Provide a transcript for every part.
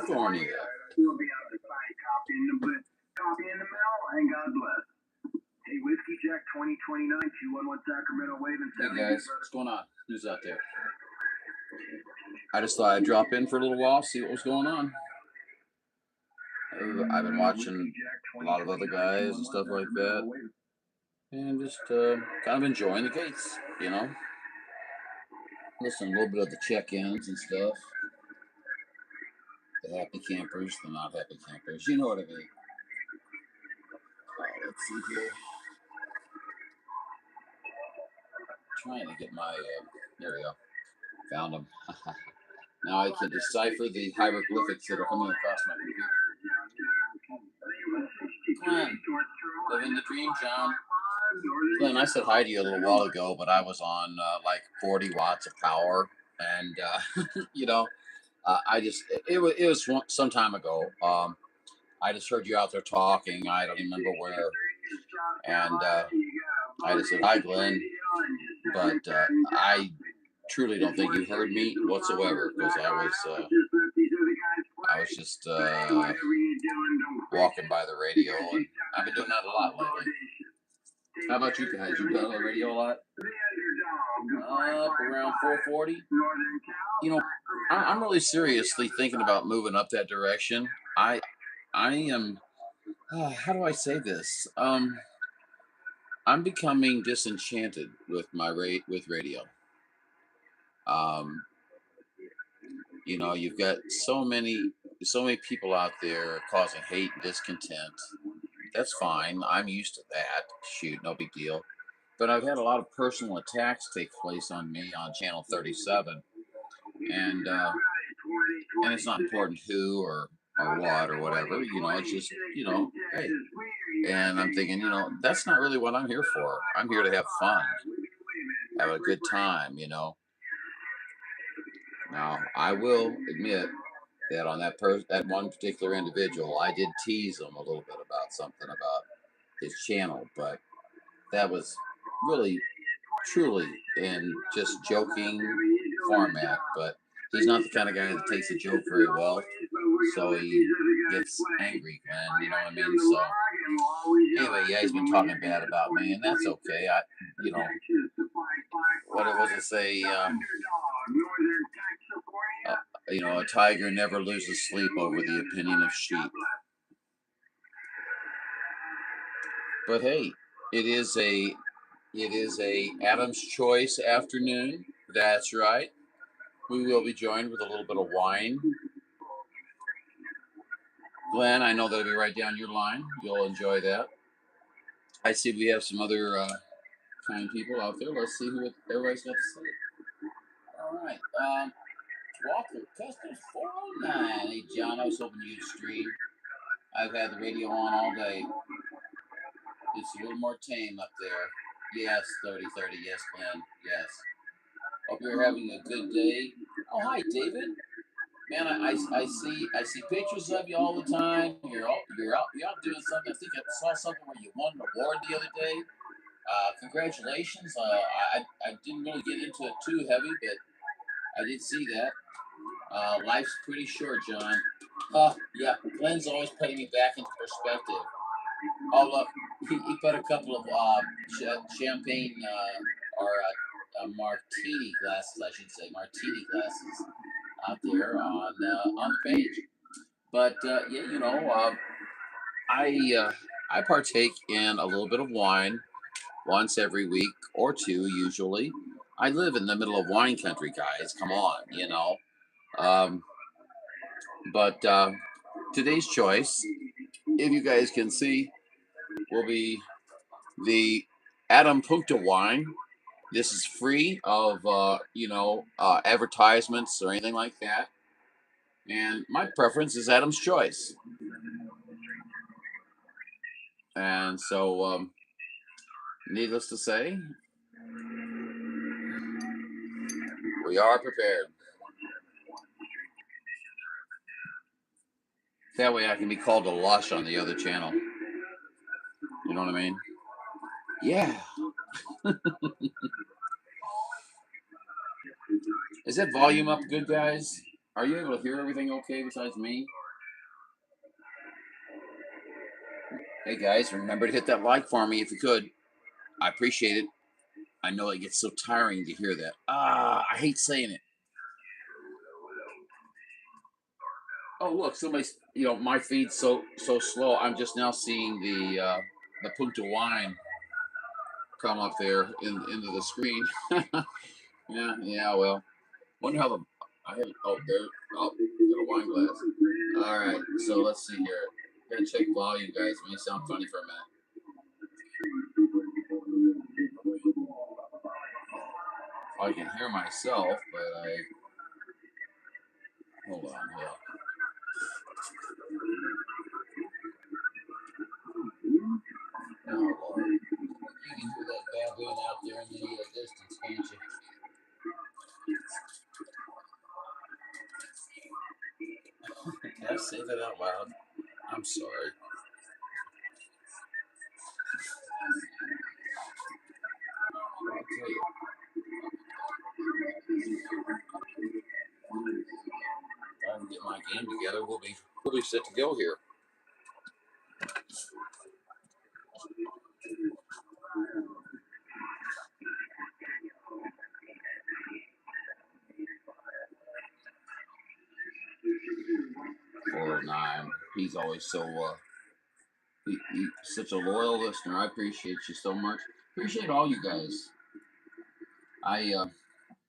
California. Hey guys, what's going on? Who's out there? I just thought I'd drop in for a little while, see what was going on. I've been watching a lot of other guys and stuff like that, and just kind of enjoying the gates, you know. Listen, a little bit of the check-ins and stuff. The happy campers, the not happy campers, you know what I mean. Let's see here. Trying to get my, there we go. Found them. Now I can decipher the hieroglyphics that are coming across my computer. Glenn, living the dream, John. Glenn, I said hi to you a little while ago, but I was on like 40 watts of power, and you know, it was some time ago. I just heard you out there talking. I don't remember where, and I just said hi, Glenn, but I truly don't think you heard me whatsoever because I was just walking by the radio, and I've been doing that a lot lately. How about you guys? You done on the radio a lot? Up around 440. You know, I'm really seriously thinking about moving up that direction. I am. How do I say this? I'm becoming disenchanted with my with radio. You know, you've got so many people out there causing hate and discontent. That's fine. I'm used to that. Shoot, no big deal. But I've had a lot of personal attacks take place on me on Channel 37, and it's not important who or what or whatever. You know, it's just hey. And I'm thinking, that's not really what I'm here for. I'm here to have fun, have a good time. Now, I will admit that on that one particular individual, I did tease him a little bit about something about his channel, but that was really, truly in just joking format. But he's not the kind of guy that takes a joke very well, so he gets angry, man. You know what I mean? So anyway, yeah, he's been talking bad about me, and that's okay. What was it say? A tiger never loses sleep over the opinion of sheep. But hey, it is a Adam's Choice afternoon. That's right. We will be joined with a little bit of wine. Glenn, I know that'll be right down your line. You'll enjoy that. I see we have some other kind people out there. Let's see what everybody's got to say. All right. Walker, Customs 409. Hey, John, I was hoping you'd stream. I've had the radio on all day. It's a little more tame up there. Yes, 3030. Yes, Glenn. Yes. Hope you're having a good day. Oh, hi, David. Man, I see pictures of you all the time. You're out doing something. I think I saw something where you won an award the other day. Congratulations. I didn't really get into it too heavy, but I did see that. Life's pretty short, John. Yeah, Glenn's always putting me back into perspective. Oh, look, he put a couple of champagne or martini glasses, I should say, martini glasses out there on the page. But yeah, I partake in a little bit of wine once every week or two, usually. I live in the middle of wine country, guys. Come on. Um, but today's choice, if you guys can see, will be the Adam Punkta wine. This is free of advertisements or anything like that. And my preference is Adam's choice. And so, needless to say, we are prepared. That way I can be called a lush on the other channel. You know what I mean? Yeah. Is that volume up good, guys? Are you able to hear everything okay besides me? Hey, guys, remember to hit that like for me if you could. I appreciate it. I know it gets so tiring to hear that. I hate saying it. Oh, look, somebody's, my feed's so slow. I'm just now seeing the Punta wine come up there into the screen. Yeah, well, wonder how I have, oh, there, oh, got a wine glass. All right, so let's see here. Gotta check volume, guys. It may sound funny for a minute. I can hear myself, but hold on, yeah. Oh, Lord. You can hear that baboon out there in the distance, can't you? Did I say that out loud? I'm sorry. I'll tell you. If I can get my game together, we'll be set to go here. Or nine. He's always so such a loyal listener. I appreciate you so much. Appreciate all you guys. I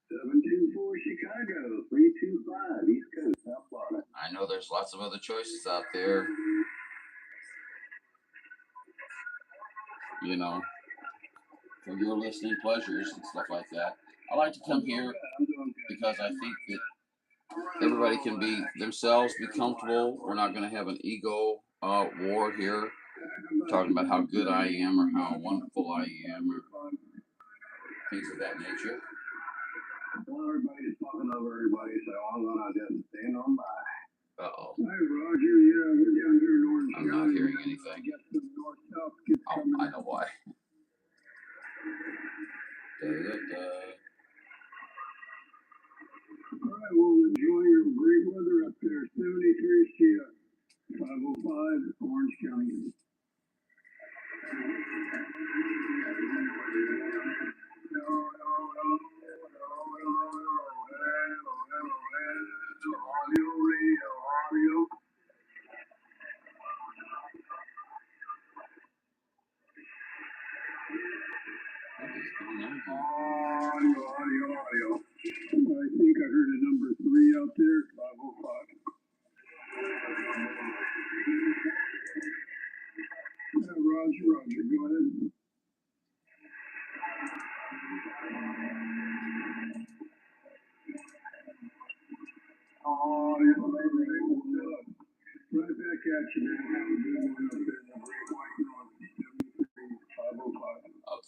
724 Chicago, 325 East Coast, South Florida. I know there's lots of other choices out there. For your listening pleasures and stuff like that. I like to come here because I think that everybody can be themselves, be comfortable. We're not going to have an ego war here, talking about how good I am or how wonderful I am or things of that nature. Well, everybody's talking over everybody, so I'm gonna just stand on by. Uh-oh. Hey, Roger, yeah, we're down here in Orange County. I'm not hearing anything. Oh, I know why. Da, da, da. All right, well, enjoy your great weather up there. 73 Kia, 505 Orange County.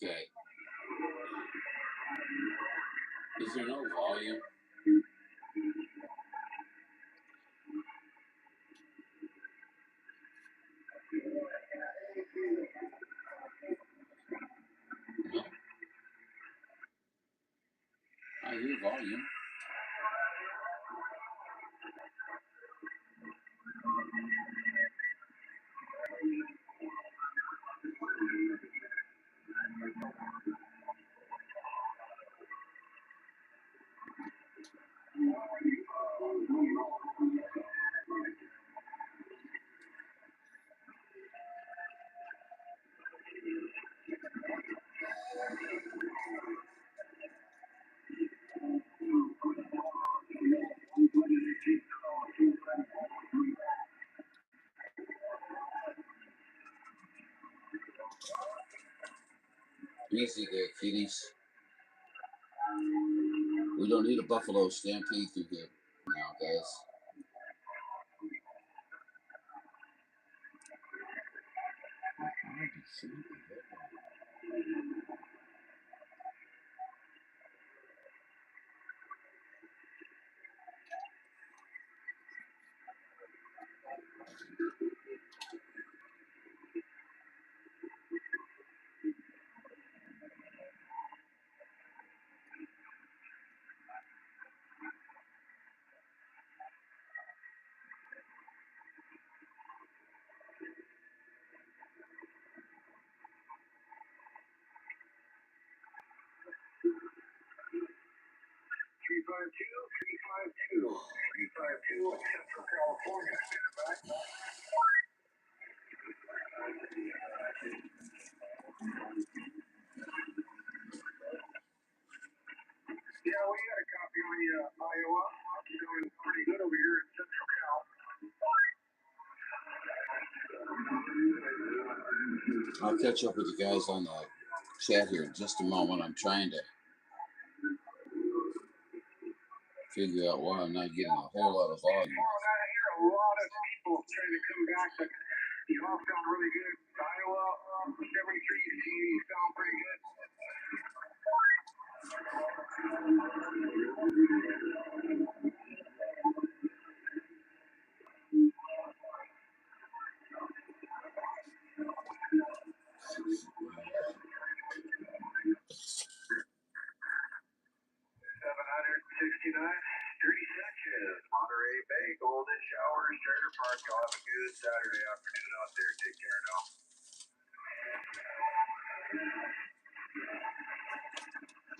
Okay. Is there no volume? No. I hear volume. Easy there, kiddies. We don't need a buffalo stampede through here now, guys. I'll catch up with you guys on the chat here in just a moment. I'm trying to figure out why I'm not getting a whole lot of volume.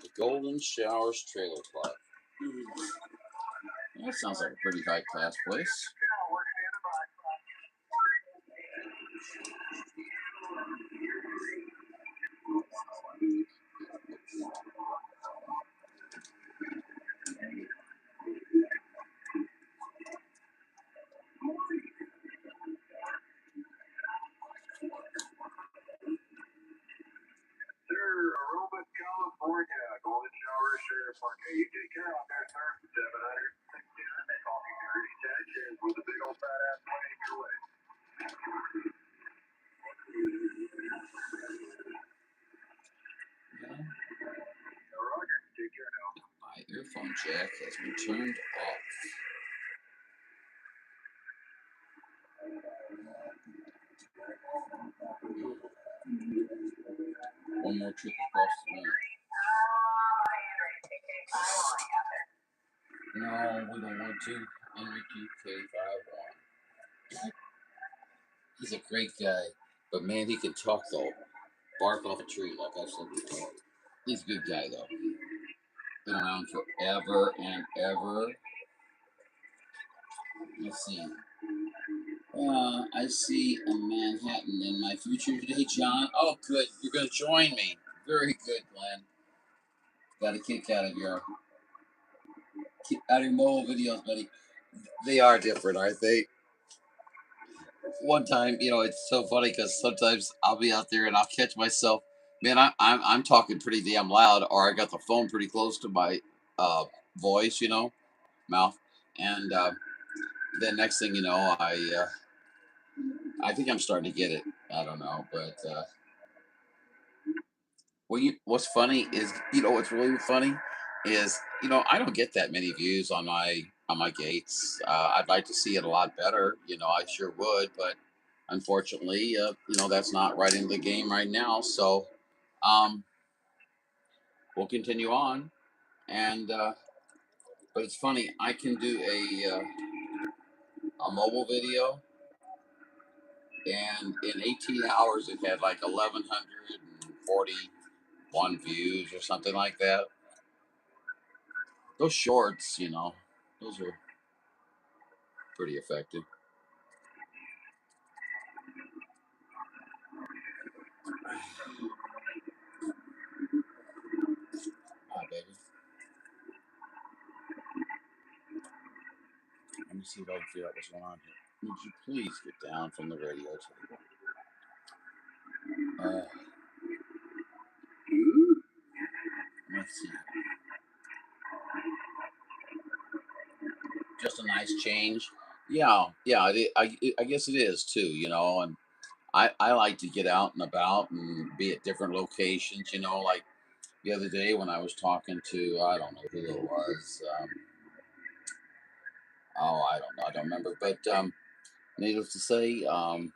The Golden Showers Trailer Park. That sounds like a pretty high class place. My earphone jack has been turned off. One more trip across the land. No, we don't want to. NVQK51. He's a great guy, but man, he can talk though. Bark off a tree, like I said before. He's a good guy though. Been around forever and ever. Let's see. I see a Manhattan in my future today, John. Oh, good. You're going to join me. Very good, Glenn. Got a kick out of your mobile videos, buddy. They are different, aren't they? One time, it's so funny because sometimes I'll be out there and I'll catch myself. Man, I'm talking pretty damn loud, or I got the phone pretty close to my voice, mouth, and then next thing you know, I think I'm starting to get it. I don't know, but what's funny is, what's really funny is, I don't get that many views on my gates. I'd like to see it a lot better. I sure would, but unfortunately, that's not right in the game right now. So, um, we'll continue on. And but it's funny, I can do a mobile video, and in 18 hours, it had like 1,141 views or something like that. Those shorts, those are pretty effective. Hi, baby. Let me see if I can figure out what's going on here. Would you please get down from the radio table? Let's see. Just a nice change. Yeah, yeah. I guess it is too. And I like to get out and about and be at different locations. Like the other day when I was talking to, I don't know who it was. Oh, I don't know. I don't remember. But needless to say, I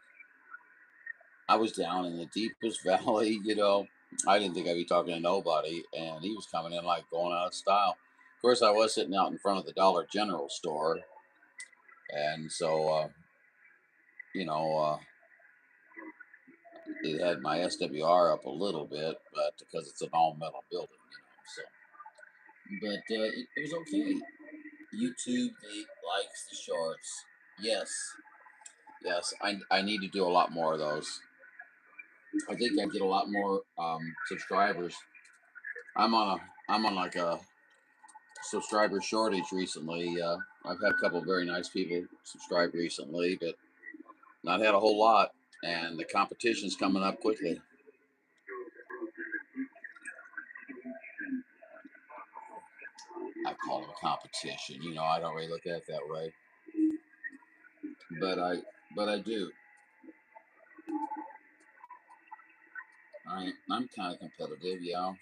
was down in the deepest valley. I didn't think I'd be talking to nobody, and he was coming in like going out of style. Of course, I was sitting out in front of the Dollar General store, and so you know, it had my SWR up a little bit, but because it's an all metal building, so. But it was okay. YouTube likes the shorts. Yes, yes. I need to do a lot more of those. I think I get a lot more subscribers. I'm on like a subscriber shortage recently. I've had a couple of very nice people subscribe recently, but not had a whole lot. And the competition's coming up quickly. I call it a competition. I don't really look at it that way, but I do. I'm kind of competitive, yeah.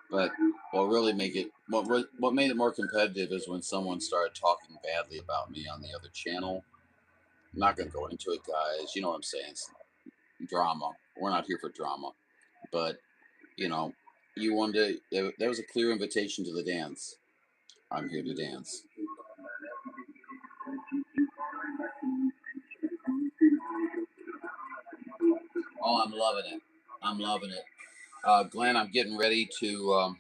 But what made it more competitive is when someone started talking badly about me on the other channel. I'm not going to go into it, guys. You know what I'm saying? It's drama. We're not here for drama, but you know, you wanted to, there was a clear invitation to the dance. I'm here to dance. Oh, I'm loving it. I'm loving it. Glenn, I'm getting ready to.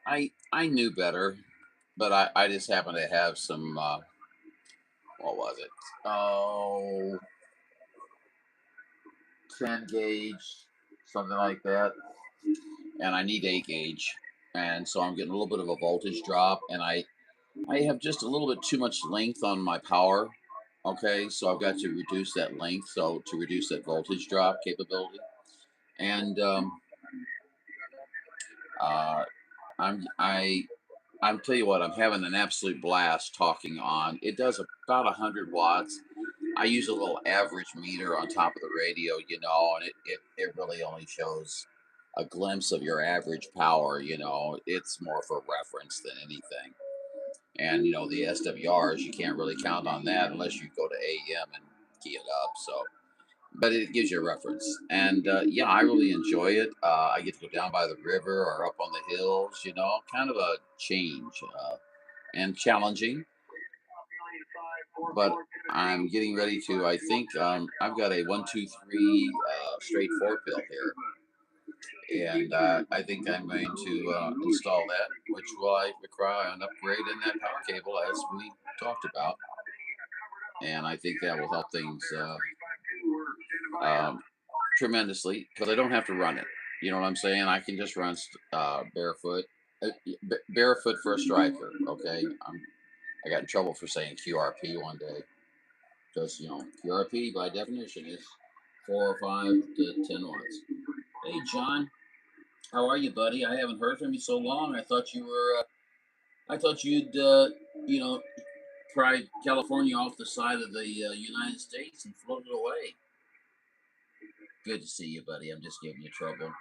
I knew better, but I just happen to have some. What was it? Oh, 10 gauge, something like that, and I need 8 gauge, and so I'm getting a little bit of a voltage drop, and I have just a little bit too much length on my power. Okay, so I've got to reduce that length, so to reduce that voltage drop capability. And uh, I I'm tell you what, I'm having an absolute blast talking on. It does about 100 watts. I use a little average meter on top of the radio, and it really only shows a glimpse of your average power. It's more for reference than anything. And the SWRs, you can't really count on that unless you go to AM and key it up. So, but it gives you a reference. And yeah, I really enjoy it. I get to go down by the river or up on the hills. Kind of a change and challenging. But I'm getting ready to. I think I've got a 1, 2, 3 straight 4 pill here, and I think I'm going to install that, which will require an upgrade in that power cable as we talked about, and I think that will help things um, tremendously because I don't have to run it. You know what I'm saying? I can just run barefoot, barefoot for a striker. Okay, I got in trouble for saying QRP one day because QRP by definition is 4 or 5 to 10 watts. Hey John, how are you, buddy? I haven't heard from you so long. I thought you were. I thought you'd you know, pried California off the side of the United States and floated away. Good to see you, buddy. I'm just giving you trouble.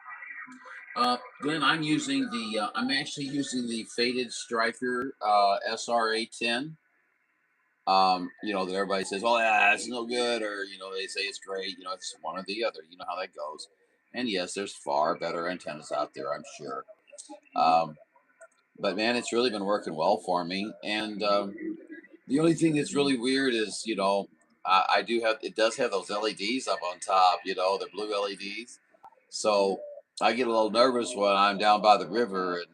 Glenn, I'm actually using the Faded Striker SRA 10. That everybody says, "Oh, yeah, it's no good," or they say it's great. It's one or the other. You know how that goes. And yes, there's far better antennas out there, I'm sure. Um, but man, it's really been working well for me. And the only thing that's really weird is, I do have it does have those LEDs up on top. The blue LEDs. So I get a little nervous when I'm down by the river and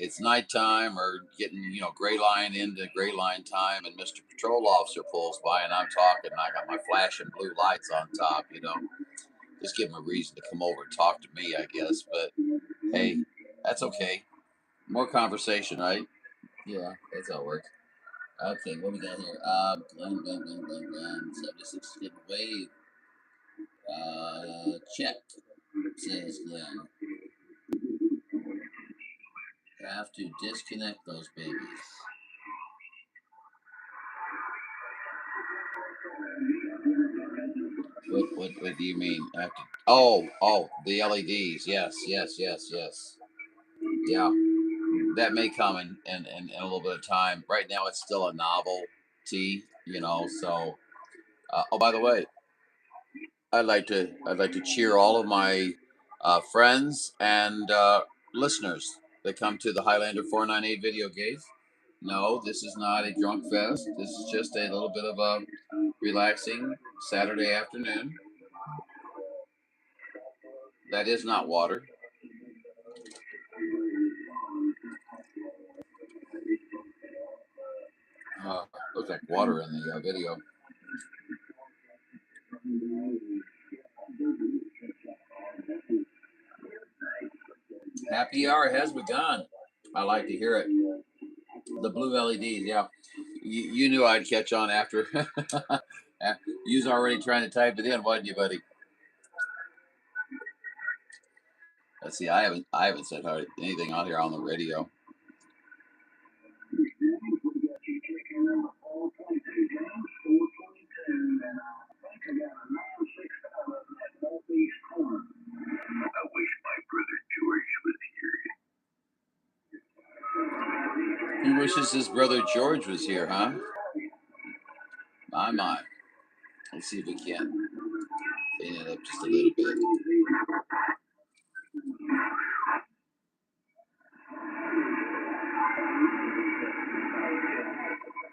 it's nighttime or getting, gray line into gray line time, and Mr. Patrol Officer pulls by and I'm talking and I got my flashing blue lights on top. Just give him a reason to come over and talk to me, I guess. But hey, that's okay. More conversation, right? Yeah, that's how it works. Okay, what we got here? Glenn, 76 skip away. Check, says Glenn. Have to disconnect those babies. What do you mean? Have to? Oh, the LEDs. Yes. Yeah, that may come in a little bit of time. Right now, it's still a novelty. So, oh, by the way, I'd like to cheer all of my friends and listeners that come to the Highlander 498 video games. No, this is not a drunk fest. This is just a little bit of a relaxing Saturday afternoon. That is not water. Looks like water in the video. Happy hour has begun. I like to hear it. The blue LEDs, yeah. You knew I'd catch on after. You was already trying to type it in, wasn't you, buddy? Let's see. I haven't said anything out here on the radio. He wishes his brother George was here, huh? My. Let's see if we can clean it up just a little bit.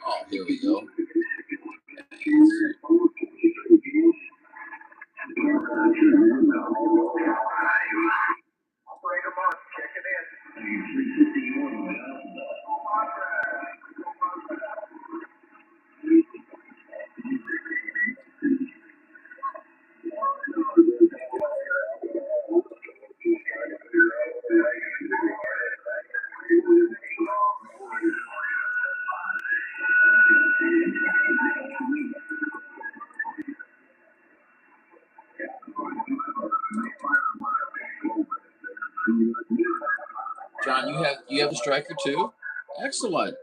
Oh, here we go. John, you have a striker too? Excellent.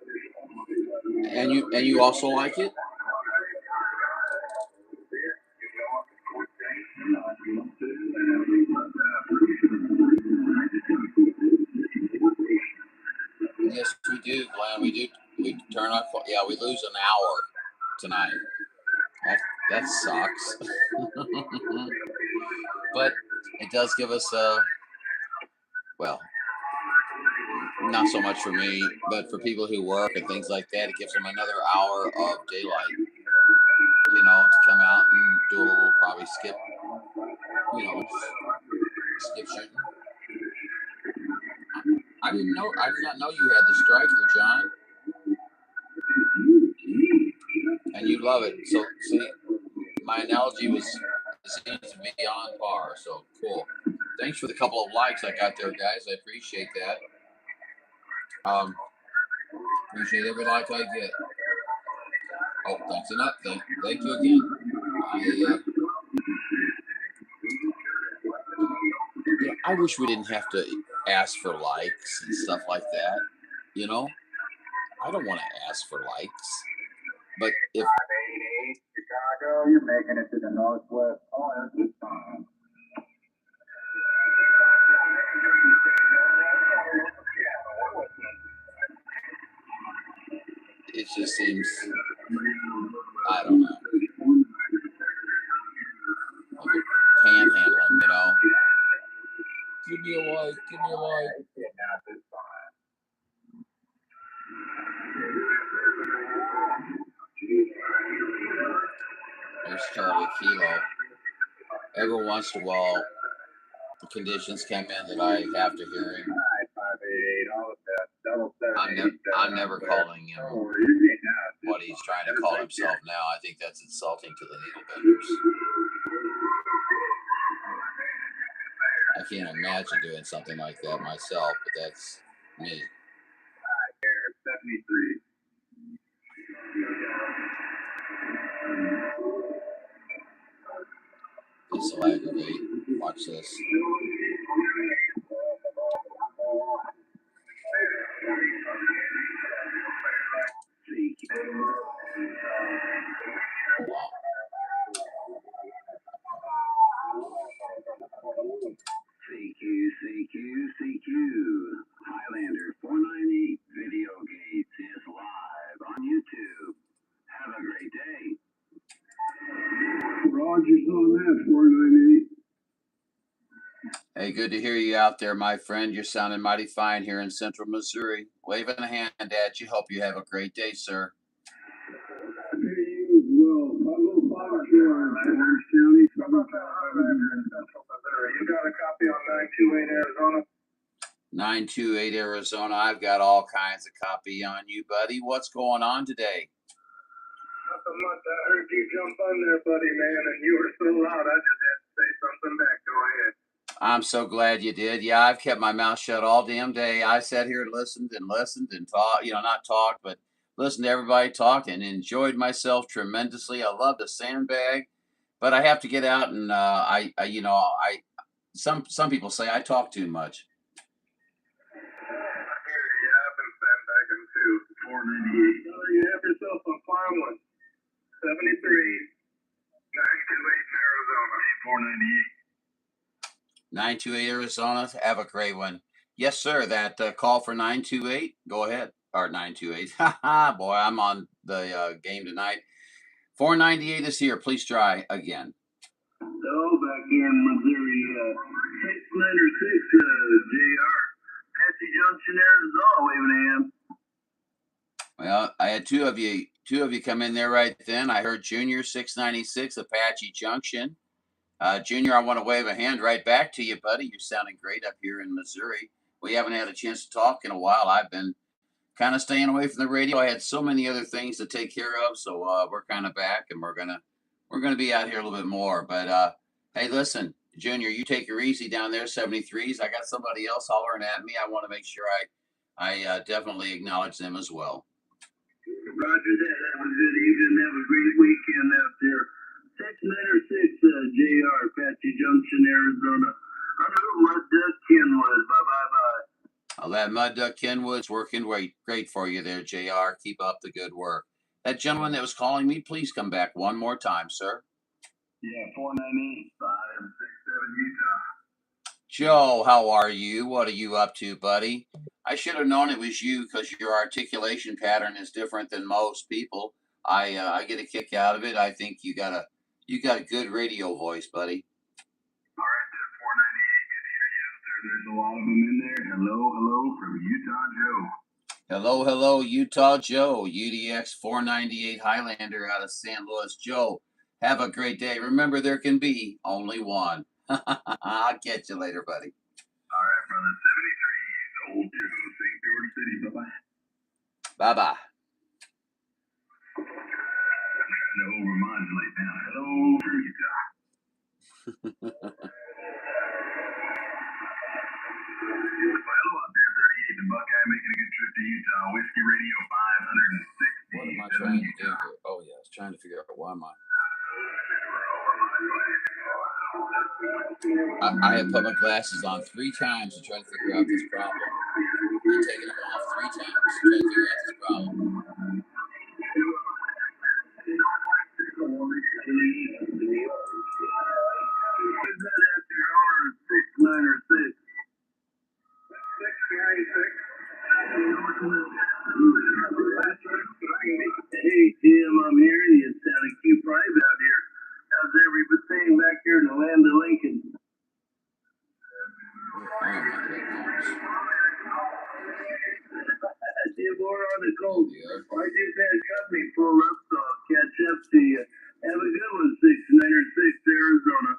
And you also like it? Yes, we do, Glenn. We do. We turn off. Yeah, we lose an hour tonight. That sucks. But it does give us well, not so much for me, but for people who work and things like that, it gives them another hour of daylight. To come out and do a little probably you know, skip shooting. I did not know you had the striker, John, and you love it. So see, my analogy seems to be on par. So cool. Thanks for the couple of likes I got there, guys. I appreciate that. Appreciate every like I get. Oh, thanks enough. Thank you again. I wish we didn't have to ask for likes and stuff like that. You know, I don't want to ask for likes, but if Chicago, you're making it to the northwest corner this time. it just seems, I don't know, like a panhandling, you know. Give me a like, give me a like. There's Charlie Kilo. Every once in a while, the conditions come in that I have to hear him. I'm never calling him what he's trying to call himself now. I think that's insulting to the needle benders. I can't imagine doing something like that myself, but that's me. 73. This will aggravate. Watch this. Wow. CQ. Highlander 498 Video Gates is live on YouTube. Have a great day. Rogers on that 498. Hey, good to hear you out there, my friend. You're sounding mighty fine here in central Missouri. Waving a hand at you. Hope you have a great day, sir. Well, my little father's here in Orange County. You got a copy on 928 Arizona? 928 Arizona. I've got all kinds of copy on you, buddy. What's going on today? Nothing much. I heard you jump on there, buddy, man, and you were so loud. I just had to say something back. Go ahead. I'm so glad you did. Yeah, I've kept my mouth shut all damn day. I sat here and listened and talked, not talked, but listened to everybody talk and enjoyed myself tremendously. I love the sandbag, but I have to get out and some people say I talk too much. I've been sandbagging too. 498. You have yourself a fine one. 73. 928 in Arizona. 498. 928 Arizona. Have a great one. Yes, sir. That call for 928. Go ahead. Or 928. Boy, I'm on the game tonight. 498 is here. Please try again. Hello, back here in Missouri. 696 JR. Patsy Junction, Arizona, waving a hand. Well, I had two of you come in there right then. I heard Junior 696 Apache Junction. Junior, I want to wave a hand right back to you, buddy. You're sounding great up here in Missouri. We haven't had a chance to talk in a while. I've been kind of staying away from the radio. I had so many other things to take care of, so we're kind of back, and we're gonna be out here a little bit more. But hey, listen, Junior, you take her easy down there, 73s. I got somebody else hollering at me. I want to make sure I definitely acknowledge them as well. Roger that. That was good evening. Have a great weekend out there. 696 JR, Apache Junction, Arizona. I know Mud Duck Kenwood. Bye. That Mud Duck Kenwood's working great for you there, JR. Keep up the good work. That gentleman that was calling me, please come back one more time, sir. Yeah, 498 567 Utah. Joe, how are you? What are you up to, buddy? I should have known it was you because your articulation pattern is different than most people. I get a kick out of it. I think you got a good radio voice, buddy. All right, that 498. Good to hear you out there. There's a lot of them in there. Hello from Utah Joe. Hello, Utah Joe. UDX 498 Highlander out of St. Louis. Joe, have a great day. Remember, there can be only one. I'll catch you later, buddy. All right, brother. 73, old Joe, St. George City. Bye-bye. Bye-bye. I'm trying to overmodulate now. Hello from Utah. Hello out there, 38, the Buckeye making a good trip to Utah. Whiskey Radio 560. What am I trying to do here? Oh, yeah, I was trying to figure out why am I have put my glasses on 3 times to try to figure out this problem. I'm taking them off 3 times to try to figure out this problem. Hey Jim, I'm hearing you sounding cute private out here. How's everything back here in the land of Lincoln? Jim, we're on the coast. I just had company pull up, so I'll catch up to you. Have a good one, 696 Arizona.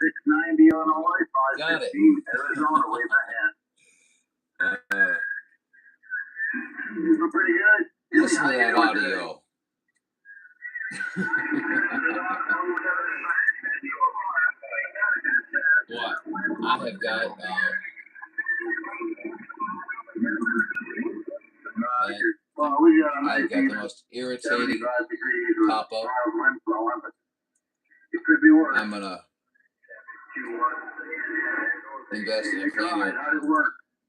690 on Hawaii, Got it. 515 Arizona, way ahead. Pretty good. Listen to that audio. What? I have got I've got the most irritating pop-up. I'm gonna invest in a cleaner.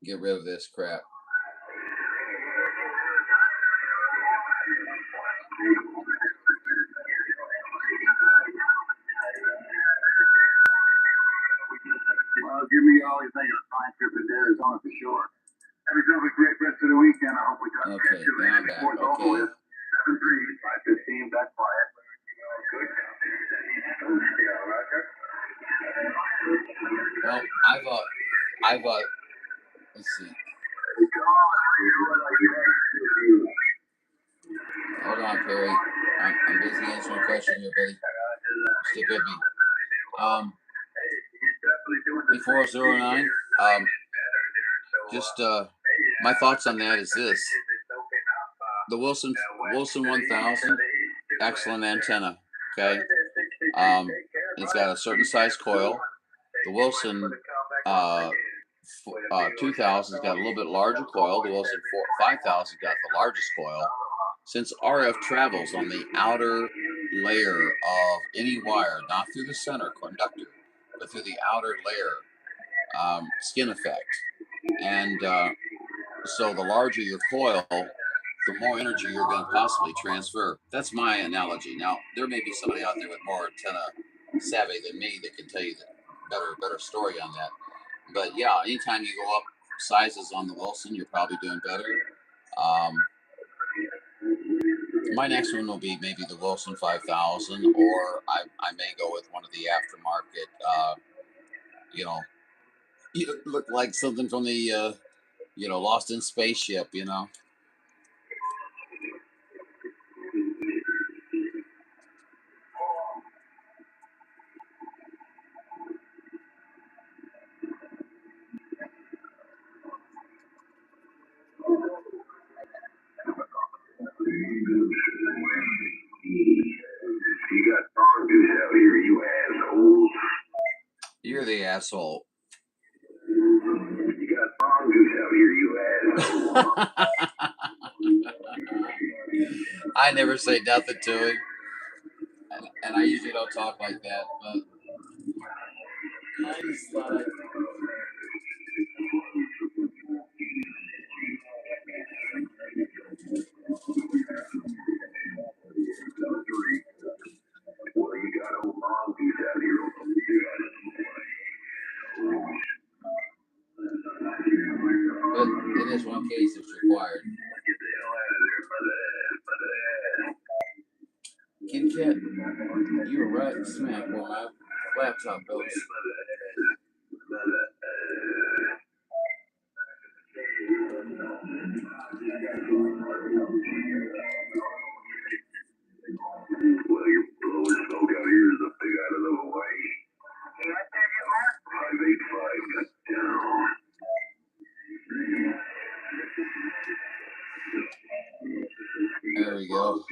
Get rid of this crap. Well, give me all you think of a fine trip to Arizona for sure. Have yourself a great rest of the weekend. I hope we got to catch you now I'm back. Okay. 73515, back quiet. Well, I bought. Let's see. Hold on, Perry. I'm busy answering a question here, buddy. Stick with me. Before 09. Just my thoughts on that is this: the Wilson 1000, excellent antenna. Okay, it's got a certain size coil. The Wilson 2000's got a little bit larger coil. The Wilson 5000's got the largest coil. Since RF travels on the outer layer of any wire, not through the center conductor, but through the outer layer, skin effect. And so the larger your coil, the more energy you're going to possibly transfer. That's my analogy. Now, there may be somebody out there with more antenna savvy than me that can tell you the better story on that. But yeah, anytime you go up sizes on the Wilson, you're probably doing better. My next one will be maybe the Wilson 5000, or I may go with one of the aftermarket, you look like something from the, Lost in Spaceship, You got mongoose out here, you assholes. You're the asshole. You got mongoose out here, you asshole. I never say nothing to him, and I usually don't talk like that, but I just thought Well, you got old mongoose out here. But in this one case, it's required. Get the hell out of there, Kitty cat, you were right smack where my laptop goes. Well, you're blowing smoke out here as a pig out of the Hawaii. 585, cut down. There we go.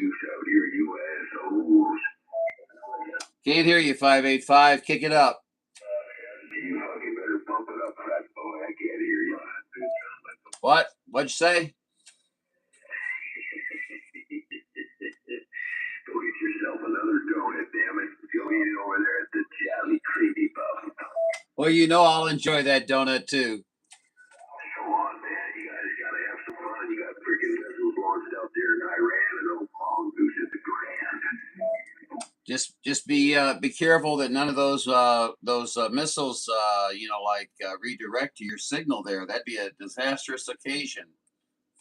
Can't hear you, 585. Kick it up. You better pump it up, fat boy. I can't hear you. What? What'd you say? Go get yourself another donut, damn it. If you'll eat it over there, Well, you know I'll enjoy that donut too. Come on, man. You guys gotta have some fun. You got freaking missiles launched out there in Iran and those long goose at the grand. Just be careful that none of those missiles redirect to your signal there. That'd be a disastrous occasion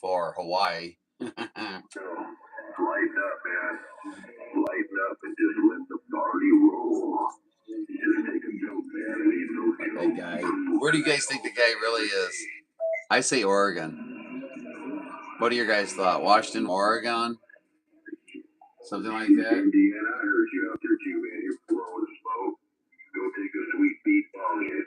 for Hawaii. So, lighten up, man. Lighten up and just let the party roll. Just take a joke, man. Leave those That guy. Where do you guys think the guy really is? I say Oregon. What do your guys thought? Washington, Oregon? Something like that? Indiana, I heard you out there too, man. You're blowing smoke. Go take a sweet beat bong hit.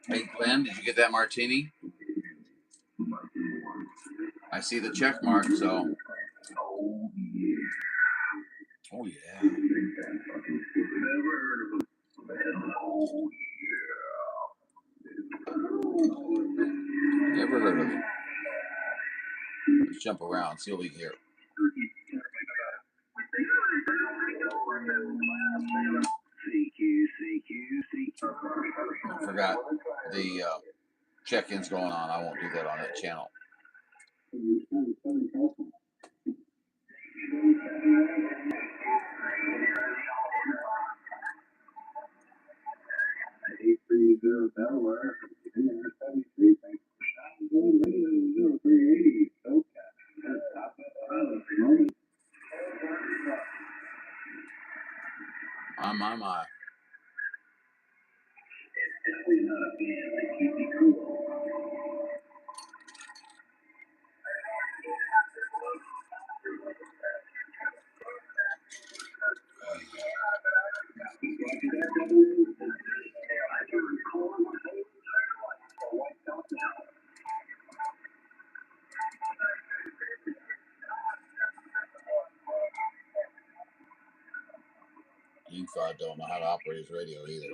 Hey, Glenn, did you get that martini? I see the check mark, so. Oh, yeah. Never heard of him. Oh, yeah. Never heard of it. Let's jump around, see what we hear. I forgot the check-ins going on. I won't do that on that channel. My. I don't know how to operate his radio either.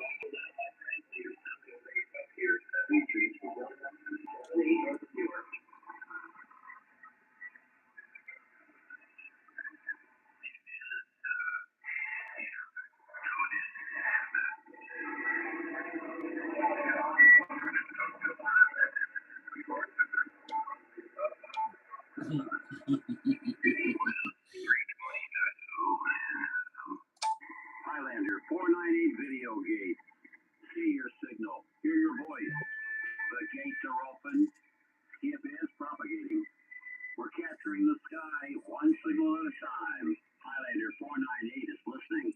Highlander 498 video gate. See your signal. Hear your voice. The gates are open. Skip is propagating. We're capturing the sky one signal at a time. Highlander 498 is listening.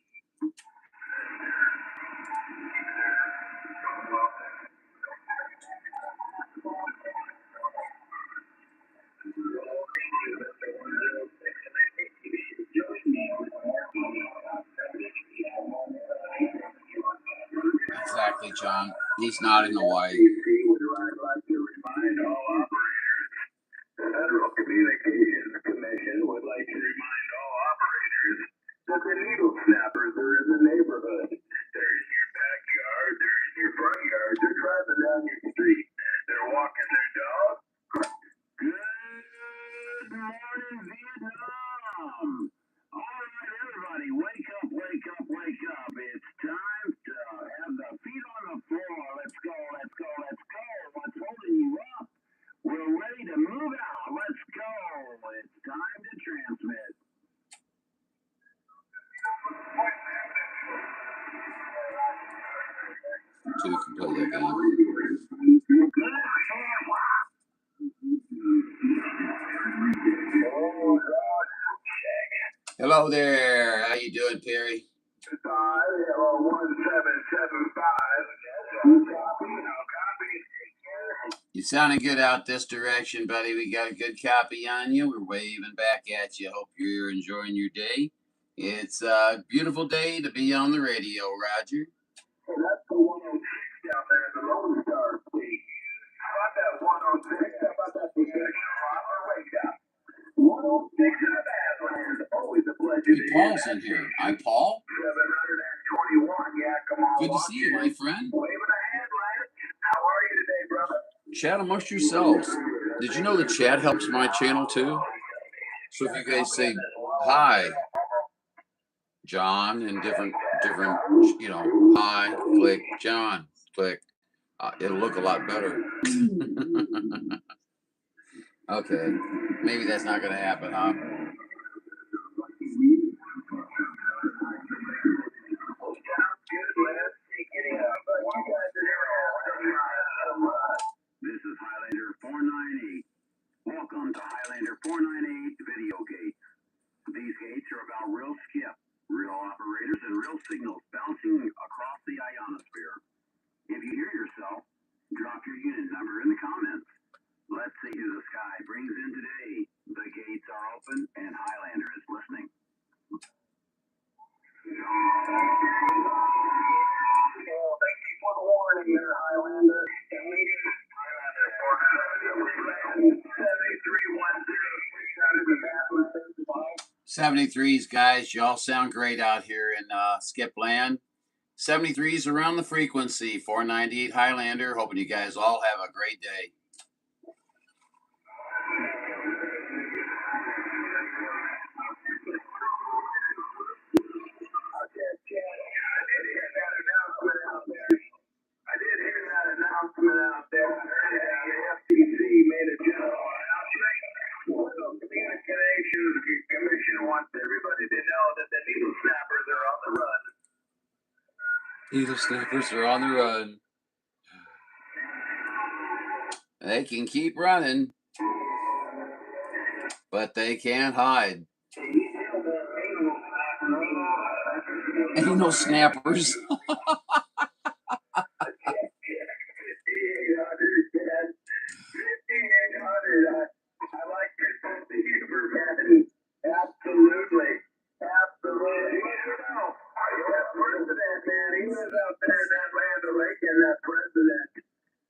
Exactly, John. He's not in Hawaii. Federal Communications Commission would like to remind all operators that the needle snappers are in the neighborhood. They're in your backyard, they're in your front yard, they're driving down your street, they're walking their dog. Good morning, Vietnam! Alright, everybody, wake up, wake up, wake up. It's time to have the feet on the floor. Let's go, let's go, let's go. What's holding you up? We're ready to move out. Let's go. It's time to transmit. So we can play that game. Hello there. How you doing, Perry? 1775. You sounding good out this direction, buddy. We got a good copy on you. We're waving back at you. Hope you're enjoying your day. It's a beautiful day to be on the radio, Roger. Hey, that's the 106 down there in the Lone Star Fleet. How about that 106? How about that protection offer? Wake up. 106 in the Badlands. Always a pleasure. Hey, Paul's in here. Hi, Paul. 721. Yeah, come on. Good to see you, my friend. Waving a hand, Lance. How are you today, brother? Chat amongst yourselves. Did you know the chat helps my channel too? So if you guys say hi, John, and different, hi, click, John, click, it'll look a lot better. Okay, maybe that's not going to happen, huh? This is Highlander 498. Welcome to Highlander 498 Video Gates. These gates are about real skip, real operators, and real signals bouncing across the ionosphere. If you hear yourself, drop your unit number in the comments. Let's see who the sky brings in today. The gates are open and Highlander is listening. Thank you for the warning there, Highlander. Highlander 73s, guys, y'all sound great out here in Skip Land. 73s around the frequency, 498 Highlander. Hoping you guys all have a great day. I did hear that announcement out there. The FCC made a general announcement. Communications Commission wants everybody to know that the needle snappers are on the run. Needle snappers are on the run. They can keep running, but they can't hide. Ain't no snappers. Absolutely. President, man, he was out there in that land of Lincoln, that president.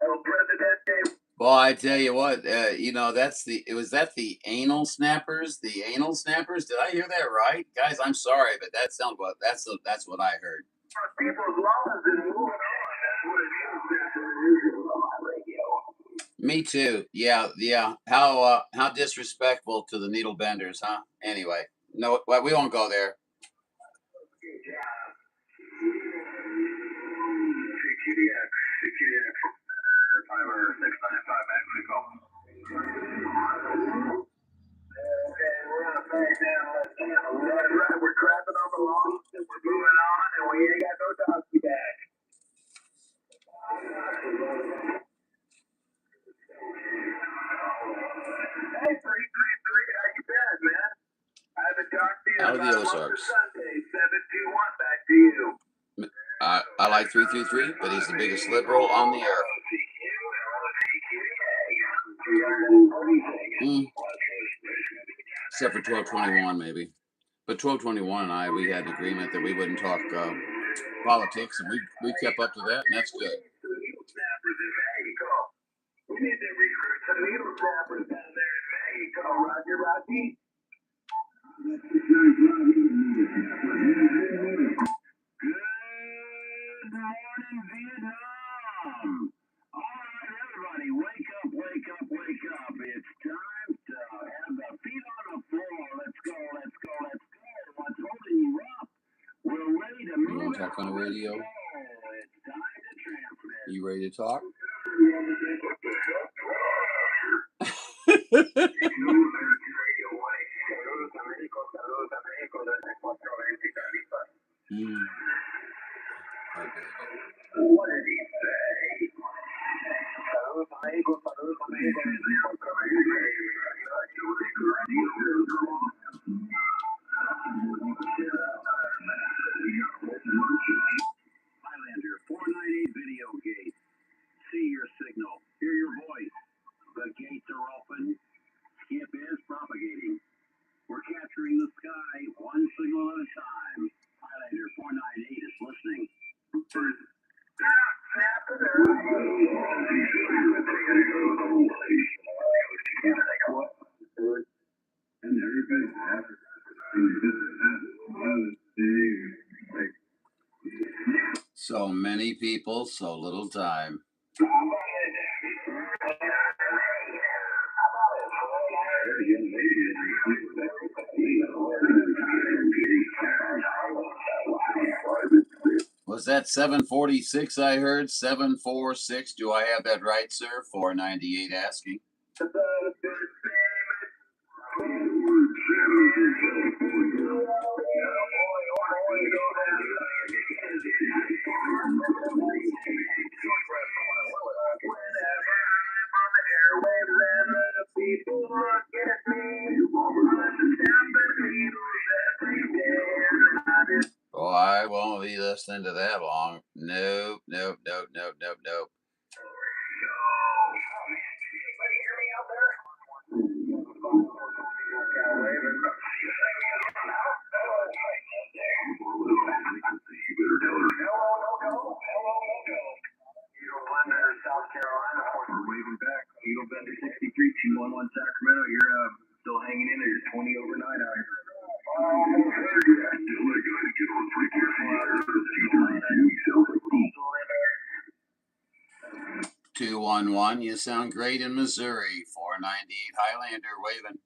El Presidente. Well, I tell you what, was that the anal snappers? The anal snappers? Did I hear that right? Guys, I'm sorry, but that's what I heard. People's laws and moving on. That's what it is on radio. Me too. Yeah. How disrespectful to the needle benders, huh? Anyway, no, well, we won't go there. We're trapping on the lawn, and we're moving on, and we ain't got no donkey back. Hey, 333, how you been, man? I haven't talked to you Out of the about Ozarks. Sunday, 721, back to you. I like 333, but he's the biggest liberal on the earth. Except for 1221, maybe. But 1221 and I, we had an agreement that we wouldn't talk politics, and we kept up to that, and that's good. We need to recruit some needle snappers down there in Mexico, Roger, Rocky. Good morning, Vietnam. All right, everybody, wake up, wake up, wake up. It's time to have the feet on the floor. Let's go, let's go, let's go. What's holding you up? We're ready to move. You want to talk on the radio? It's time to transmit. You ready to talk? What did he say? Highlander 498 Video Gate. See your signal. Hear your voice. The gates are open. Skip is propagating. We're capturing the sky one signal at a time. Highlander 498 is listening. So many people, so little time. Was that 746 I heard? 746. Do I have that right, sir? 498 asking. Oh, I won't be listening to that long. Nope, nope, nope, nope, nope, nope. South Carolina, we're waving back. Eagle Bender 63, 211 Sacramento. You're still hanging in there. You're 20 overnight out here. 211, you sound great in Missouri. 498 Highlander waving.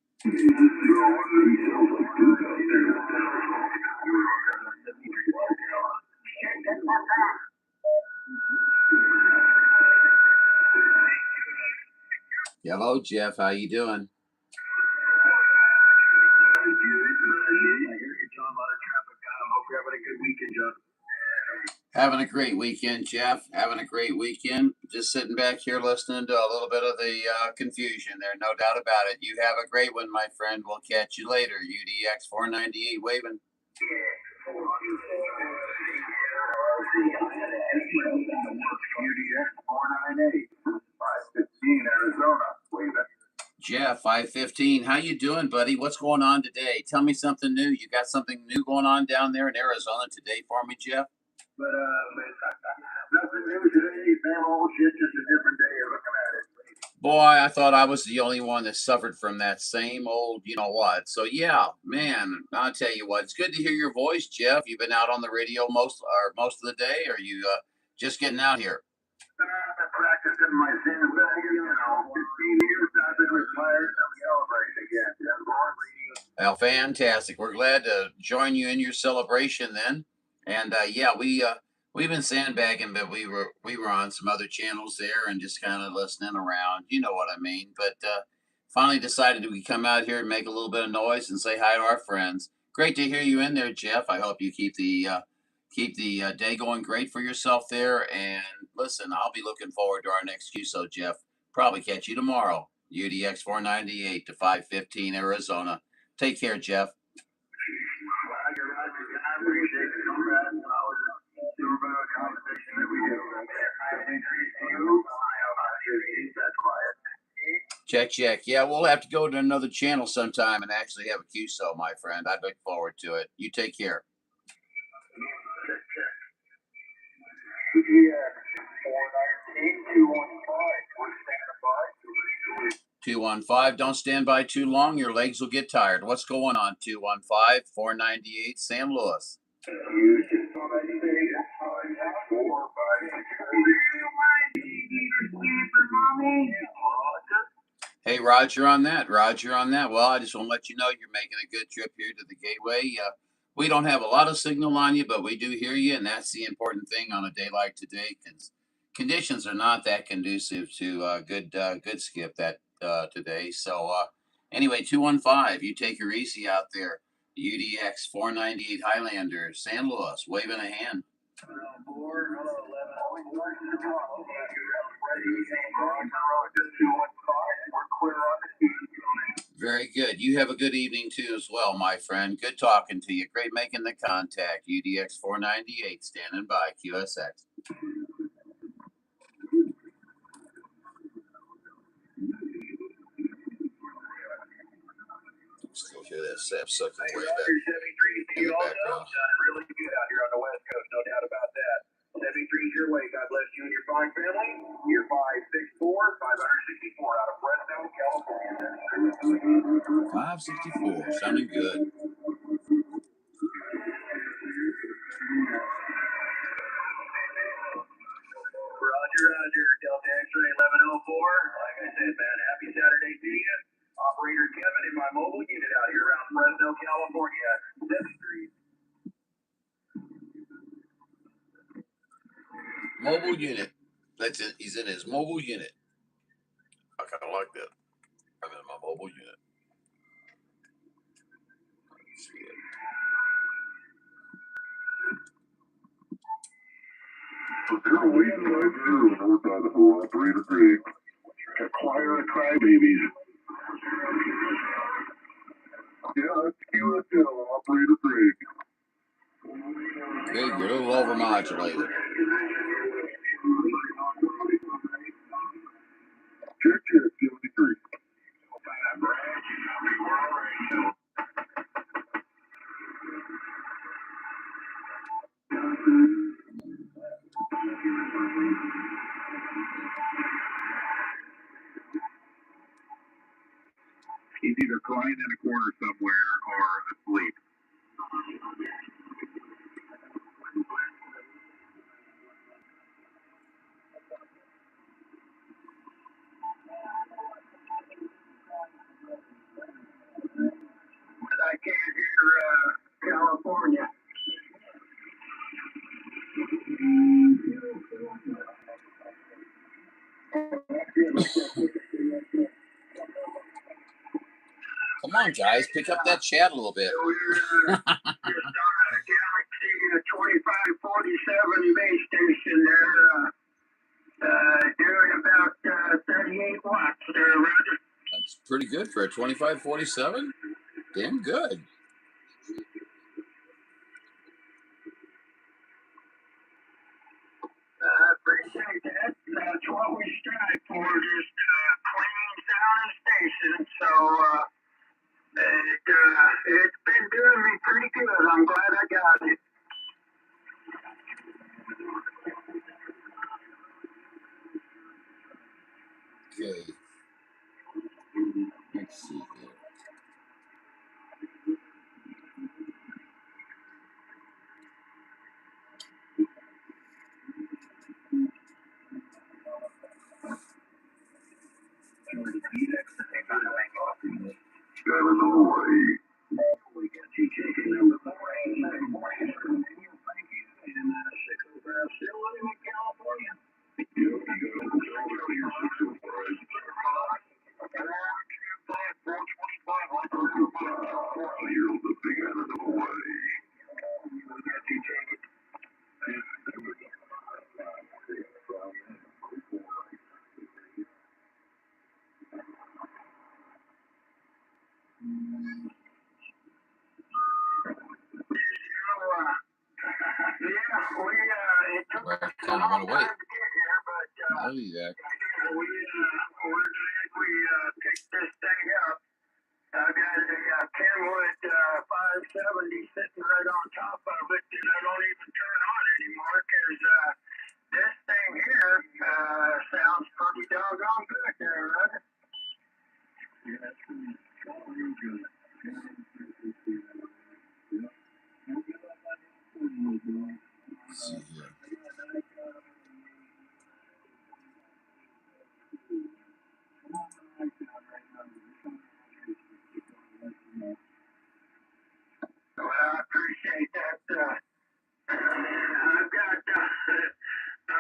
Hello, Jeff. How you doing? Having a great weekend, Jeff. Having a great weekend. Just sitting back here listening to a little bit of the confusion there, no doubt about it. You have a great one, my friend. We'll catch you later. UDX 498 waving. UDX 498, 515 Arizona, waving. Jeff, 515. How you doing, buddy? What's going on today? Tell me something new. You got something new going on down there in Arizona today for me, Jeff? But nothing new today. Same old shit, just a different day of looking at it. Boy, I thought I was the only one that suffered from that same old, you know what. So yeah, man, I'll tell you what. It's good to hear your voice, Jeff. You've been out on the radio most of the day, or are you just getting out here? I've been practicing my sandbagging, 15 years I've been retired. I'm celebrating again. Well, fantastic. We're glad to join you in your celebration then. And yeah, we've been sandbagging, but we were on some other channels there and just kind of listening around. You know what I mean? But finally decided we come out here and make a little bit of noise and say hi to our friends. Great to hear you in there, Jeff. I hope you keep the day going great for yourself there. And listen, I'll be looking forward to our next QSO, Jeff. Probably catch you tomorrow. UDX 498 to 515 Arizona. Take care, Jeff. Check. Yeah, we'll have to go to another channel sometime and actually have a QSO, my friend. I look forward to it. You take care. 215. Don't stand by too long. Your legs will get tired. What's going on? 215 498 San Luis. Hey, Roger on that. Well, I just want to let you know you're making a good trip here to the Gateway. We don't have a lot of signal on you, but we do hear you, and that's the important thing on a day like today, because conditions are not that conducive to good skip that today. So anyway, 215, you take her easy out there. UDX 498 Highlander, San Luis, waving a hand. Very good. You have a good evening too as well, my friend. Good talking to you. Great making the contact. UDX 498 standing by. QSX. Still hear that sap sucking way back in the background. Really good out here on the West Coast, no doubt about that. 73's your way. God bless you and your fine family. Year 564, 564 out of Fresno, California. 564, sounding good. Roger, Delta X-ray 1104. Like I said, man, happy Saturday to you. Operator Kevin in my mobile unit out here around Fresno, California. 73. Mobile unit. That's it. He's in his mobile unit. I kind of like that. I'm in my mobile unit. Let's see it. North Idaho, operator Greg. Acquire a crybabies. Yeah, that's QSL, operator Greg. Okay, you're a little overmodulated. Check, 73. He's either crying in a corner somewhere or asleep. I can't hear California. Come on, guys, pick up that chat a little bit. We're just on a Galaxy 2547 base station there, doing about 38 watts there, Roger. That's pretty good for a 2547. Damn good. Appreciate that. That's what we strive for, just clean, sound station. So it's been doing me pretty good. I'm glad I got it. Okay. Let's see here. Driving the way. We got you taking number 4. Thank you. And 605 still living in California. You got your 605. 425. You're the big end of the way. We got you taking. It took Well, I a kind of long went away. time to get here, but I'll be back. we're glad we picked this thing up. I got a Kenwood 570 sitting right on top of it that I don't even turn on anymore because this thing here sounds pretty doggone good there, right? Yeah, that's real good. Let's see here. Well, I appreciate that. I've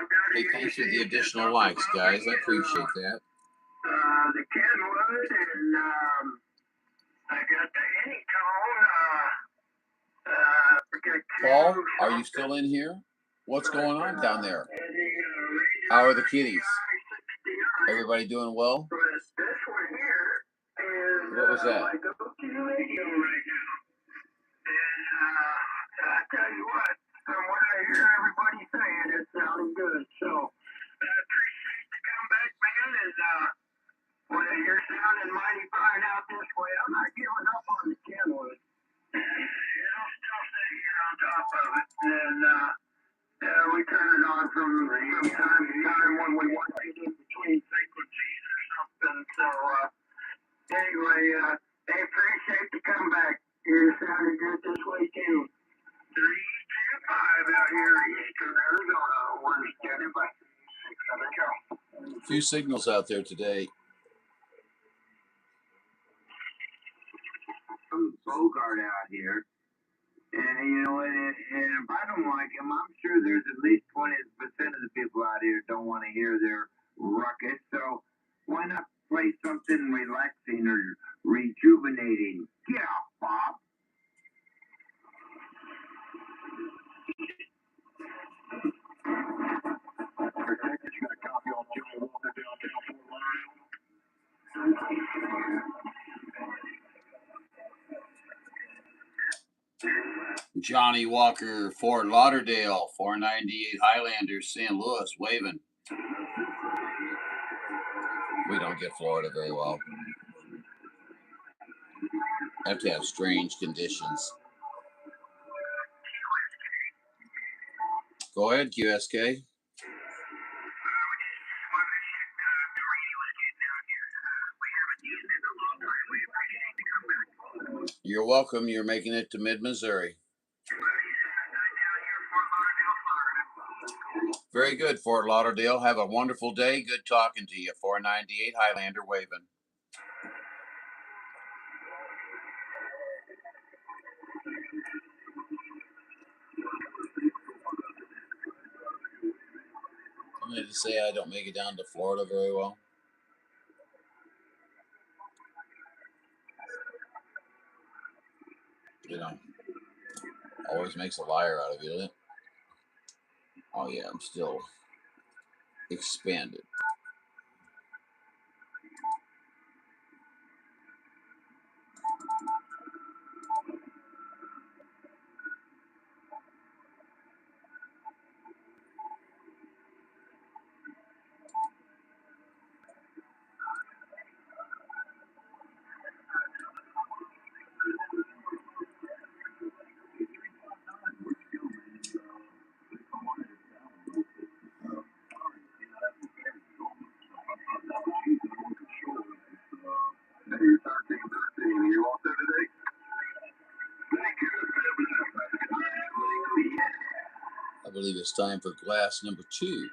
got Hey, thanks for the additional likes, guys. I appreciate that. the Kenwood, and I got the Anytone. Paul, are you still in here? What's going on down there? How are the kitties? Everybody doing well? But this one here is What was that? my go-to radio right now. And I tell you what, from what I hear everybody saying, it's sounding good. So I appreciate the comeback, man. And when you're sounding mighty fine out this way, I'm not giving up on the Kenwood. Still sitting here on top of it. And we turn it on from time to time when we want to get in between frequencies or something. So anyway, I appreciate the comeback. You're sounding good this weekend. 325 out here in Eastern Arizona. We're standing by. A few signals out there today. Bogart out here. And you know, and if I don't like him, I'm sure there's at least 20% of the people out here don't want to hear their ruckus. So why not play something relaxing or rejuvenating? Get off, Bob. Johnny Walker, Fort Lauderdale, 498 Highlander, St. Louis, waving. We don't get Florida very well. Have to have strange conditions. Go ahead, QSK. You're welcome. You're making it to mid-Missouri. Very good, Fort Lauderdale. Have a wonderful day. Good talking to you. 498 Highlander waving. I'm going to say I don't make it down to Florida very well. You know, always makes a liar out of you, doesn't it? Oh, yeah, I'm still expanded. I believe it's time for glass number 2.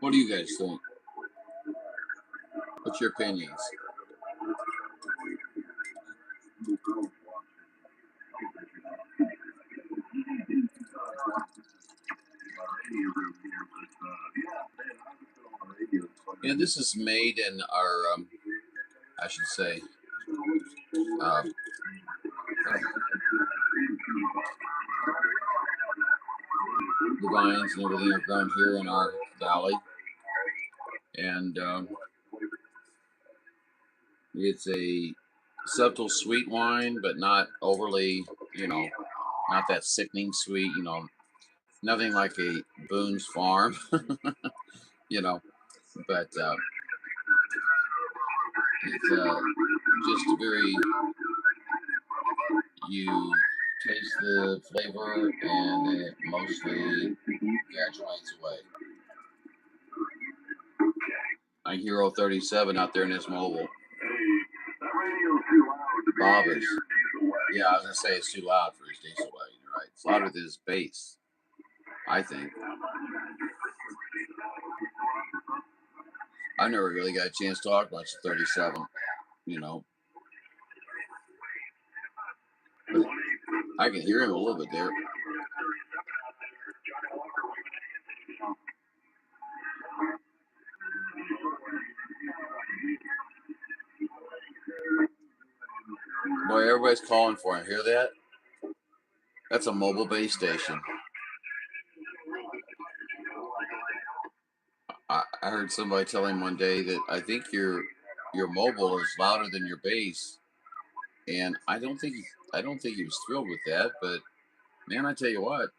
What do you guys think? What's your opinions? Yeah, this is made in our, I should say, the vines and everything are grown here in our valley. And it's a subtle sweet wine, but not overly, not that sickening sweet, nothing like a Boone's Farm, you know, but it's just very, you taste the flavor and then it mostly graduates away. I hear 037 out there in his mobile. Bob is, yeah, I was going to say it's too loud for his diesel wagon, you're right. It's louder than his bass, I think. I never really got a chance to talk much to 37, But I can hear him a little bit there. Boy, everybody's calling for him. Hear that? That's a mobile base station. I heard somebody tell him one day that I think your mobile is louder than your bass, and I don't think he was thrilled with that. But man, I tell you what,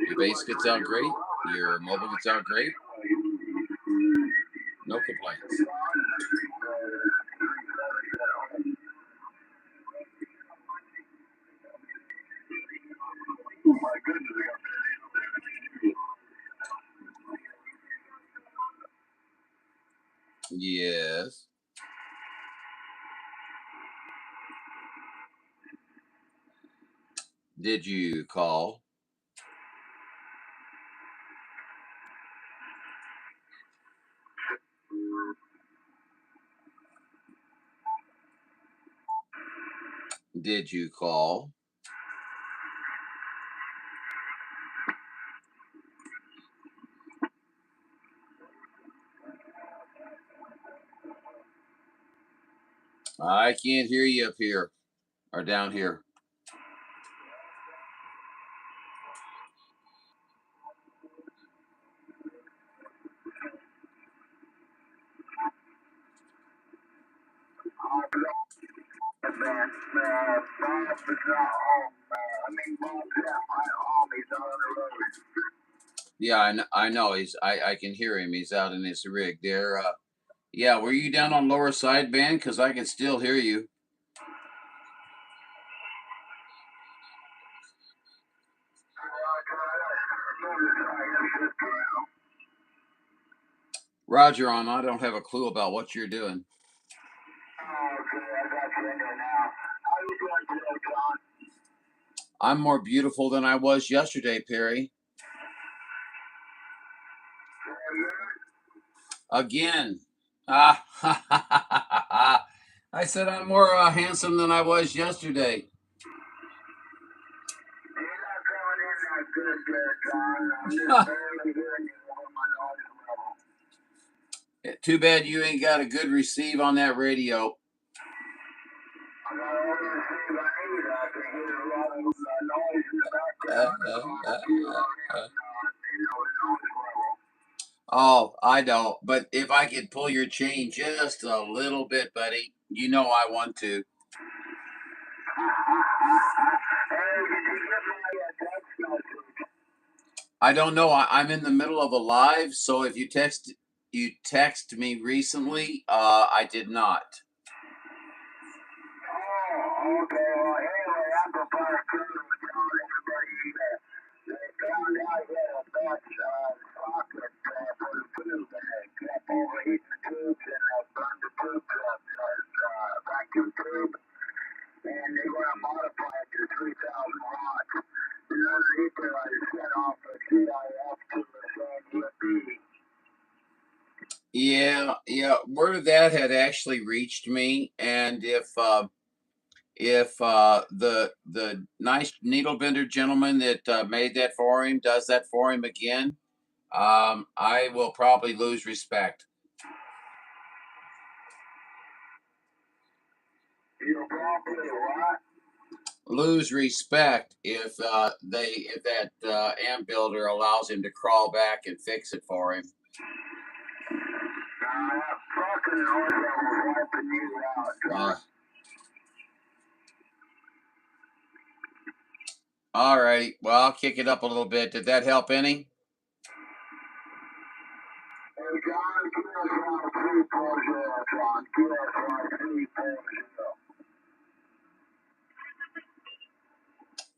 your bass gets out great, your mobile gets out great, no complaints. Yes. Did you call? did you call? I can't hear you up here or down here. Yeah, I know. I can hear him. He's out in his rig there. Yeah, were you down on lower sideband? Because I can still hear you. Roger on. I don't have a clue about what you're doing. I'm more beautiful than I was yesterday, Perry. Again. I said I'm more handsome than I was yesterday. Too bad you ain't got a good receive on that radio. Oh, I know. But if I could pull your chain just a little bit, buddy, you know I want to. I don't know. I'm in the middle of a live, so if you text me recently, I did not. Yeah. Word of that had actually reached me, and if the nice needle bender gentleman that made that for him does that for him again, I will probably lose respect. Lose respect if that amp builder allows him to crawl back and fix it for him. All right. Well, I'll kick it up a little bit. Did that help any?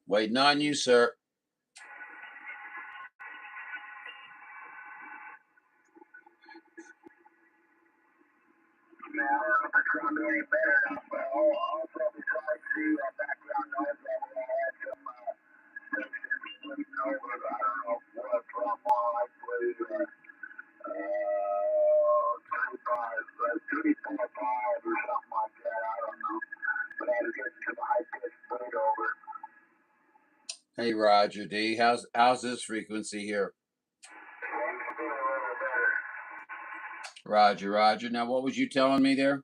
Waiting on you, sir. Hey, Roger D. How's this frequency here? Roger. Now, what was you telling me there?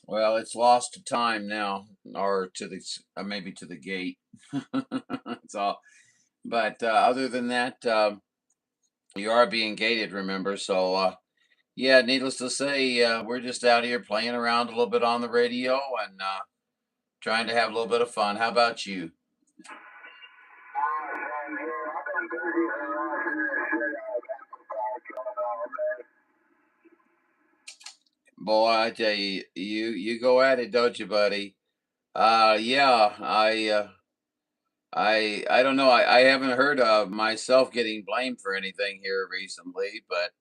Well, it's lost to time now, or to the maybe to the gate. It's all. But other than that, you are being gated. Remember, so yeah. Needless to say, we're just out here playing around a little bit on the radio and trying to have a little bit of fun. How about you? Boy, I tell you, you go at it, don't you, buddy? Yeah, I don't know. I haven't heard of myself getting blamed for anything here recently, but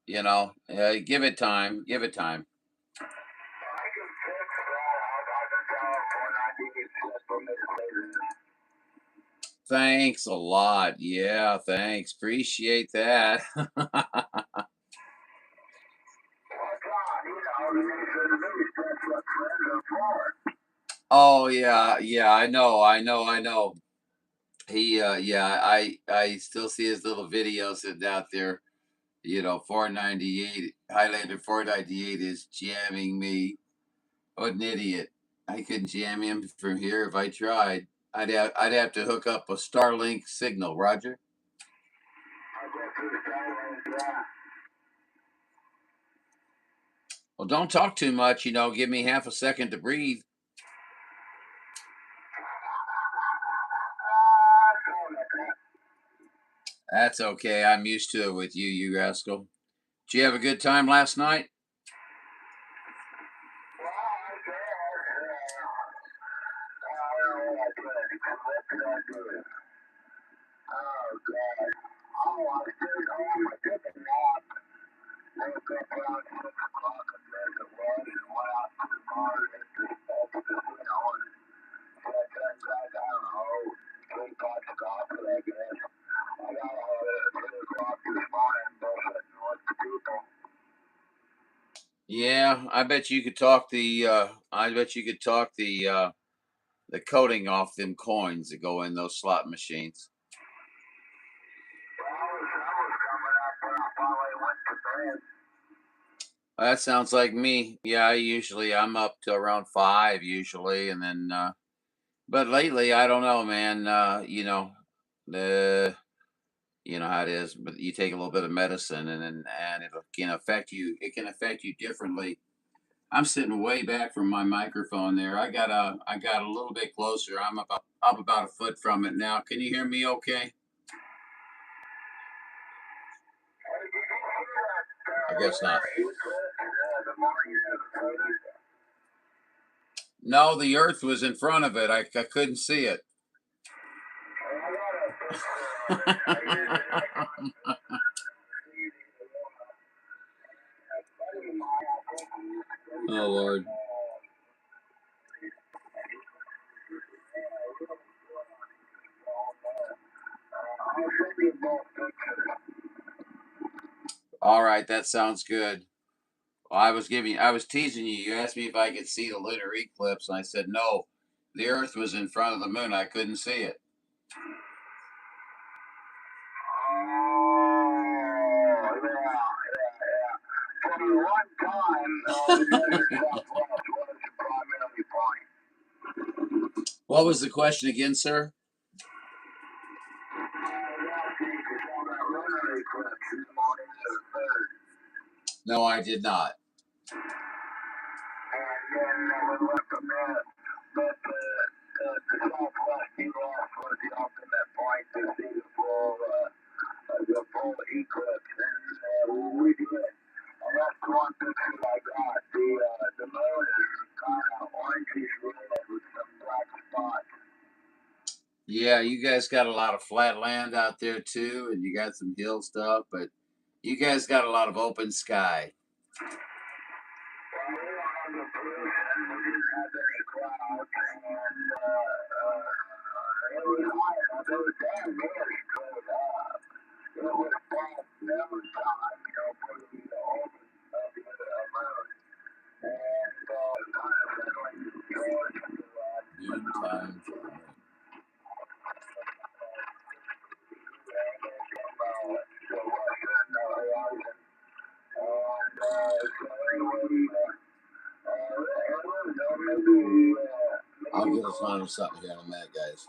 give it time. Give it time. Thanks a lot. Yeah, thanks. Appreciate that. Oh yeah, yeah. I know. Yeah. I still see his little videos sitting out there. 498 Highlander 498 is jamming me. What an idiot! I couldn't jam him from here if I tried. I'd have to hook up a Starlink signal. Roger. Well, don't talk too much. Give me half a second to breathe. That's okay. I'm used to it with you, you rascal. Did you have a good time last night? Yeah, I bet you could talk the coating off them coins that go in those slot machines. That sounds like me. Yeah, I'm up to around 5 usually, and then but lately I don't know, man. The you know how it is, but you take a little bit of medicine, and it can affect you. It can affect you differently. I'm sitting way back from my microphone there. I got a little bit closer. I'm up about a foot from it now. Can you hear me okay? I guess not. No, the earth was in front of it. I couldn't see it. Oh Lord. All right, that sounds good. Well, I was teasing you. You asked me if I could see the lunar eclipse, and I said no. The Earth was in front of the moon. I couldn't see it. What was the question again, sir? No, I did not. Yeah, you guys got a lot of flat land out there too, and you got some hill stuff, but you guys got a lot of open sky. Noontime for the moon. I'll get us on to something here in a minute, guys.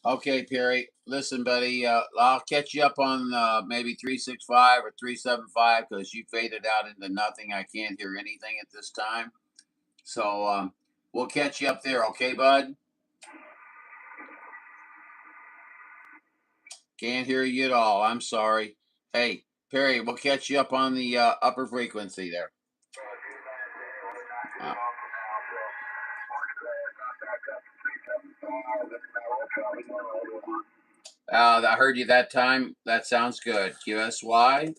Okay, Perry. Listen, buddy. I'll catch you up on maybe 365 or 375 because you faded out into nothing. I can't hear anything at this time. So we'll catch you up there, okay, bud? Can't hear you at all. I'm sorry. Hey, Perry, we'll catch you up on the upper frequency there. Uh, I heard you that time. That sounds good. QSY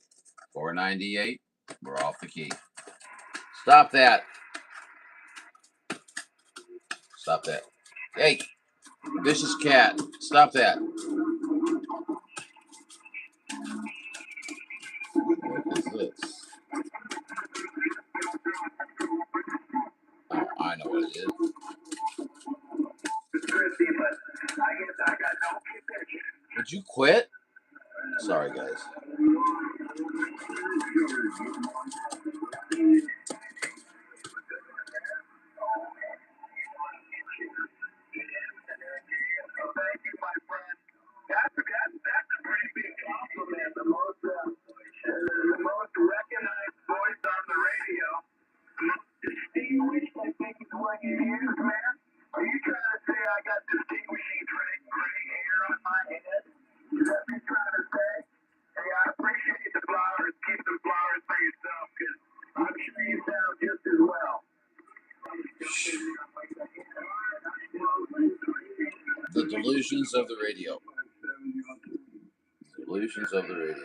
498. We're off the key. Stop that. Stop that. Hey, Vicious cat. Stop that. What is this? Oh, I know what it is. Would you quit? Sorry, guys. The delusions of the radio. Delusions of the radio.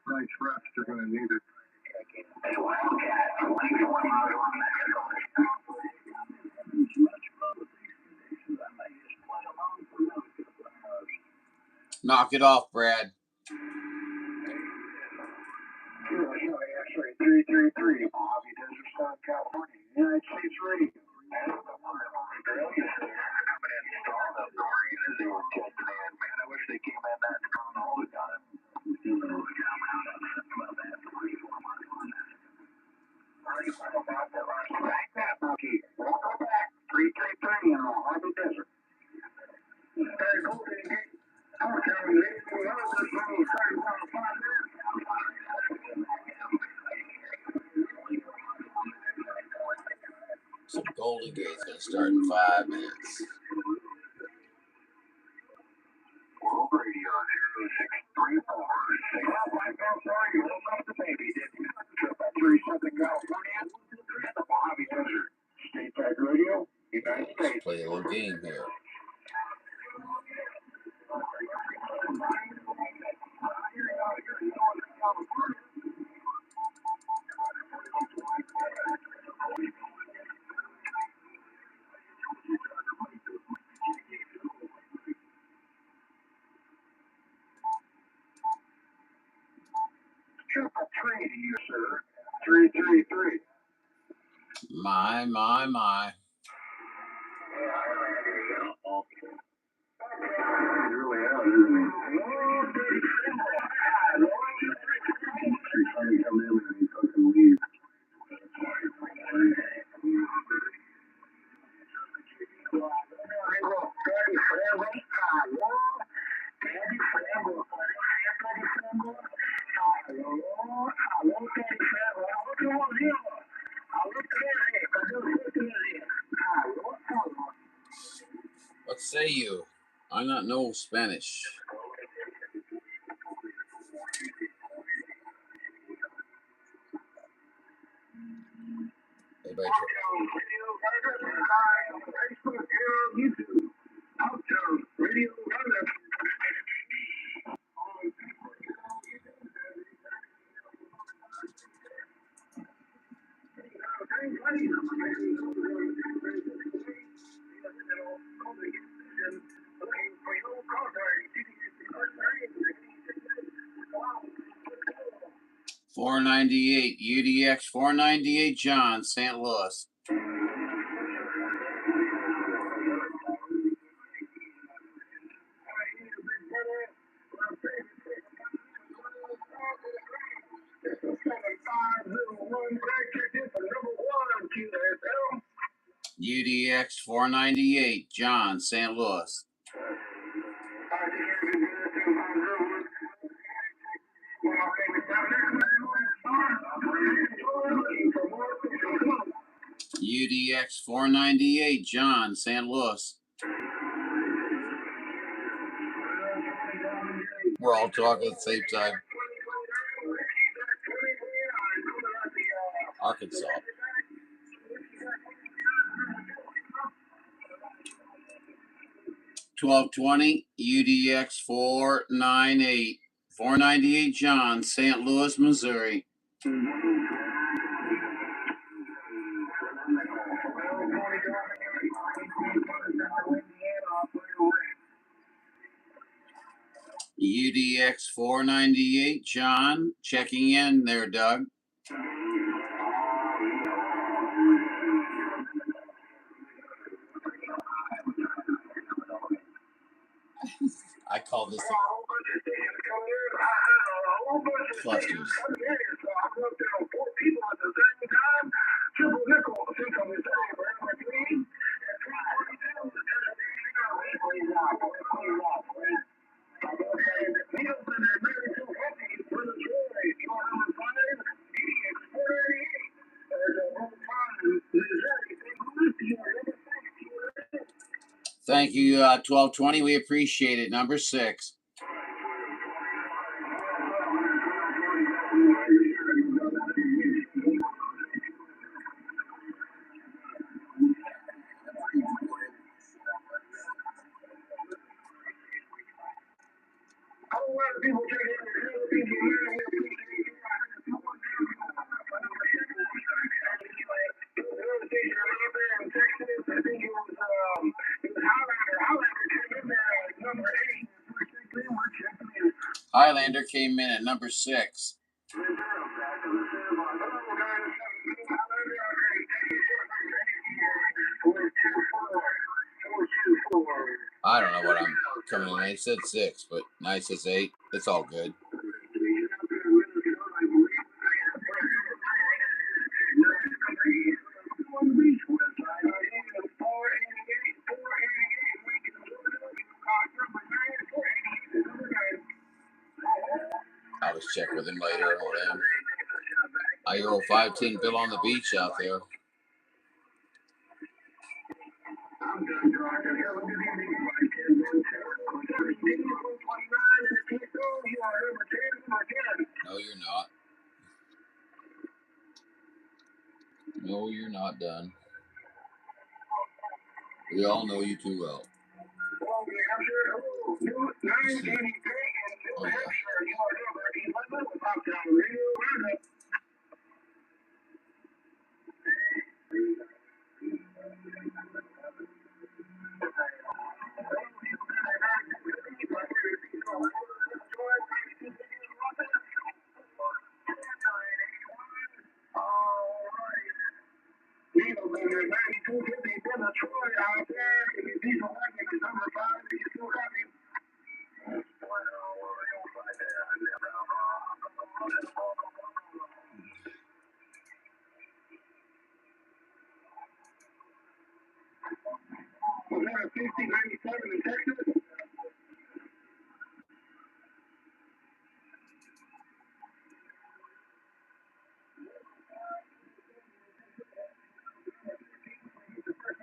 Nice reps, you're going to need it. Knock it off, Brad. 333, Bobby Desert, South California, United States Radio. I wish they came in that strong all the time. Like that, Bucky. Welcome back. 333 on Bobby Desert. Very cool, baby. I was telling you, this little 5 minutes. So Golden Gate's going to start in 5 minutes. Radio 0634. Sorry, you woke up the baby, didn't you? Trip at 37 California. The Mojave Desert. Stateside Radio, United States. Let's play a little game here. Triple three to you, sir. 333. My. He's really out, isn't he? He's trying to come in and he fucking leave. What say you? I not know Spanish. Everybody $4.98 UDX $4.98 John, St. Louis. UDX $4.98 John, St. Louis. UDX $4.98 John, St. Louis. We're all talking at the same time. Arkansas. $12.20 UDX $4.98 John, St. Louis, Missouri. UDX 498, John, checking in there, Doug. I call this clusters. Thank you, 1220. We appreciate it. Number 6. Highlander came in at number 6. I don't know what I'm coming in. He said 6, but now he says 8. It's all good. I'll just check with him later on him. I owe 510 Bill on the beach out there. No, you're not. No, you're not done. We all know you too well. Oh, yeah.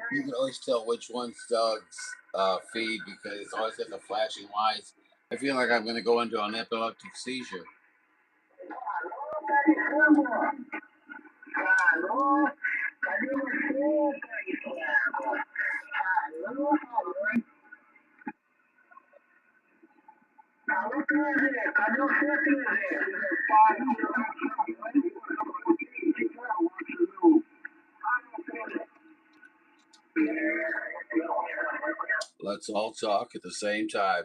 You can always tell which one's Doug's feed because it's always got the flashing lights. I feel like I'm going to go into an epileptic seizure. Let's all talk at the same time.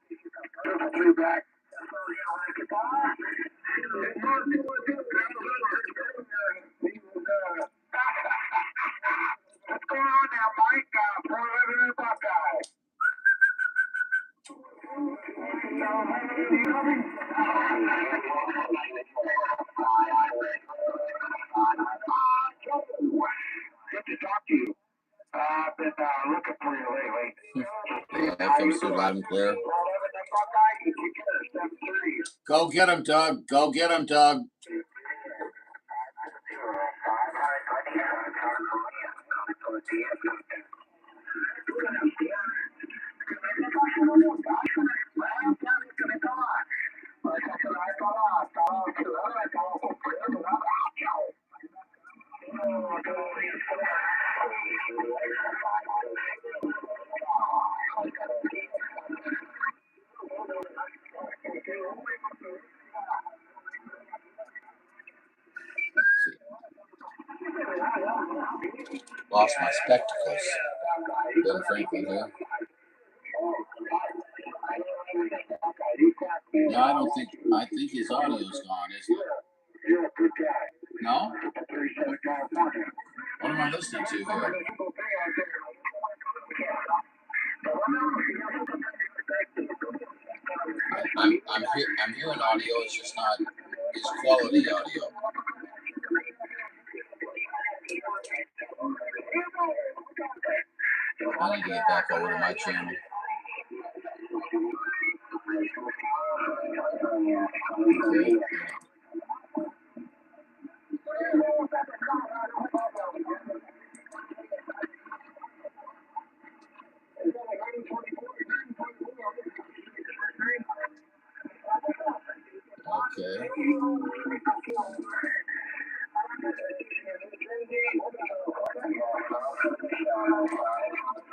Three back. What's going on now, Mike? Pro Revenue Buckeye. Good to talk to you. I've been looking for you lately. Yeah, that comes through loud and clear. Go get him, Doug. Go get him, Doug. Lost my spectacles. Ben Franklin here. No, I think his audio's gone, isn't it? No? What am I listening to here? I'm hearing audio, it's just not his quality audio. I need to get back over to my channel. Okay.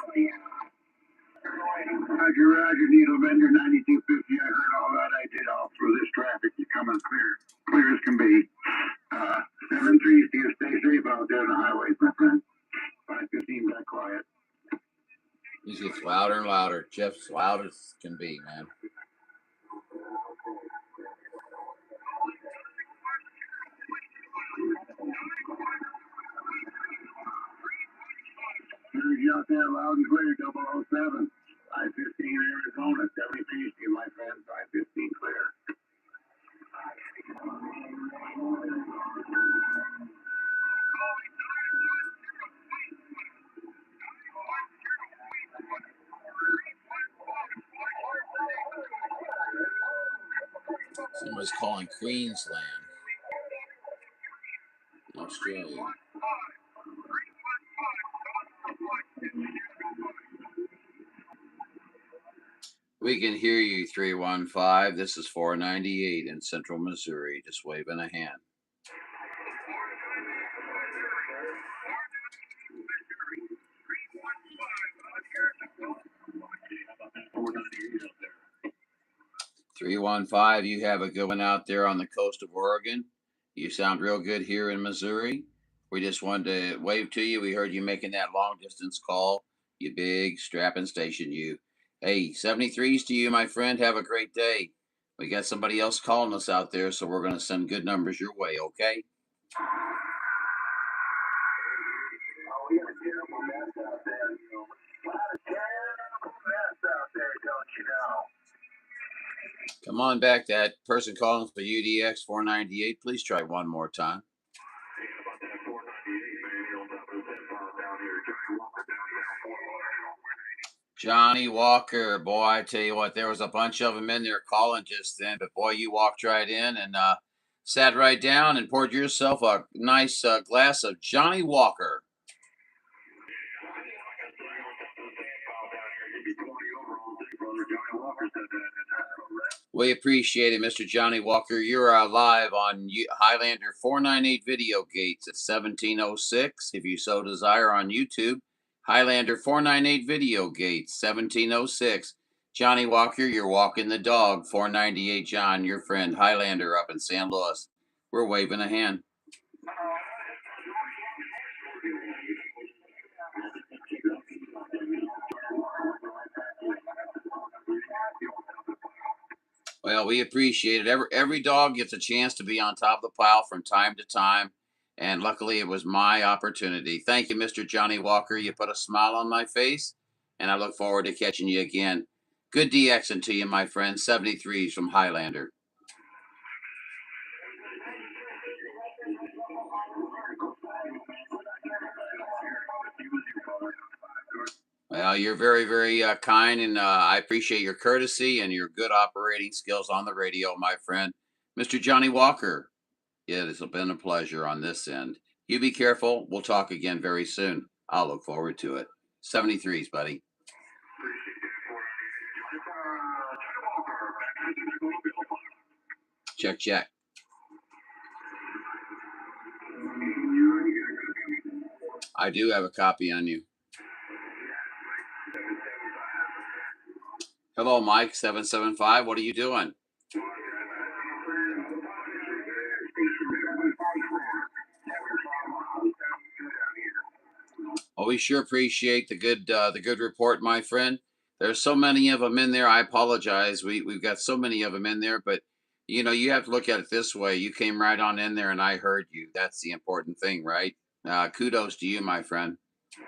Okay. Roger, Needle Vendor 9250. I heard all that. I did all through this traffic. You're coming clear as can be. 7-3, stay safe out there on the highways, my friend. 515, back quiet. It gets louder and louder. Jeff's loud as can be, man. Here's out there loud and clear, 007. 515 Arizona, 70 piece to you, my friend. 515 clear. Somebody's calling Queensland, Australia. We can hear you, 315. This is 498 in central Missouri. Just waving a hand. "315, you have a good one out there on the coast of Oregon. You sound real good here in Missouri. We just wanted to wave to you. We heard you making that long distance call. You big strapping station, you. Hey, 73s to you, my friend. Have a great day. We got somebody else calling us out there, so we're going to send good numbers your way, okay? Come on back. That person calling for UDX 498. Please try one more time. Johnny Walker, boy, I tell you what, there was a bunch of them in there calling just then, but boy, you walked right in and sat right down and poured yourself a nice glass of Johnny Walker. We appreciate it, Mr. Johnny Walker. You're live on Highlander 498 Video Gates at 1706, if you so desire, on YouTube. Highlander 498 Video Gates, 1706. Johnny Walker, you're walking the dog. 498 John, your friend Highlander up in San Luis. We're waving a hand. Well, we appreciate it. Every dog gets a chance to be on top of the pile from time to time, and luckily it was my opportunity. Thank you, Mr. Johnny Walker. You put a smile on my face, and I look forward to catching you again. Good DXing to you, my friend. 73s from Highlander. Well, you're very, very kind, and I appreciate your courtesy and your good operating skills on the radio, my friend. Mr. Johnny Walker, it has been a pleasure on this end. You be careful. We'll talk again very soon. I'll look forward to it. 73s, buddy. Check, check. I do have a copy on you. Hello, Mike 775. What are you doing? Oh, we sure appreciate the good report, my friend. There's so many of them in there. I apologize. We've got so many of them in there, but you have to look at it this way. You came right on in there, and I heard you. That's the important thing, right? Kudos to you, my friend. This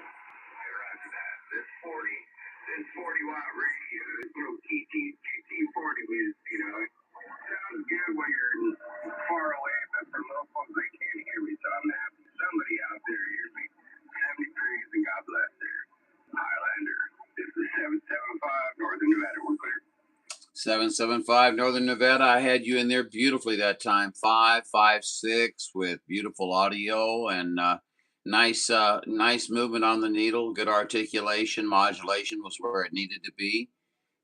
40 watt radio, TT40 is, sounds good when you're far away, but for low folks, they can't hear me, so I'm happy somebody out there hears me. 73s and God bless her. Highlander, this is 775 Northern Nevada, we're clear. 775 Northern Nevada. I had you in there beautifully that time. 556 with beautiful audio and nice movement on the needle. Good articulation, modulation was where it needed to be.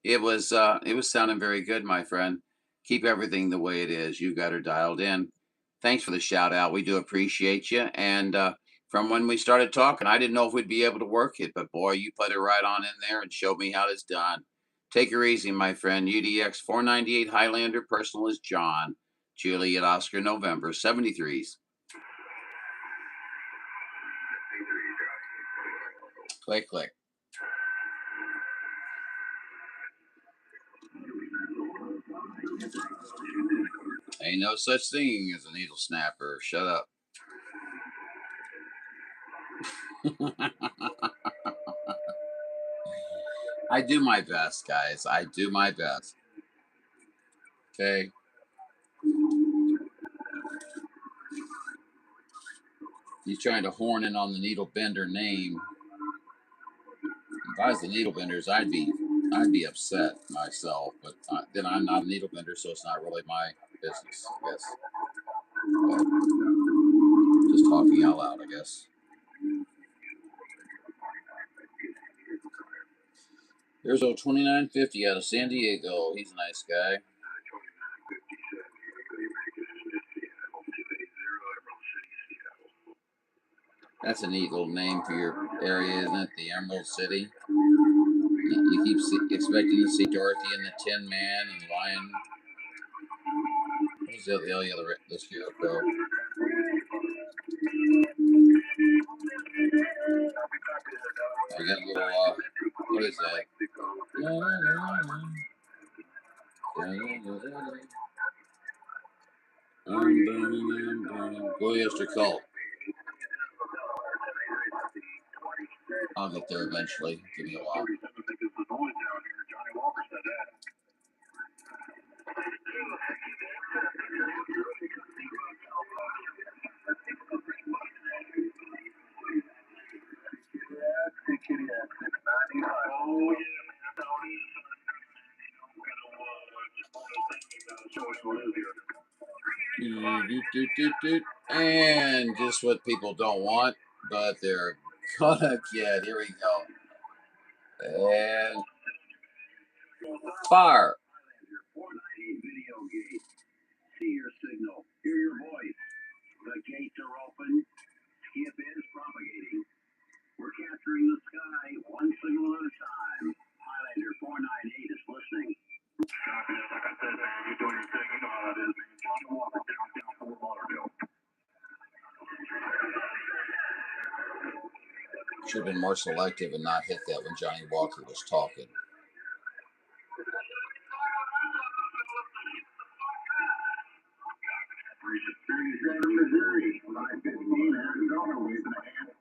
It was sounding very good, my friend. Keep everything the way it is. You got her dialed in. Thanks for the shout out. We do appreciate you. And from when we started talking, I didn't know if we'd be able to work it, but boy, you put it right on in there and showed me how it's done. Take her easy, my friend. UDX 498 Highlander. Personal is John. Juliet Oscar November 73s. Click, click. Ain't no such thing as a needle snapper. Shut up. I do my best, guys. I do my best. Okay. He's trying to horn in on the needle bender name. If I was the needle benders, I'd be upset myself. But then I'm not a needle bender, so it's not really my business. I guess. But just talking out loud, I guess. There's a 2950 out of San Diego. He's a nice guy. That's a neat little name for your area, isn't it? The Emerald City. You keep expecting to see Dorothy and the Tin Man and Lion. What's the other this year ago? I got a little. What is that? Go Yester Cult. I'll get there eventually. Give me a while. And just what people don't want, but they're gonna get. Here we go. And fire. See your signal, hear your voice. The gates are open. Skip is propagating. We're capturing the sky one signal at a time. Highlander 498 is listening. Copy that. Like I said, you're doing your thing. You know how that is. Johnny Walker down Fort Lauderdale. Should have been more selective and not hit that when Johnny Walker was talking. 837 Missouri, 515 Arizona, waving a hand.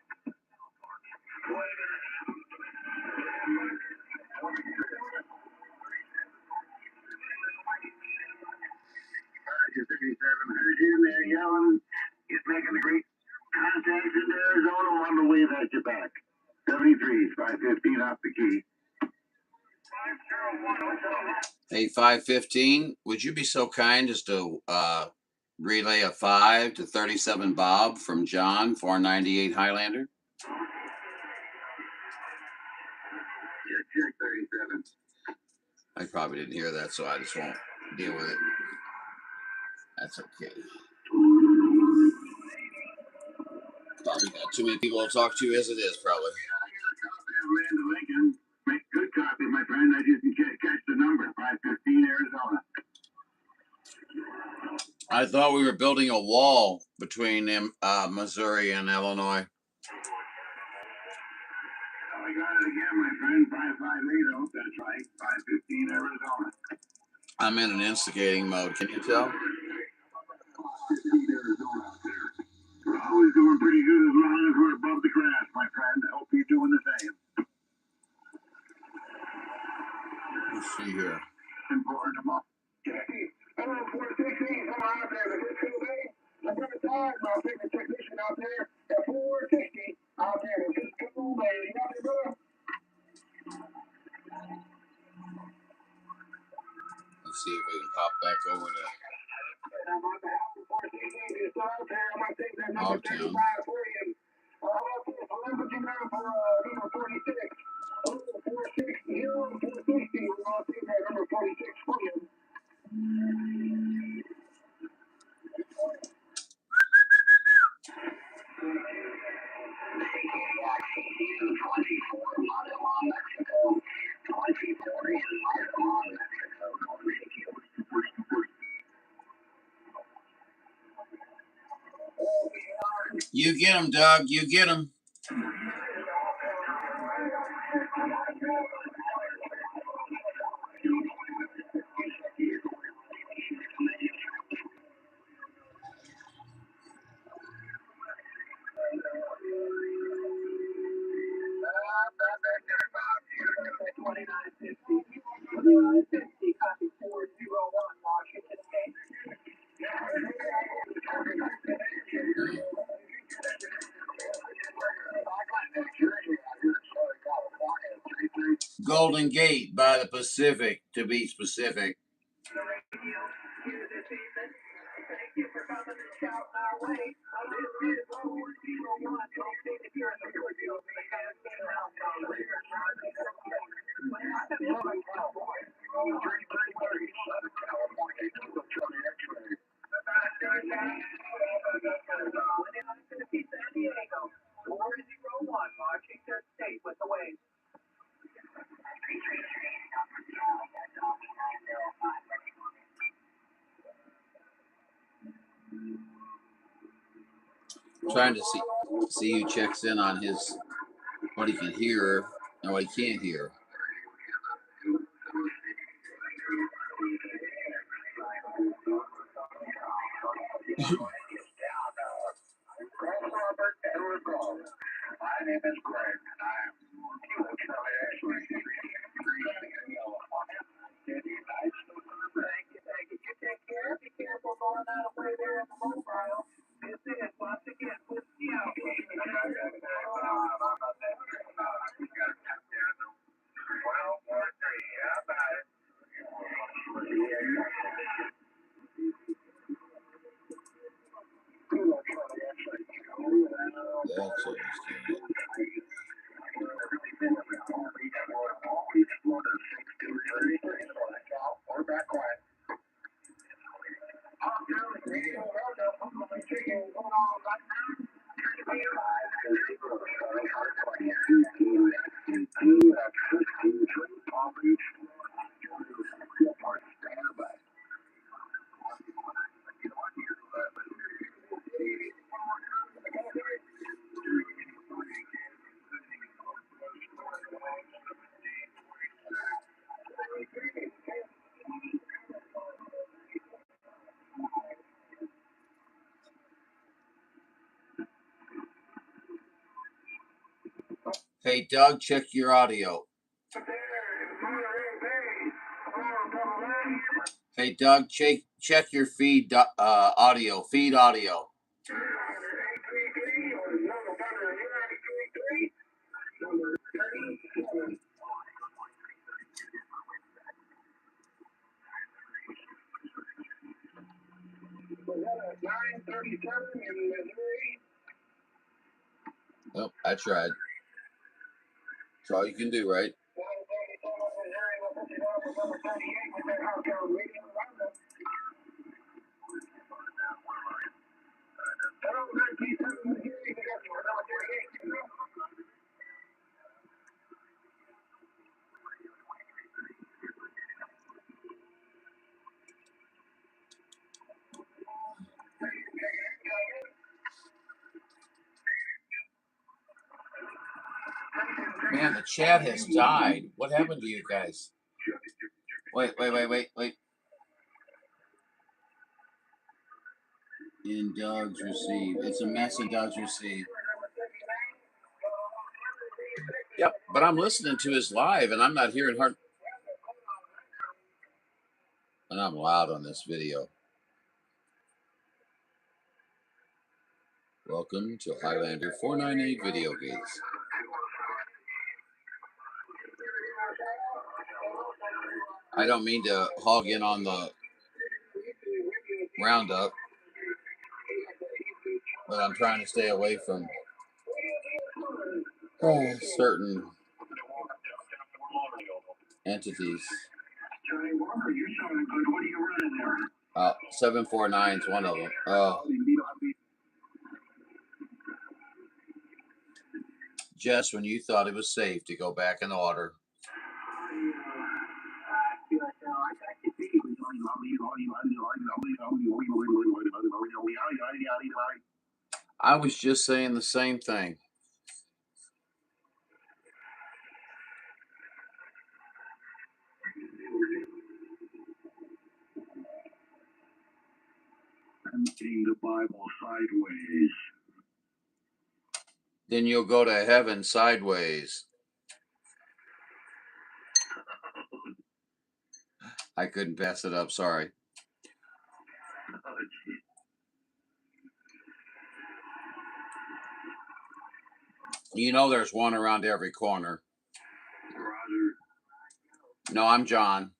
Roger 37, heard you in there yelling. He's making a great contact into Arizona on the wave at your back. 73, 515 off the key. Hey, 515, would you be so kind as to relay a 5 to 37 Bob from John, 498 Highlander? Check 37. I probably didn't hear that, so I just won't deal with it. That's okay. Probably got too many people to talk to as it is, probably. Make good copy, my friend. I just can't catch the number. 515 Arizona. I thought we were building a wall between Missouri and Illinois. I got it again, my friend. 5580. That's right. 515 Arizona. I'm in an instigating mode. Can you tell? 15 Arizona out there. We're always doing pretty good as long as we're above the grass, my friend. I hope you're doing the same. Let's see here. Important to all. Jackie, hello, 416. Come out there. The good cool day. I'm going to tag my favorite technician out there at 460 out there. The good cool day. You got me, brother? Let's see if we can pop back over to Ogtown. You get him, Doug. You get him. Golden Gate by the Pacific, to be specific. Trying to see who checks in on his what he can hear and what he can't hear. My name is Greg, and I am Charlie Ashley. Thank you. You take care. Be careful going that way there in the mobile. This is once again put me out. That's it. Hey, Doug, check your audio. Hey, Doug, check your feed audio. Feed audio. Oh, I tried. That's all you can do, right? Man, the chat has died. What happened to you guys? Wait. In Doug's receive. It's a mess in Doug's receive. Yep, but I'm listening to his live and I'm not hearing her. And I'm loud on this video. Welcome to Highlander 498 Video Gates. I don't mean to hog in on the roundup, but I'm trying to stay away from certain entities. 749 is one of them. Just when you thought it was safe to go back in order. I was just saying the same thing. I'm reading the Bible sideways. Then you'll go to heaven sideways. I couldn't pass it up, sorry. You know there's one around every corner. Roger. No, I'm John.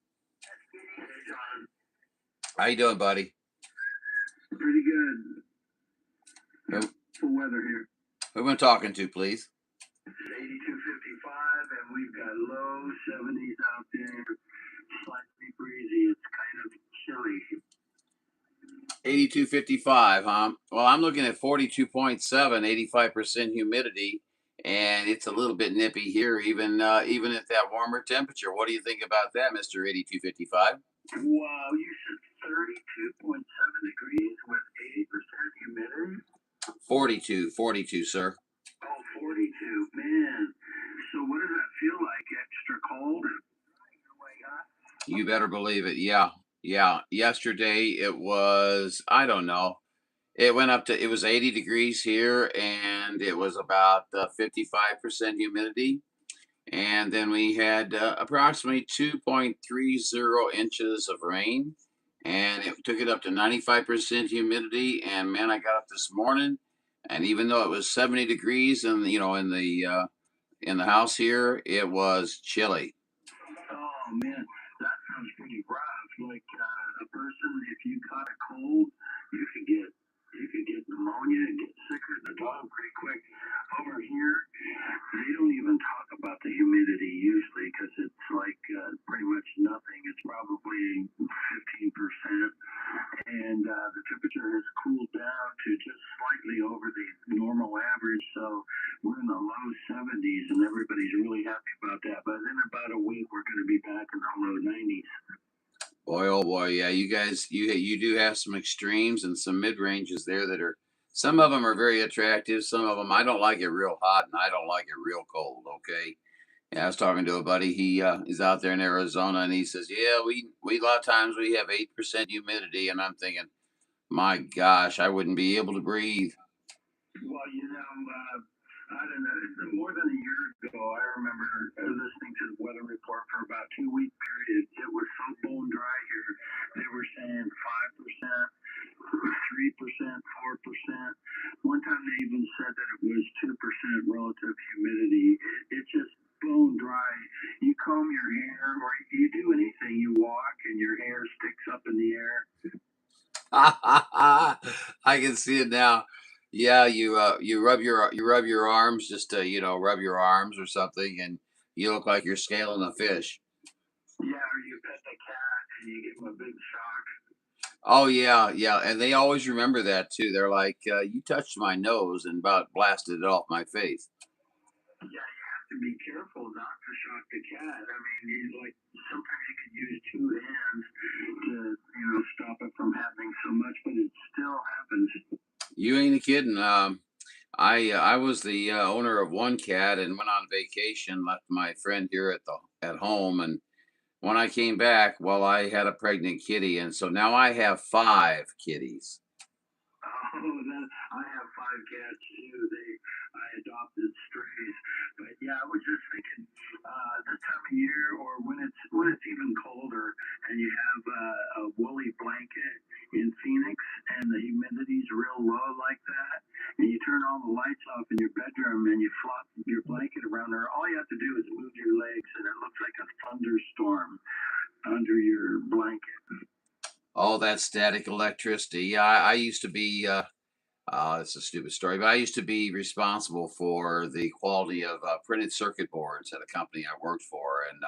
How you doing, buddy? Pretty good. Full weather here. Who am I talking to, please? It's 82:55, and we've got low 70s out there. Slightly breezy. It's kind of chilly. 82:55, huh? Well, I'm looking at 42.7, 85% humidity, and it's a little bit nippy here, even at that warmer temperature. What do you think about that, Mr. 8255? Wow, you said 32.7 degrees with 80% humidity? 42, sir. Oh, 42, man. So what does that feel like? Extra cold? You better believe it. Yeah. Yesterday it was, I don't know. It went up to, it was 80 degrees here, and it was about 55% humidity. And then we had approximately 2.30 inches of rain, and it took it up to 95% humidity. And man, I got up this morning, and even though it was 70 degrees, and in the house here, it was chilly. Oh man, that sounds pretty rough. Like a person, if you caught a cold, you could get pneumonia and get sicker than a dog pretty quick. Over here, they don't even talk about the humidity usually because it's like pretty much nothing. It's probably 15%, and the temperature has cooled down to just slightly over the normal average. So we're in the low 70s, and everybody's really happy about that. But in about a week, we're going to be back in the low 90s. Boy, oh boy, yeah, you guys, you do have some extremes and some mid ranges there that are. Some of them are very attractive. Some of them, I don't like it real hot, and I don't like it real cold. Okay. Yeah, I was talking to a buddy. He's out there in Arizona, and he says, "Yeah, we a lot of times we have 8% humidity," and I'm thinking, my gosh, I wouldn't be able to breathe. Well, I don't know. More than a year ago, I remember listening to the weather report for about 2 week period. It was so bone dry here. They were saying 5%, 3%, 4%. One time they even said that it was 2% relative humidity. It's just bone dry. You comb your hair or you do anything, you walk and your hair sticks up in the air. I can see it now. Yeah, you rub your arms just to rub your arms or something, and you look like you're scaling a fish. Yeah, or you pet the cat and you give him a big shock. Oh yeah, yeah, and they always remember that too. They're like, "You touched my nose and about blasted it off my face." Yeah, you have to be careful not to shock the cat. I mean, like sometimes you could use two hands to, stop it from happening so much, but it still happens. You ain't kidding. I was the owner of one cat and went on vacation, left my friend here at home, and when I came back, well, I had a pregnant kitty, and so now I have 5 kitties. Oh, that, I have five cats too. I adopted strays, but yeah, I was just thinking, this time of year, or when it's even colder, and you have a woolly blanket in Phoenix, and the humidity's real low like that, and you turn all the lights off in your bedroom, and you flop your blanket around there. All you have to do is move your legs, and it looks like a thunderstorm under your blanket. All that static electricity. Yeah, I used to be. It's a stupid story, but I used to be responsible for the quality of printed circuit boards at a company I worked for, and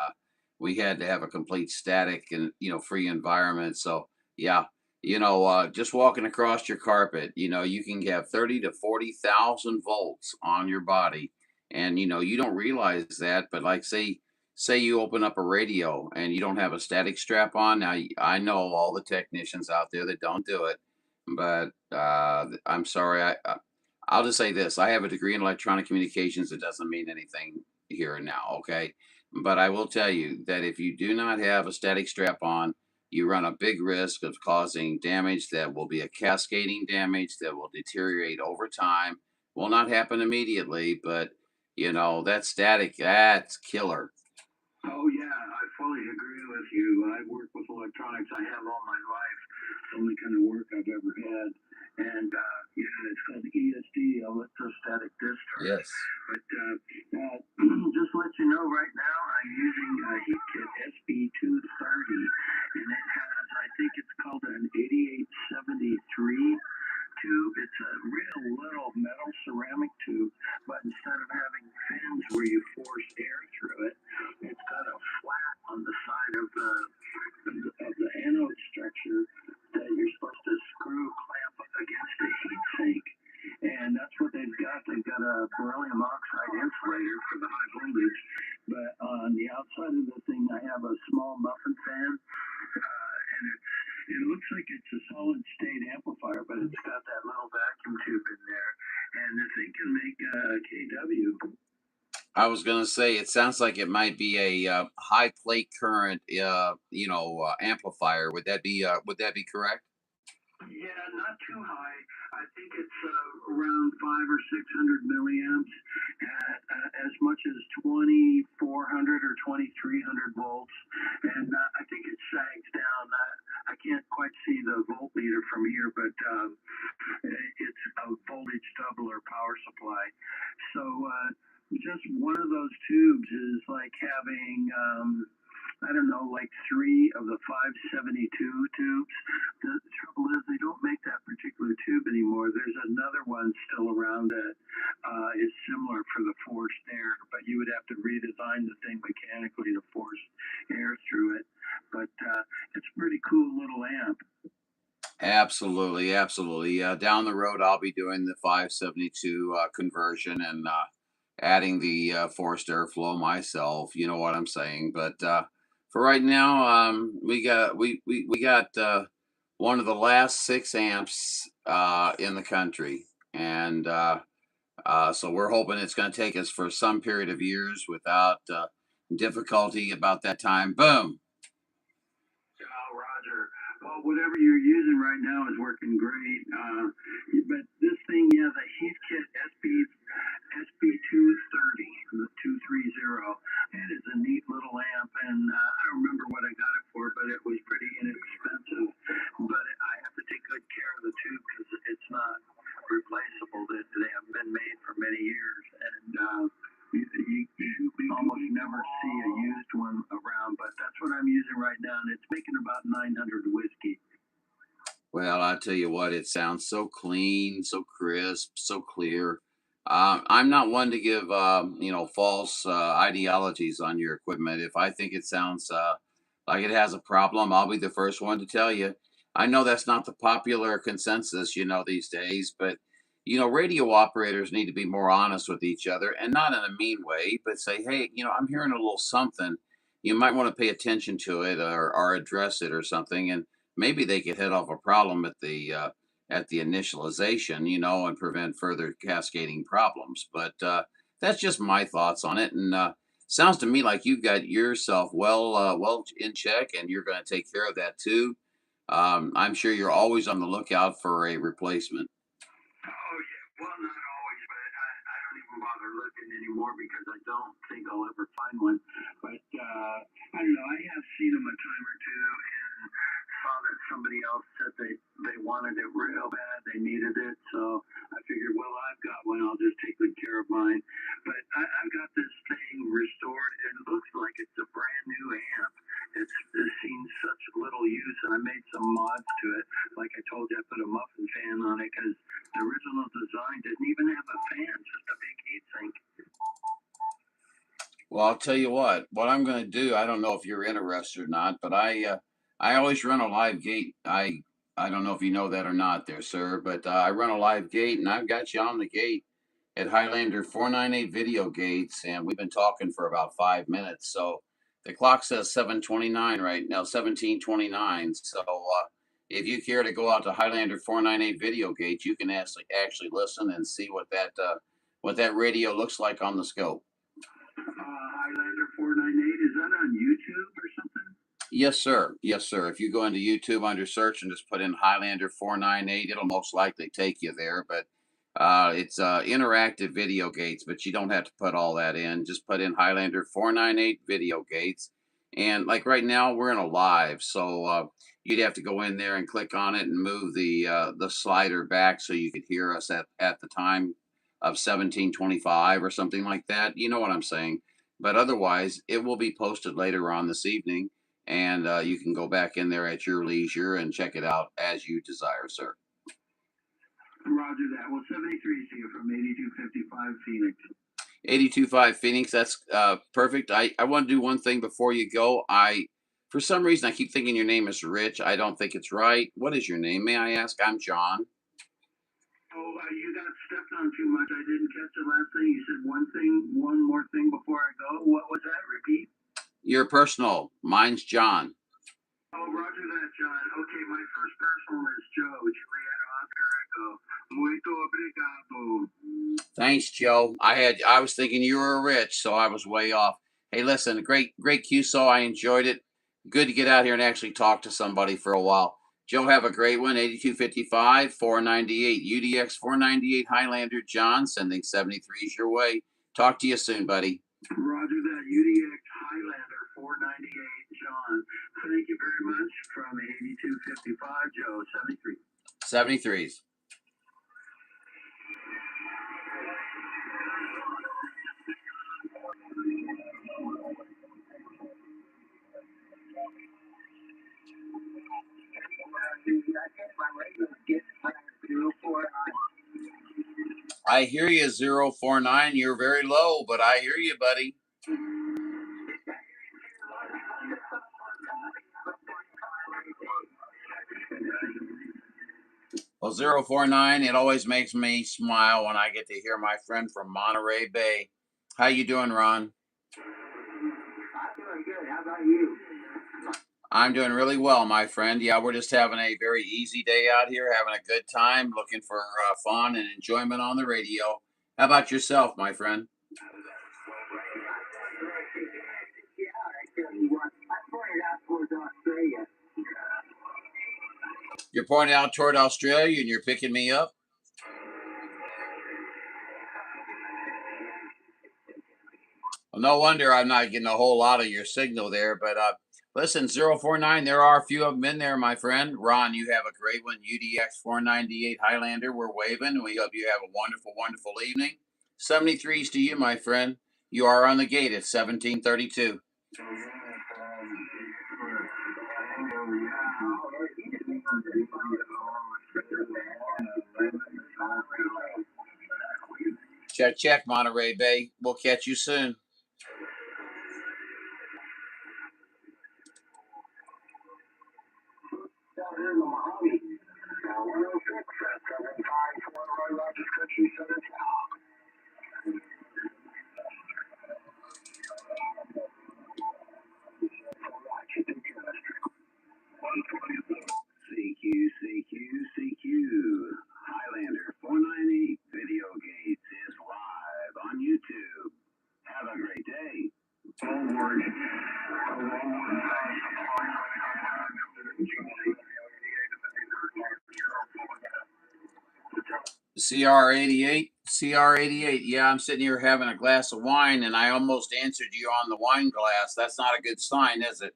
we had to have a complete static and free environment. So yeah, just walking across your carpet, you can have 30 to 40,000 volts on your body, and you don't realize that. But like say you open up a radio and you don't have a static strap on. Now I know all the technicians out there that don't do it, but I'm sorry. I'll just say this: I have a degree in electronic communications. It doesn't mean anything here and now, okay? But I will tell you that if you do not have a static strap on, you run a big risk of causing damage that will be a cascading damage that will deteriorate over time. Will not happen immediately, but that static, that's killer. Oh yeah, I fully agree with you. I work with electronics. I have all my life. It's the only kind of work I've ever had. And yeah, it's called ESD, electrostatic discharge. Yes. But just to let you know, right now I'm using a heat kit SB230, and it has, I think it's called an 8873 tube. It's a real little metal ceramic tube, but instead of having fins where you force air through it, it's got a flat on the side of the anode structure that you're supposed to screw clamp against a heat sink. And that's what they've got. They've got a beryllium oxide insulator for the high voltage, but on the outside of the thing, I have a small muffin fan, and it looks like it's a solid state amplifier, but it's got that little vacuum tube in there, and the thing can make kW. I was gonna say it sounds like it might be a high plate current, amplifier. Would that be correct? Yeah, not too high. I think it's around 500 or 600 milliamps at as much as 2400 or 2300 volts, and I think it sags down. I can't quite see the voltmeter from here, but it's a voltage doubler power supply. So just one of those tubes is like having. I don't know, like three of the 572 tubes. The trouble is they don't make that particular tube anymore. There's another one still around that is similar for the forced air, but you would have to redesign the thing mechanically to force air through it. But it's a pretty cool little amp. Absolutely, absolutely. Down the road, I'll be doing the 572 conversion and adding the forced airflow myself. You know what I'm saying? But for right now, we got one of the last 6 amps in the country, and so we're hoping it's going to take us for some period of years without difficulty. About that time, boom. Oh, Roger. Well, whatever you're using right now is working great. But this thing, yeah, the Heathkit SB 230, the 230, Well, I tell you what, it sounds so clean, so crisp, so clear. I'm not one to give false ideologies on your equipment. If I think it sounds like it has a problem, I'll be the first one to tell you. I know that's not the popular consensus, these days, but radio operators need to be more honest with each other, and not in a mean way, but say, hey, I'm hearing a little something. You might want to pay attention to it, or address it or something, and maybe they could head off a problem at the initialization, and prevent further cascading problems. But that's just my thoughts on it. And sounds to me like you've got yourself well in check, and you're going to take care of that too. I'm sure you're always on the lookout for a replacement. Oh yeah, well not always, but I don't even bother looking anymore because I don't think I'll ever find one. But I don't know. I have seen them a time or two and saw that somebody else said they wanted it real bad, they needed it. So I figured, well, I've got one. I'll just take good care of mine. But I've got this thing restored. It looks like it's a brand new amp. It's seen such little use, and I made some mods to it. Like I told you, I put a muffin fan on it because the original design didn't even have a fan, just a big heatsink. Well, I'll tell you what I'm going to do. I don't know if you're interested or not, but I always run a live gate. I don't know if you know that or not, there, sir, but I run a live gate, and I've got you on the gate at Highlander 498 Video Gates, and we've been talking for about 5 minutes. So the clock says 7:29 right now, 17:29. So if you care to go out to Highlander 498 Video Gates, you can actually listen and see what that radio looks like on the scope. Highlander 498, is that on YouTube or something? Yes, sir. Yes, sir. If you go into YouTube under search and just put in Highlander 498, it'll most likely take you there. But it's interactive video gates, but you don't have to put all that in. Just put in Highlander 498 video gates. And like right now, we're in a live. So you'd have to go in there and click on it and move the slider back so you could hear us at the time of 1725 or something like that. You know what I'm saying? But otherwise, it will be posted later on this evening, and you can go back in there at your leisure and check it out as you desire, sir. Roger that. Well, 73 to you from 8255 Phoenix. 82.5 Phoenix, that's perfect. I want to do one thing before you go. For some reason, I keep thinking your name is Rich. I don't think it's right. What is your name? May I ask? I'm John. Oh, you got stepped on too much. I didn't catch the last thing. You said one more thing before I go. What was that? Repeat. Your personal. Mine's John. Oh, roger that, John. Okay, my first personal is Joe. Juliet Oscar Echo. Muito obrigado. Thanks, Joe. I was thinking you were rich, so I was way off. Hey, listen, great QSO. I enjoyed it. Good to get out here and actually talk to somebody for a while. Joe, have a great one. 8255 498 UDX 498 Highlander John, sending 73s your way. Talk to you soon, buddy. Roger that. UDX Highlander 498 John. Thank you very much from 8255 Joe 73. 73s. I hear you, 049. You're very low, but I hear you, buddy. Well, 049, it always makes me smile when I get to hear my friend from Monterey Bay. How you doing, Ron? I'm doing good. How about you? I'm doing really well, my friend. Yeah, we're just having a very easy day out here, having a good time, looking for fun and enjoyment on the radio. How about yourself, my friend? You're pointing out toward Australia and you're picking me up? Well, no wonder I'm not getting a whole lot of your signal there. But listen, 049, there are a few of them in there, my friend. Ron, you have a great one. UDX 498 Highlander, we're waving. We hope you have a wonderful, wonderful evening. 73s to you, my friend. You are on the gate at 1732. Check, check, Monterey Bay. We'll catch you soon. Down here in the Mojave, 106 at 751 Roy Rogers Country Center. CQ, CQ, CQ. Highlander 498 Video Gates is live on YouTube. Have a great day. Forward. CR88. Yeah, I'm sitting here having a glass of wine, and I almost answered you on the wine glass. That's not a good sign, is it?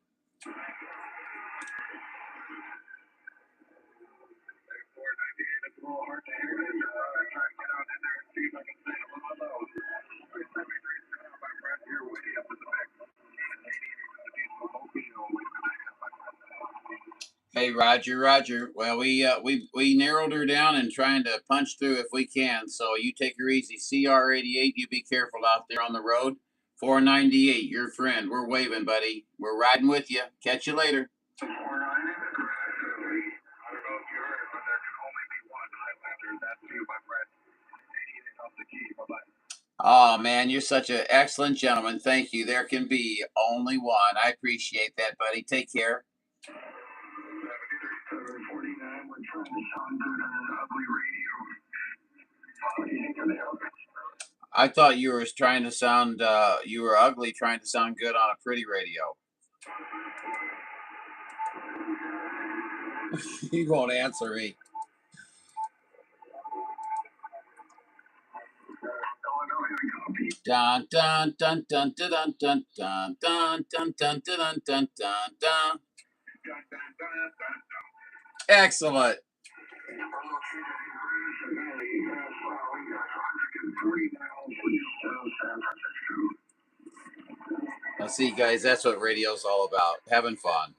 Hey, Roger. Well, we narrowed her down and trying to punch through if we can. So you take her easy. CR88. You be careful out there on the road. 498. Your friend. We're waving, buddy. We're riding with you. Catch you later. Oh man, you're such an excellent gentleman. Thank you. There can be only one. I appreciate that, buddy. Take care. I thought you were trying to sound you were ugly trying to sound good on a pretty radio. He won't answer me. Dun dun dun dun dun dun dun dun dun dun dun dun dun dun dun. Excellent. Now, see, guys, that's what radio's all about. Having fun.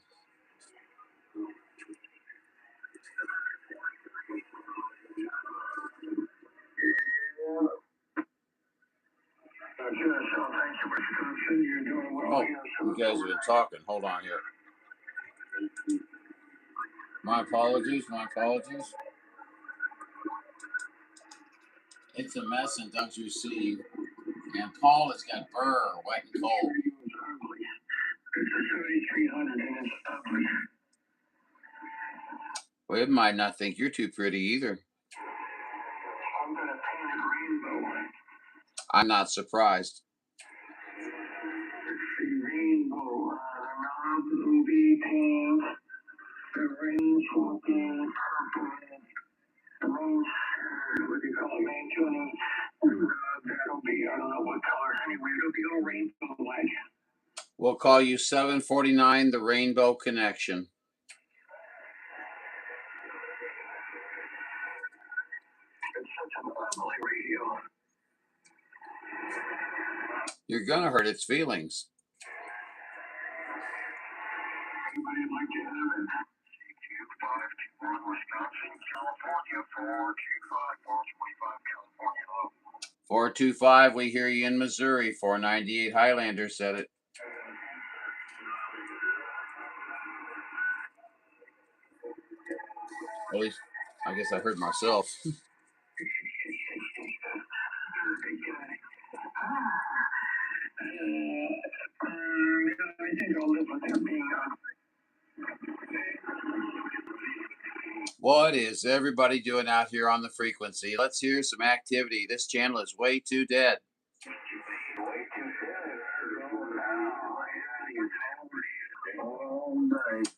Oh, you guys have been talking. Hold on here. My apologies. It's a mess, and don't you see? And Paul has got burr, wet and cold. Well, it might not think you're too pretty either. I'm not surprised. We'll call you 749, the Rainbow Connection. You're gonna hurt its feelings. California. 425, we hear you in Missouri. 498 Highlander said it. At least, I guess I heard myself. What is everybody doing out here on the frequency? Let's hear some activity. This channel is way too dead.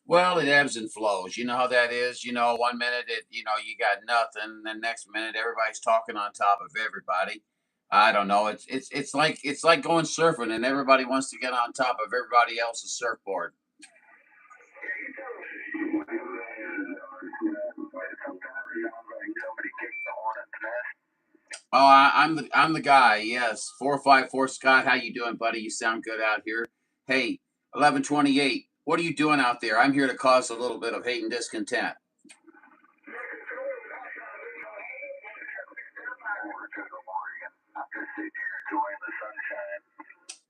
Well, it ebbs and flows. You know how that is. 1 minute you got nothing, then next minute everybody's talking on top of everybody. I don't know. It's like going surfing, and everybody wants to get on top of everybody else's surfboard. Oh, I'm the guy. Yes, 454 Scott. How you doing, buddy? You sound good out here. Hey, 1128. What are you doing out there? I'm here to cause a little bit of hate and discontent. I'm just sitting here enjoying the sunshine.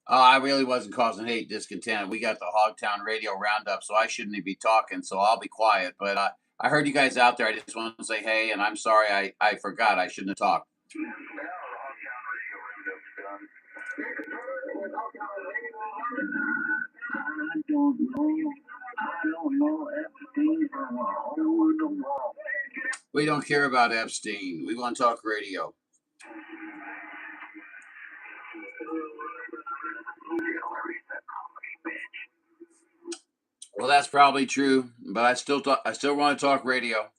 I really wasn't causing hate, discontent. We got the Hogtown Radio Roundup, so I shouldn't be talking. So I'll be quiet. But I heard you guys out there. I just want to say hey, and I'm sorry I forgot. I shouldn't have talked. Well, the Hogtown Radio Roundup's done. I don't know. I don't know Epstein from a hole in the wall. We don't care about Epstein. We want to talk radio. Well, that's probably true, but I still want to talk radio.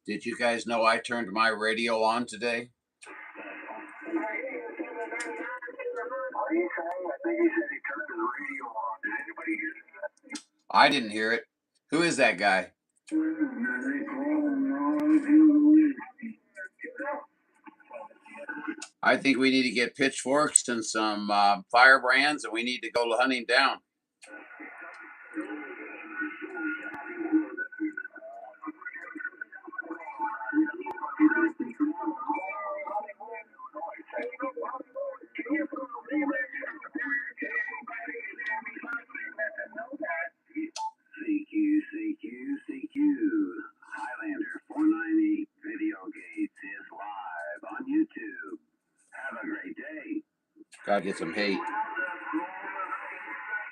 Did you guys know I turned my radio on today? I didn't hear it. Who is that guy? I think we need to get pitchforks and some firebrands, and we need to go hunt him down. CQ. Highlander 498 Video Gates is live on YouTube. Have a great day. Gotta get some hate.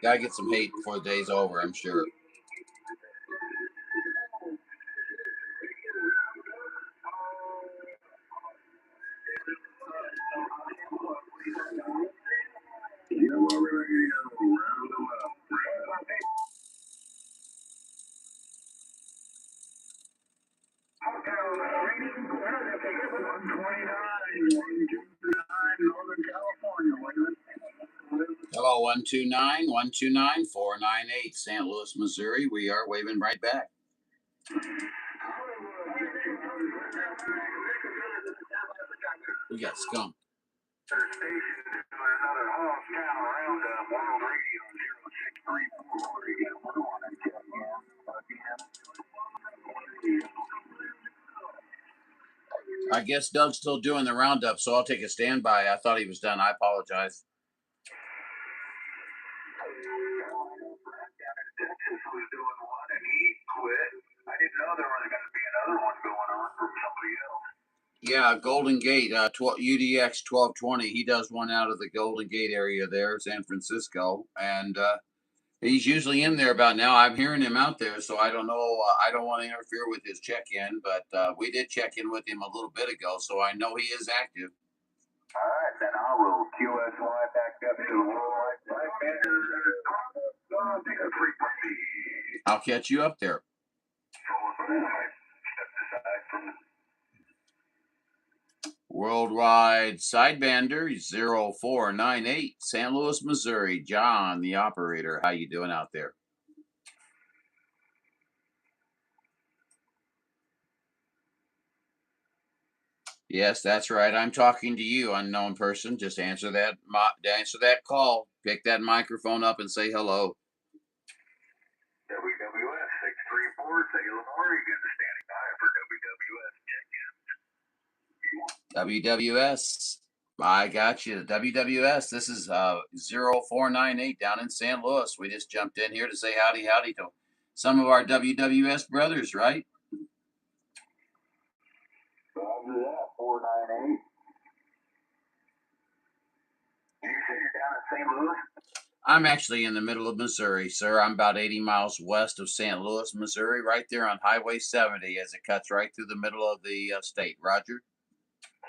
Gotta get some hate before the day's over, I'm sure. Hello, 129-129-498, St. Louis, Missouri. We are waving right back. We got skunk. I guess Doug's still doing the roundup, so I'll take a standby. I thought he was done. I apologize. Was doing one and he quit. I didn't know there was going to be another one going on from somebody else. Yeah, Golden Gate, UDX 1220. He does one out of the Golden Gate area there, San Francisco, and he's usually in there about now. I'm hearing him out there, so I don't know. I don't want to interfere with his check-in, but we did check in with him a little bit ago, so I know he is active. All right, then I will QSY back up to the worldwide frequency. I'll catch you up there. Worldwide Sidebander 0498, San Louis, Missouri. John, the operator. How you doing out there? Yes, that's right. I'm talking to you, unknown person. Just answer that call. Pick that microphone up and say hello. WWS 634, Salem, Oregon, standing by for WWS check-in. WWS. I got you. WWS. This is 0498 down in St. Louis. We just jumped in here to say howdy to some of our WWS brothers, right? Roger that, 498. You said you're down in St. Louis? I'm actually in the middle of Missouri, sir. I'm about 80 miles west of St. Louis, Missouri, right there on Highway 70 as it cuts right through the middle of the state. Roger?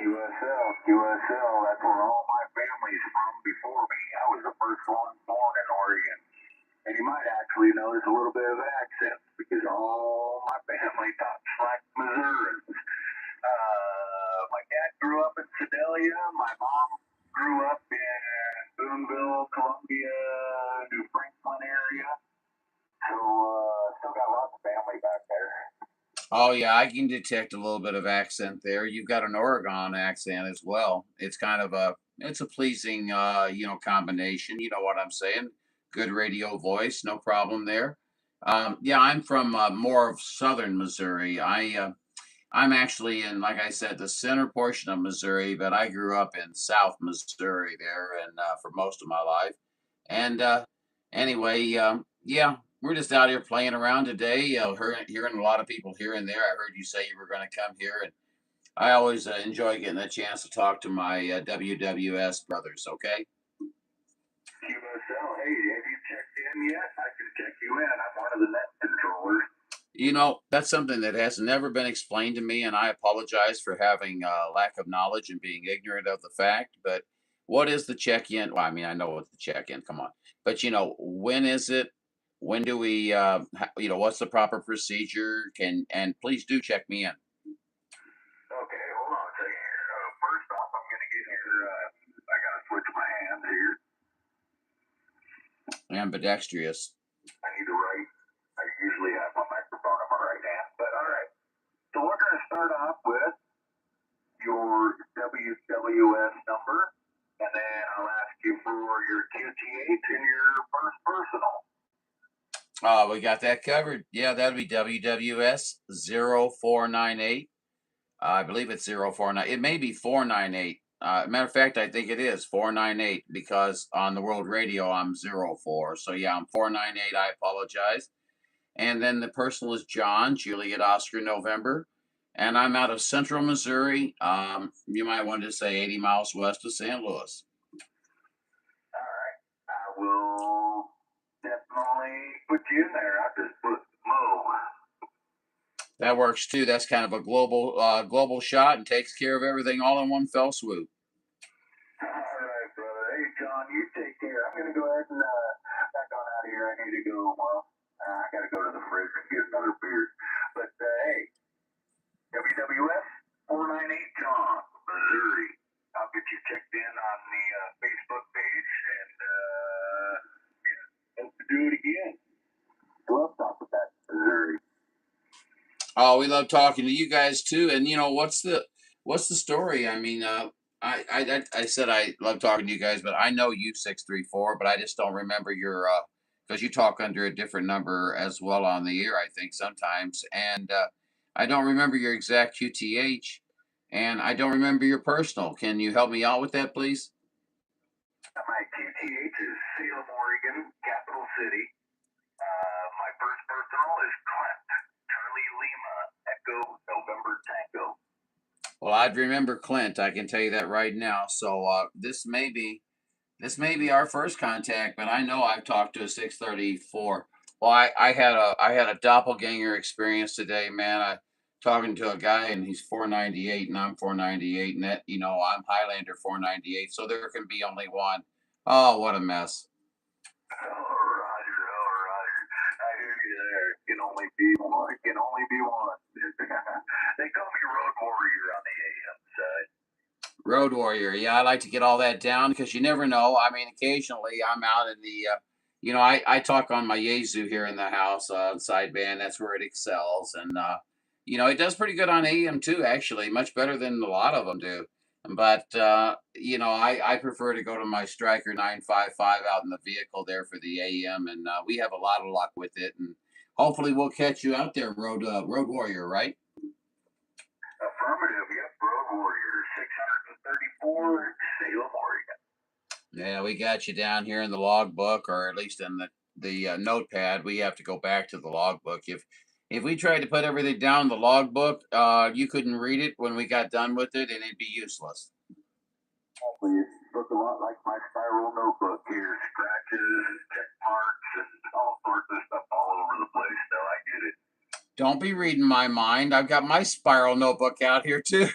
QSL, that's where all my family's from before me. I was the first one born in Oregon. And you might actually notice a little bit of an accent because all my family talks like Missourians. My dad grew up in Sedalia. My mom grew up in Boonville, Columbia, New Franklin area. So, still got lots of family back there. Oh, yeah, I can detect a little bit of accent there. You've got an Oregon accent as well. It's kind of it's a pleasing, combination. You know what I'm saying? Good radio voice, no problem there. Yeah, I'm from more of southern Missouri. I'm actually in, like I said, the center portion of Missouri, but I grew up in South Missouri there, and for most of my life. And anyway, yeah, we're just out here playing around today. Hearing a lot of people here and there. I heard you say you were going to come here, and I always enjoy getting a chance to talk to my WWS brothers. Okay. QSL, hey, have you checked in yet? I can check you in. I'm one of the net controllers. That's something that has never been explained to me, and I apologize for having lack of knowledge and being ignorant of the fact. But what is the check-in? Well, I mean, I know what the check-in. Come on, but when is it? When do we? What's the proper procedure? And please do check me in. Okay, hold on a second here. First off, I'm going to get your, I got to switch my hands here. Ambidextrous. I need to write. I usually have my microphone in my right hand, but all right. So we're going to start off with your WWS number, and then I'll ask you for your QTH and your first personal. We got that covered. Yeah, that'll be WWS 0498. I believe it's 049. It may be 498. Matter of fact, I think it is 498 because on the world radio I'm 04. So yeah, I'm 498. I apologize. And then the personal is John, Juliet Oscar November. And I'm out of central Missouri. You might want to say 80 miles west of St. Louis. All right. I will definitely put you in there. I'll just put Mo. That works too. That's kind of a global shot and takes care of everything all in one fell swoop. All right, brother. Hey, John, you take care. I'm going to go ahead and back on out of here. I need to go. Well, I got to go to the fridge and get another beer. But hey, WWS 498 John, Missouri. I'll get you checked in on the Facebook page, and yeah, hope to do it again. Love talking about Missouri. Oh, we love talking to you guys too. And what's the story? I mean, I said I love talking to you guys, but I know you 634, but I just don't remember your because you talk under a different number as well on the air, I think sometimes. And I don't remember your exact QTH, and I don't remember your personal. Can you help me out with that, please? My QTH is Salem, Oregon, capital city. My first personal is Clint, Charlie Lima, Echo, November Tango. Well, I'd remember Clint. I can tell you that right now. So this may be our first contact, but I know I've talked to a 634. Well, I had a doppelganger experience today, man. I talking to a guy and he's 498 and I'm 498, and that I'm Highlander 498, so there can be only one. Oh, what a mess. Oh, Roger, oh, Roger. I hear you there. It can only be one. It can only be one. They call me Road Warrior on the AM side. Road Warrior. Yeah, I like to get all that down because you never know. I mean, occasionally I'm out in I talk on my Yaesu here in the house sideband. That's where it excels. And, it does pretty good on AM too, actually, much better than a lot of them do. But, I prefer to go to my Striker 955 out in the vehicle there for the AM. And we have a lot of luck with it. And hopefully we'll catch you out there, Road Warrior, right? Affirmative, yep, Road Warrior, 634, Salem, Oregon. Yeah, we got you down here in the logbook, or at least in the notepad. We have to go back to the logbook. If we tried to put everything down in the logbook, you couldn't read it when we got done with it, and it'd be useless. Exactly. It looks a lot like my spiral notebook here. Scratches, check marks, and all sorts of stuff all over the place. So I get it. Don't be reading my mind. I've got my spiral notebook out here too.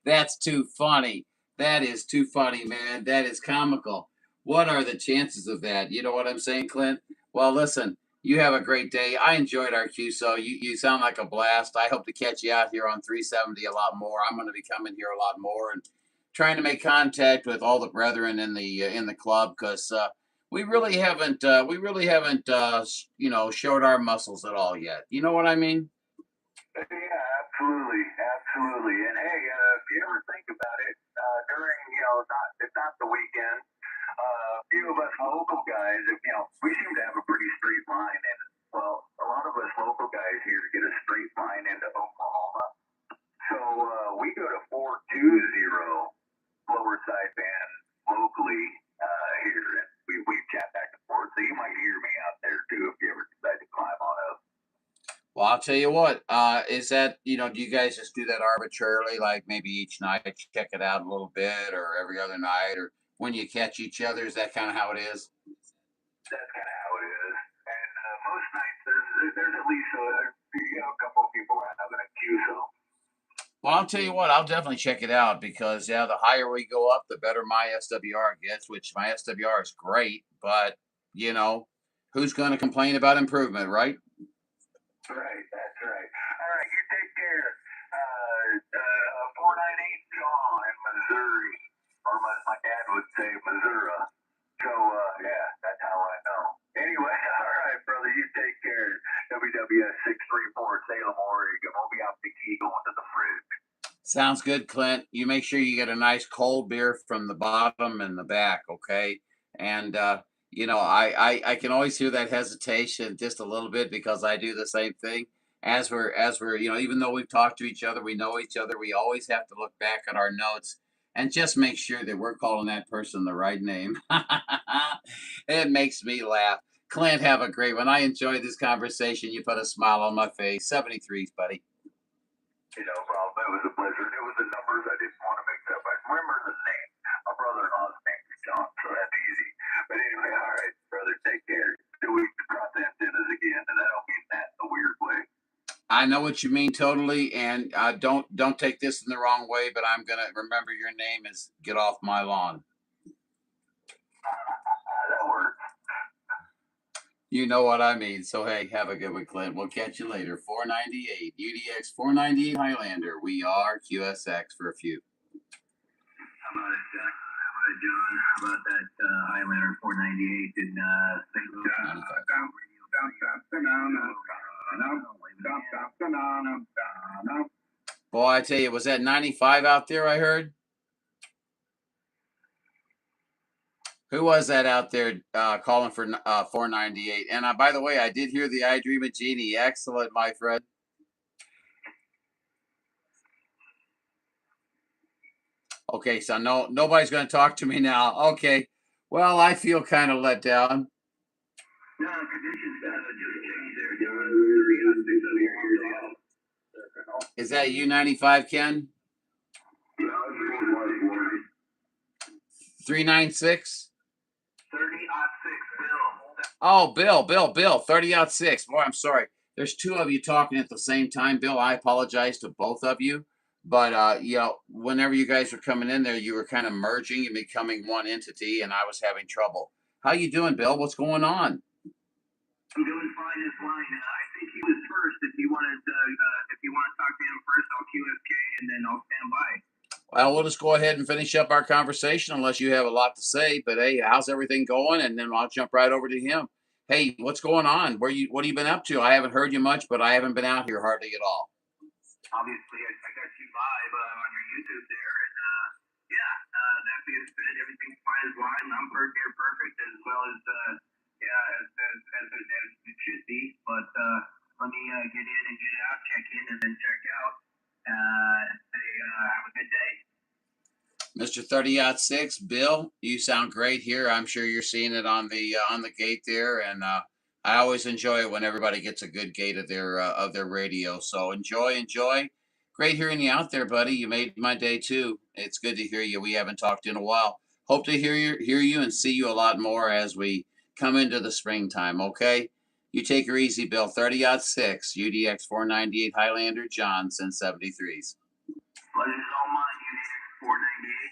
That's too funny. That is too funny, man. That is comical. What are the chances of that? You know what I'm saying, Clint? Well, listen, you have a great day. I enjoyed our QSO. You sound like a blast. I hope to catch you out here on 370 a lot more. I'm going to be coming here a lot more and trying to make contact with all the brethren in the club, because we really haven't showed our muscles at all yet. You know what I mean? Yeah, absolutely, absolutely. And hey, if you ever think about it, during not it's not the weekend, a few of us local guys, we seem to have a pretty straight line, and Well, I'll tell you what. Is that do you guys just do that arbitrarily? Like maybe each night check it out a little bit, or every other night, or when you catch each other? Is that kind of how it is? That's kind of how it is. And most nights there's at least a couple of people having a queue. So Well, I'll tell you what. I'll definitely check it out because yeah, the higher we go up, the better my SWR gets. Which my SWR is great, but you know, who's going to complain about improvement, right? right, that's right. All right, you take care. 498 John in Missouri, or my dad would say Missouri. So yeah, that's how I know. Anyway, all right, brother, you take care. WWS 634 Salem, Oregon. We'll be out the key going to the fridge. Sounds good, Clint. You make sure you get a nice cold beer from the bottom and the back, okay? And I can always hear that hesitation just a little bit because I do the same thing. As we're even though we've talked to each other, we know each other. We always have to look back at our notes and just make sure that we're calling that person the right name. It makes me laugh. Clint, have a great one. I enjoyed this conversation. You put a smile on my face. 73s, buddy. Rob, that was a pleasure. It was the numbers I didn't want to mix up. I remember the name. My brother-in-law's name is John, so that's easy. But anyway, all right, brother, take care. Till we cross antennas again, and I don't mean that in a weird way. I know what you mean totally, and don't take this in the wrong way, but I'm gonna remember your name is get off my lawn. That works. You know what I mean. So hey, have a good one, Clint. We'll catch you later. 498 UDX 498 Highlander. We are QSX for a few. How about it, Jack? How about it, John? How about that Highlander 498 in St. Louis? Boy, I tell you, was that 95 out there? I heard. Who was that out there calling for 498? And by the way, I did hear the I Dream of Genie. Excellent, my friend. Okay, so nobody's going to talk to me now. Okay, well, I feel kind of let down. No, conditions just changed there, John. We're 3 on 6 over here. Is that U95, Ken? 396? 30-6, Bill. Oh, Bill, 30-6. Boy, I'm sorry. There's two of you talking at the same time, Bill. I apologize to both of you. But whenever you guys were coming in there, you were kind of merging and becoming one entity, and I was having trouble. How you doing, Bill? What's going on? I'm doing fine this line. I think he was first. If you want to talk to him first, I'll QFK and then I'll stand by. Well, we'll just go ahead and finish up our conversation unless you have a lot to say. But hey, how's everything going? And then I'll jump right over to him. Hey, what's going on? What have you been up to? I haven't heard you much, but I haven't been out here hardly at all. Obviously, I got you live on your YouTube there, and that being said, everything's fine as line. I'm here perfect as well as as it should be. But let me get in and get out, check in and then check out. Have a good day. Mr. 30-6, Bill, you sound great here. I'm sure you're seeing it on the gate there, and I always enjoy it when everybody gets a good gate of their radio. So enjoy. Great hearing you out there, buddy. You made my day too. It's good to hear you. We haven't talked in a while. Hope to hear you and see you a lot more as we come into the springtime. Okay, you take her easy, Bill. 30-6 UDX 498 Highlander Johnson 73s. Pleasure's all mine. UDX 498,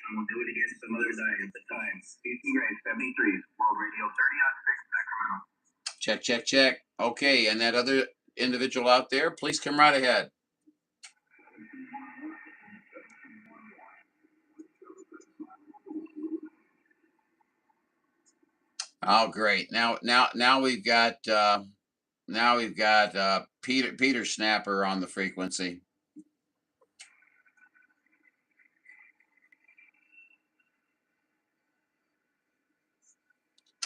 and we'll do it again some other day at the time. Peace and grace. 73s World Radio 30-6 Sacramento. Check. Okay, and that other individual out there, please come right ahead. Oh, great! Now we've got Peter Snapper on the frequency.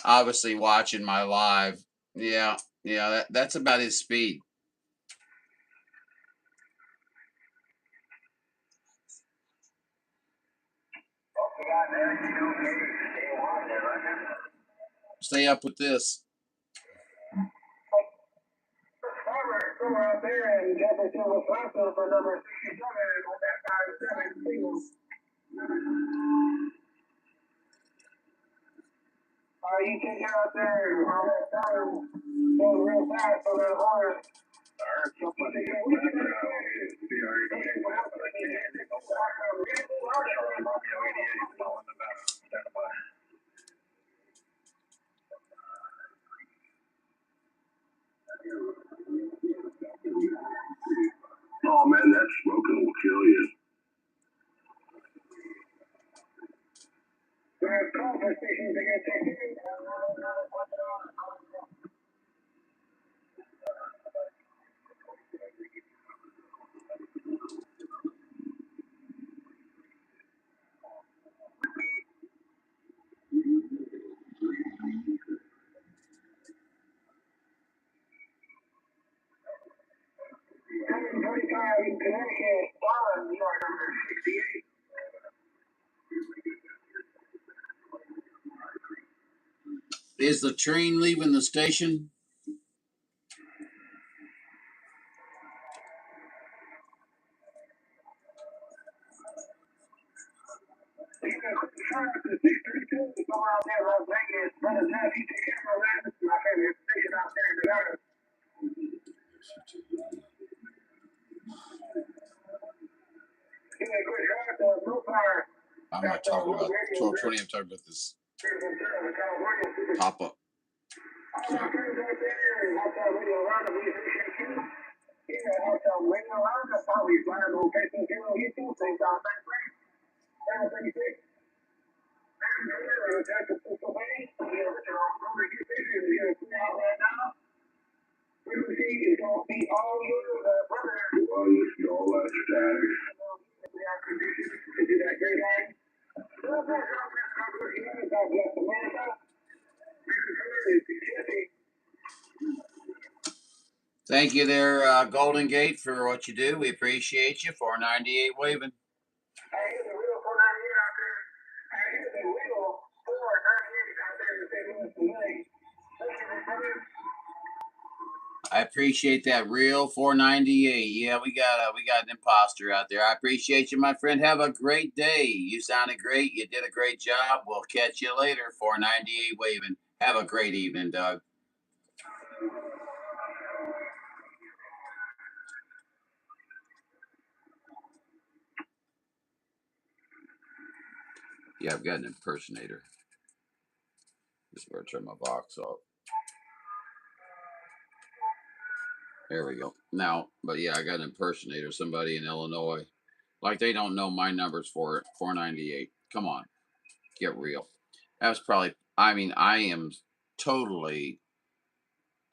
Obviously, watching my live. Yeah, that's about his speed. Stay up with this. out there and Jefferson was responsible for number 67 on that 5-7 single. You take it out there on that time, going real fast on that horn. I heard somebody in the background. See, I already know that, but I can't. They go back on Romeo 88 falling in the back. Stand by. Oh man, that smoking will kill you. There's conversations to get taken. Connecticut, Boston, New York, number 68. Is the train leaving the station? I'm not talking about 1220. I'm talking about this pop-up. Thank you there, Golden Gate, for what you do. We appreciate you. 498 waving. I appreciate that. Real 498. Yeah, we got an imposter out there. I appreciate you, my friend. Have a great day. You sounded great. You did a great job. We'll catch you later. 498 waving. Have a great evening, Doug. Yeah, I've got an impersonator. Just better turn my box off. There we go. Now, but yeah, I got an impersonator, somebody in Illinois. Like they don't know my numbers for it. 498. Come on. Get real. That's probably, I mean, I am totally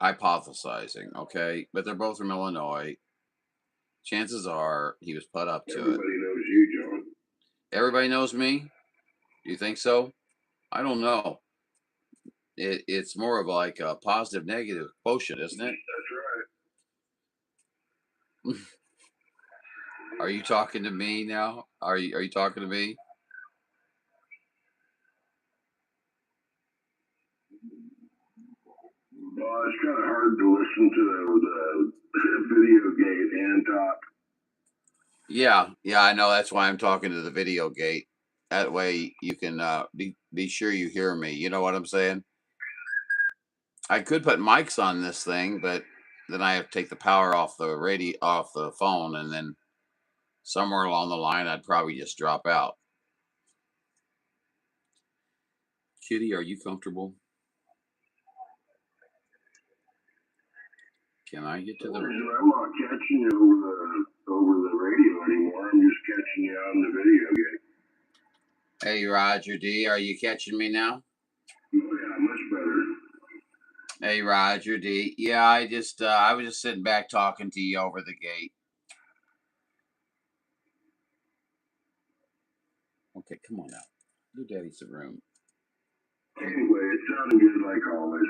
hypothesizing, okay? But they're both from Illinois. Chances are he was put up to it. Everybody knows you, John. Everybody knows me? You think so? I don't know. It's more of like a positive negative quotient, isn't it? That's right. Are you talking to me now? Are you talking to me? Well, it's kind of hard to listen to the video gate and talk. Yeah, I know. That's why I'm talking to the video gate. That way you can be sure you hear me. You know what I'm saying? I could put mics on this thing, but then I have to take the power off the phone, and then somewhere along the line I'd probably just drop out. Kitty, are you comfortable? Can I get to the? I'm not catching you over the radio anymore. I'm just catching you on the video gate. Hey, Roger D, are you catching me now? Oh yeah, much better. Hey, Roger D. Yeah, I was just sitting back talking to you over the gate. Okay, come on out. Your daddy's the room. Anyway, it sounded good like always.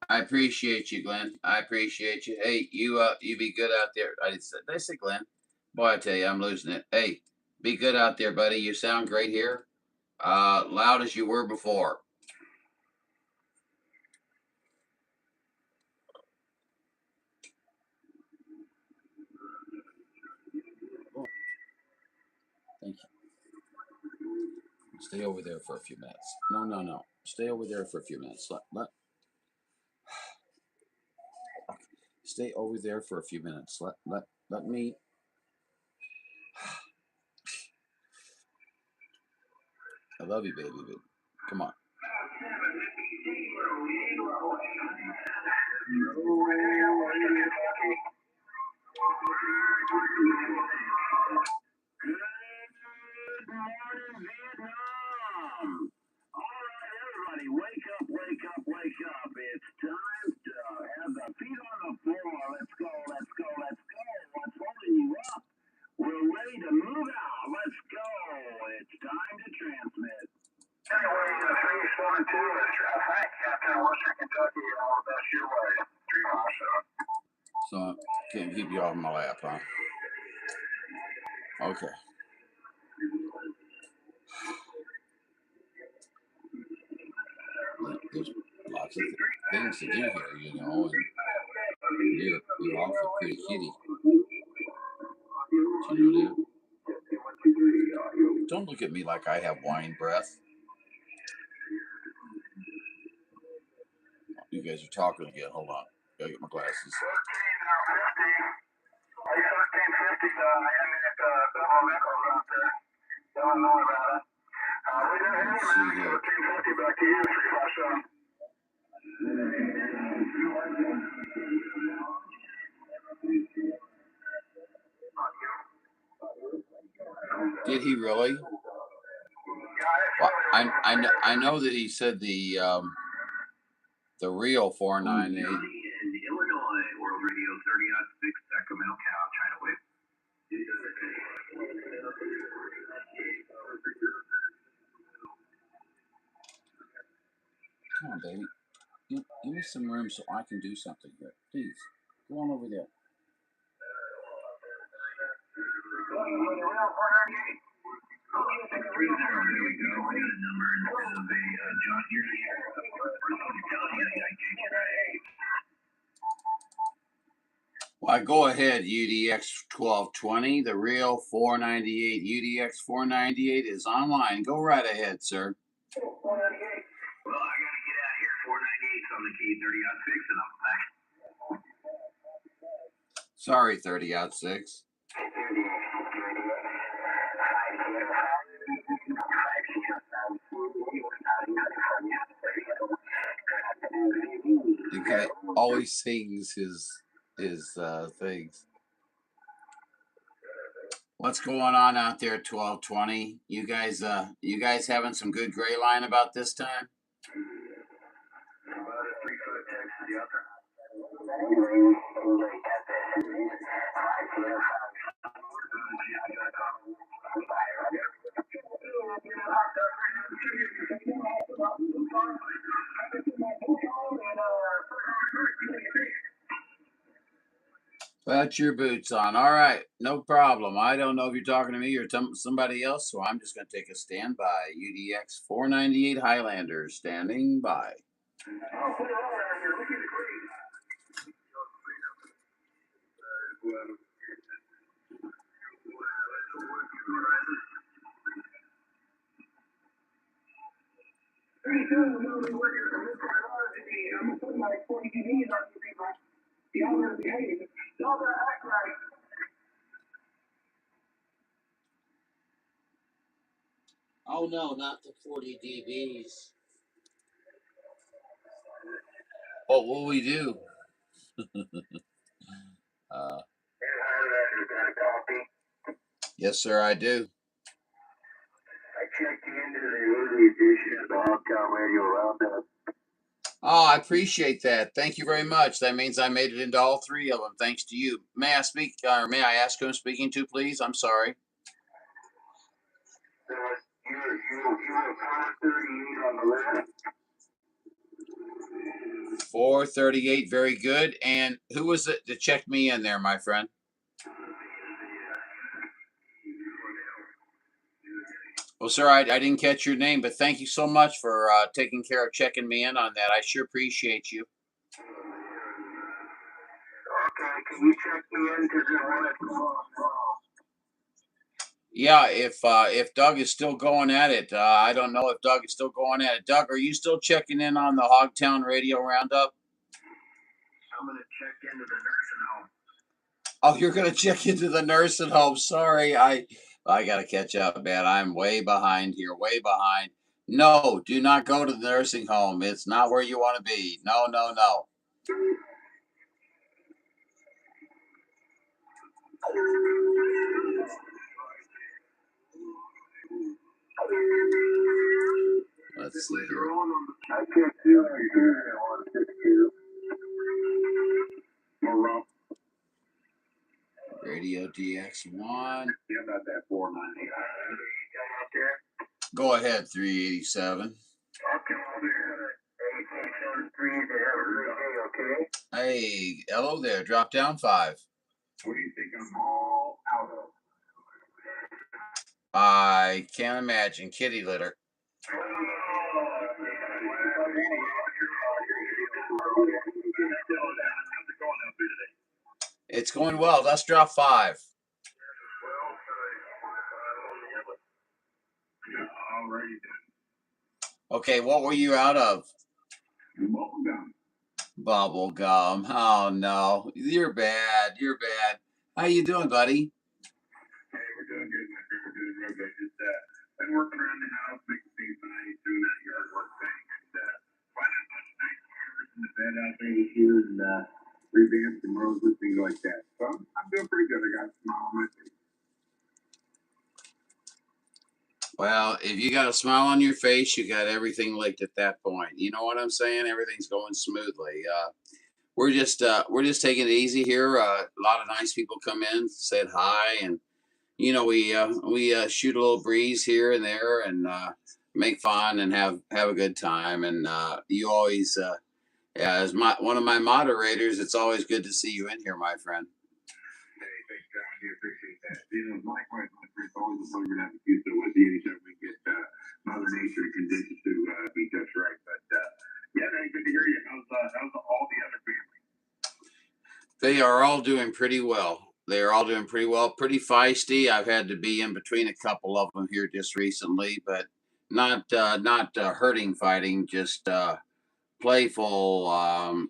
I appreciate you, Glenn. I appreciate you. Hey, you be good out there. Did I say Glenn? Boy, I tell you, I'm losing it. Hey, be good out there, buddy. You sound great here. Loud as you were before. Stay over there for a few minutes. No. Stay over there for a few minutes. Stay over there for a few minutes. Let me. I love you, baby, but come on. So I can't keep you off my lap, huh? Okay. There's lots of things to do here, you know, and you're awfully pretty kitty. Do you know that? Don't look at me like I have wine breath. You guys are talking again. Hold on. Gotta get my glasses. Let's see here. Did he really? Well, I know that he said the real 498. Illinois, World Radio 30-6, Sacramento, Cal, China Wave. Come on, baby. Give me some room so I can do something here. Please. Go on over there. Why, go ahead, UDX 1220. The real 498 UDX 498 is online. Go right ahead, sir. Well, I gotta get out of here. 498's on the key, 30-6, and I'm back. Sorry, 30-6. The guy always sings his things. What's going on out there, 1220? You guys having some good gray line about this time? Put your boots on. All right, no problem. I don't know if you're talking to me or somebody else, so I'm just going to take a standby. UDX 498 Highlander standing by. I'm putting like 40 TVs on you people. Y'all gotta behave. Y'all gotta act right. Oh no, not the 40 dBs. What will we do? Yes, sir, I do. I checked into the early edition of the Hawkeye Radio Roundup. Oh, I appreciate that. Thank you very much. That means I made it into all three of them, thanks to you. May I speak, or may I ask who I'm speaking to, please? I'm sorry. You were 438 on the list. 438, very good. And who was it that checked me in there, my friend? Well, sir, I didn't catch your name, but thank you so much for taking care of checking me in on that. I sure appreciate you. Okay, can you check me in? Because I want to Yeah, if Doug is still going at it, I don't know if Doug is still going at it. Doug, are you still checking in on the Hogtown Radio Roundup? I'm gonna check into the nursing home. Oh, you're gonna check into the nursing home. Sorry, I gotta catch up, man. I'm way behind here, way behind. No, do not go to the nursing home. It's not where you want to be. No, no, no. Let's see here. I can't do it. I want to fix you. Radio DX1. Yeah, about that 498. Go ahead, 387. Hey, hello there. Drop down 5. What do you think I'm all out of? I can't imagine. Kitty litter. It's going well. Let's drop 5. Okay, what were you out of? Bubble gum. Oh no, you're bad. You're bad. How you doing, buddy? Hey, we're doing good, my friend. We're doing real good. Just been working around the house, making things nice, doing that yard work thing, and finding a bunch of nice covers in the bed out there this year, and revamp some roses, things like that. So I'm doing pretty good. I got a smile on my face. Well, if you got a smile on your face, you got everything licked at that point. You know what I'm saying? Everything's going smoothly. We're just taking it easy here. A lot of nice people come in, said hi, and we shoot a little breeze here and there, and make fun and have a good time. And you always, yeah, as one of my moderators, it's always good to see you in here, my friend. Hey, thanks, John. I do appreciate that. Likewise, my friend, it's always a pleasure to have a few with you. Anytime we get Mother Nature conditions to be just right. But yeah, man, good to hear you. How's all the other family? They are all doing pretty well. They are all doing pretty well, pretty feisty. I've had to be in between a couple of them here just recently, but not hurting fighting, just playful,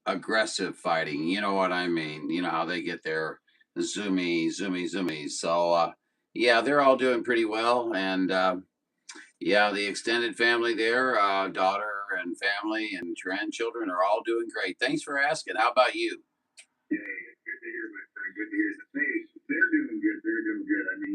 aggressive fighting. You know what I mean? You know how they get their zoomies. So yeah, they're all doing pretty well, and yeah, the extended family there, daughter and family and grandchildren are all doing great. Thanks for asking. How about you? Yeah, it's good to hear, my friend. Good to hear. The thing they're doing good. They're doing good. I mean,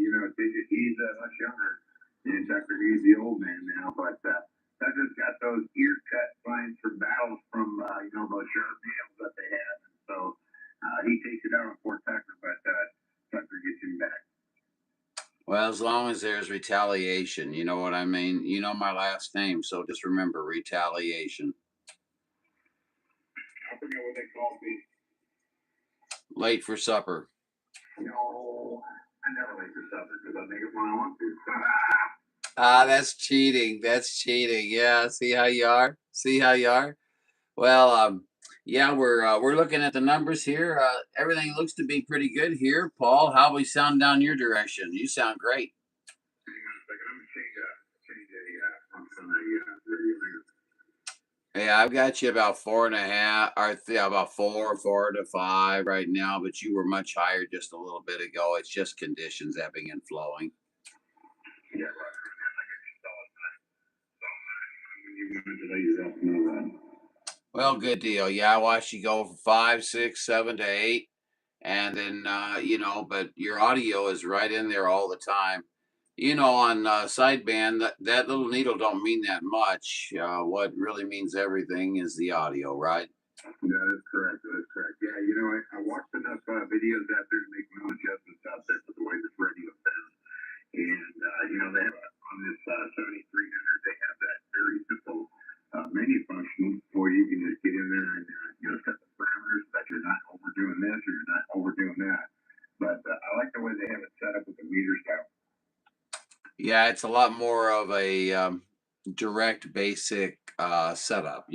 he's much younger. And Tucker, he's the old man now, but Tucker's got those ear cut signs for battles from those sharp nails that they have, and so he takes it out on poor Tucker, but Tucker gets him back. Well, as long as there's retaliation, you know what I mean? You know my last name, so just remember retaliation. I forget what they call me. Late for supper. No, I never late for supper because I make it when I want to. That's cheating. That's cheating. Yeah, see how you are? See how you are? Well, yeah, we're looking at the numbers here. Everything looks to be pretty good here. Paul, how we sound down your direction? You sound great. Hang on a second. I'm gonna change a function on the radio. Yeah, I've got you about 4.5, or about 4 to 5 right now, but you were much higher just a little bit ago. It's just conditions ebbing and flowing. Yeah, right. You wanted to let yourself know that. Well, good deal. Yeah, I watched you go from 5, 6, 7 to 8, and then but your audio is right in there all the time. On sideband, that little needle don't mean that much. What really means everything is the audio, right? That is correct. That is correct. Yeah, I watched enough videos out there to make my own adjustments out there for the way this radio sounds. And they have on this 7300, they have that very simple menu function where you can just get in there and set the parameters that you're not overdoing this or you're not overdoing that. But I like the way they have it set up with the meters down. Yeah, it's a lot more of a direct, basic setup.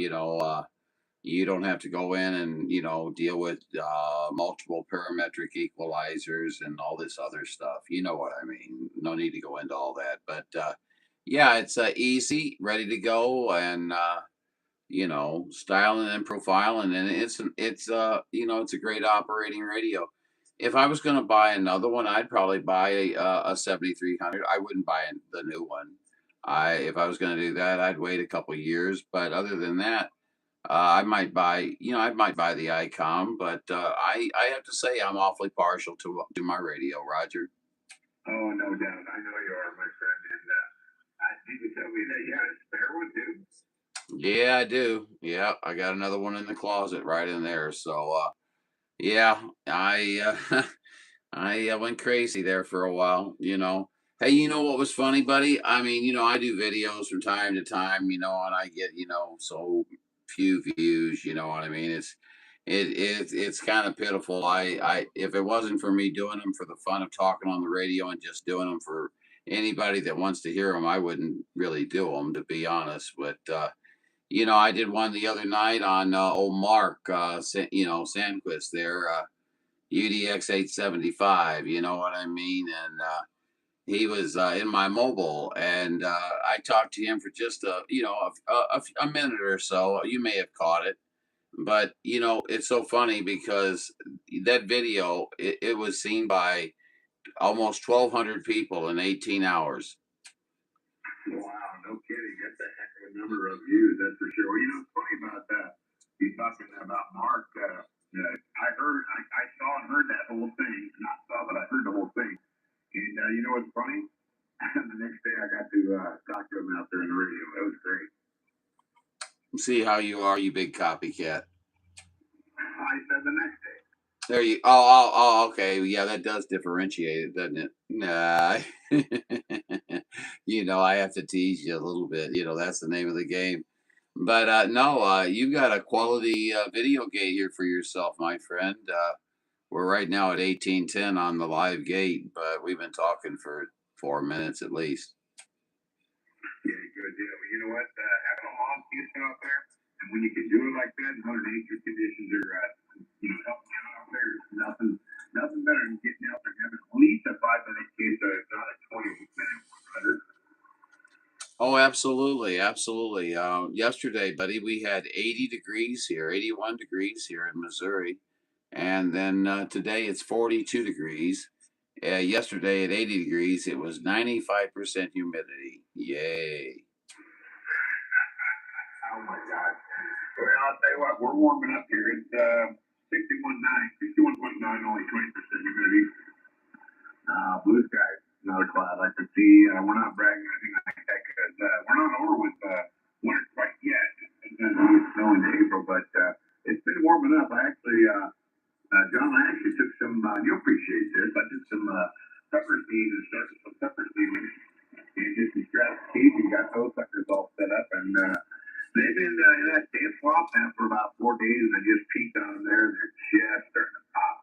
You don't have to go in and deal with multiple parametric equalizers and all this other stuff. You know what I mean? No need to go into all that, but yeah, it's easy, ready to go, and styling and profiling, and it's a great operating radio. If I was going to buy another one, I'd probably buy a 7300. I wouldn't buy the new one. If I was going to do that, I'd wait a couple years. But other than that, I might buy the Icom. But I have to say, I'm awfully partial to my radio, Roger. Oh, no doubt. I know you are, my friend. And did you tell me that you had a spare one too? Yeah, I do. Yeah, I got another one in the closet right in there. So yeah, I went crazy there for a while. Hey, you know what was funny, buddy? I mean, I do videos from time to time, and I get, so few views, you know what I mean? It's kind of pitiful. If it wasn't for me doing them for the fun of talking on the radio and just doing them for anybody that wants to hear them, I wouldn't really do them, to be honest. But I did one the other night on old Mark, Sandquist there. UDX 875, you know what I mean? And he was in my mobile, and I talked to him for just a minute or so. You may have caught it, but it's so funny because that video it was seen by almost 1,200 people in 18 hours. Wow, no kidding. That's a heck of a number of views, that's for sure. Well, it's funny about that. You talking about Mark. I saw and heard that whole thing. Not saw, but I heard the whole thing. And you know what's funny? The next day I got to talk to him out there in the radio. It was great. See how you are, you big copycat. I said the next day. There you. Oh, okay. Yeah, that does differentiate it, doesn't it? Nah. I have to tease you a little bit. That's the name of the game. But no, you've got a quality video gate here for yourself, my friend. We're right now at 1810 on the live gate, but we've been talking for 4 minutes at least. Yeah, good. Yeah, well, you know what? Having a long season out there, and when you can do it like that in 100 acre conditions, or helping out there, nothing better than getting out there and having at least a 5 minute case, if not a 20 minute one. Oh, absolutely, absolutely. Yesterday, buddy, we had 80 degrees here, 81 degrees here in Missouri, and then today it's 42 degrees. Yesterday at 80 degrees, it was 95% humidity. Yay. Oh my God. Well, I'll tell you what, we're warming up here. It's 61.9, only 20% humidity. Blue skies, not a cloud. I can see. We're not bragging or anything like that because we're not over with winter quite yet. It's going to be snow into April, but it's been warming up. John, I actually took some. You'll appreciate this. I took some pepper seeds and started some pepper seedlings and just some stratification. Got those suckers all set up, and they've been in that damn swamp now for about 4 days, and I just peeked on them there, and they're just starting to pop.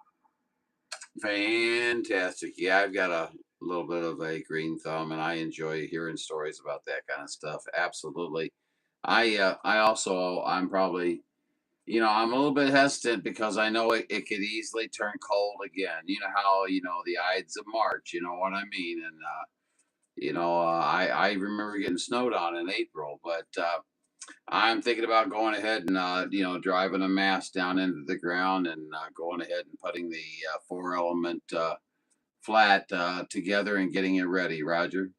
Fantastic. Yeah, I've got a little bit of a green thumb, and I enjoy hearing stories about that kind of stuff. Absolutely. I'm probably, I'm a little bit hesitant because I know it could easily turn cold again. You know how, the Ides of March, you know what I mean? And, I remember getting snowed on in April, but I'm thinking about going ahead and driving a mast down into the ground and going ahead and putting the four element flat together and getting it ready, Roger.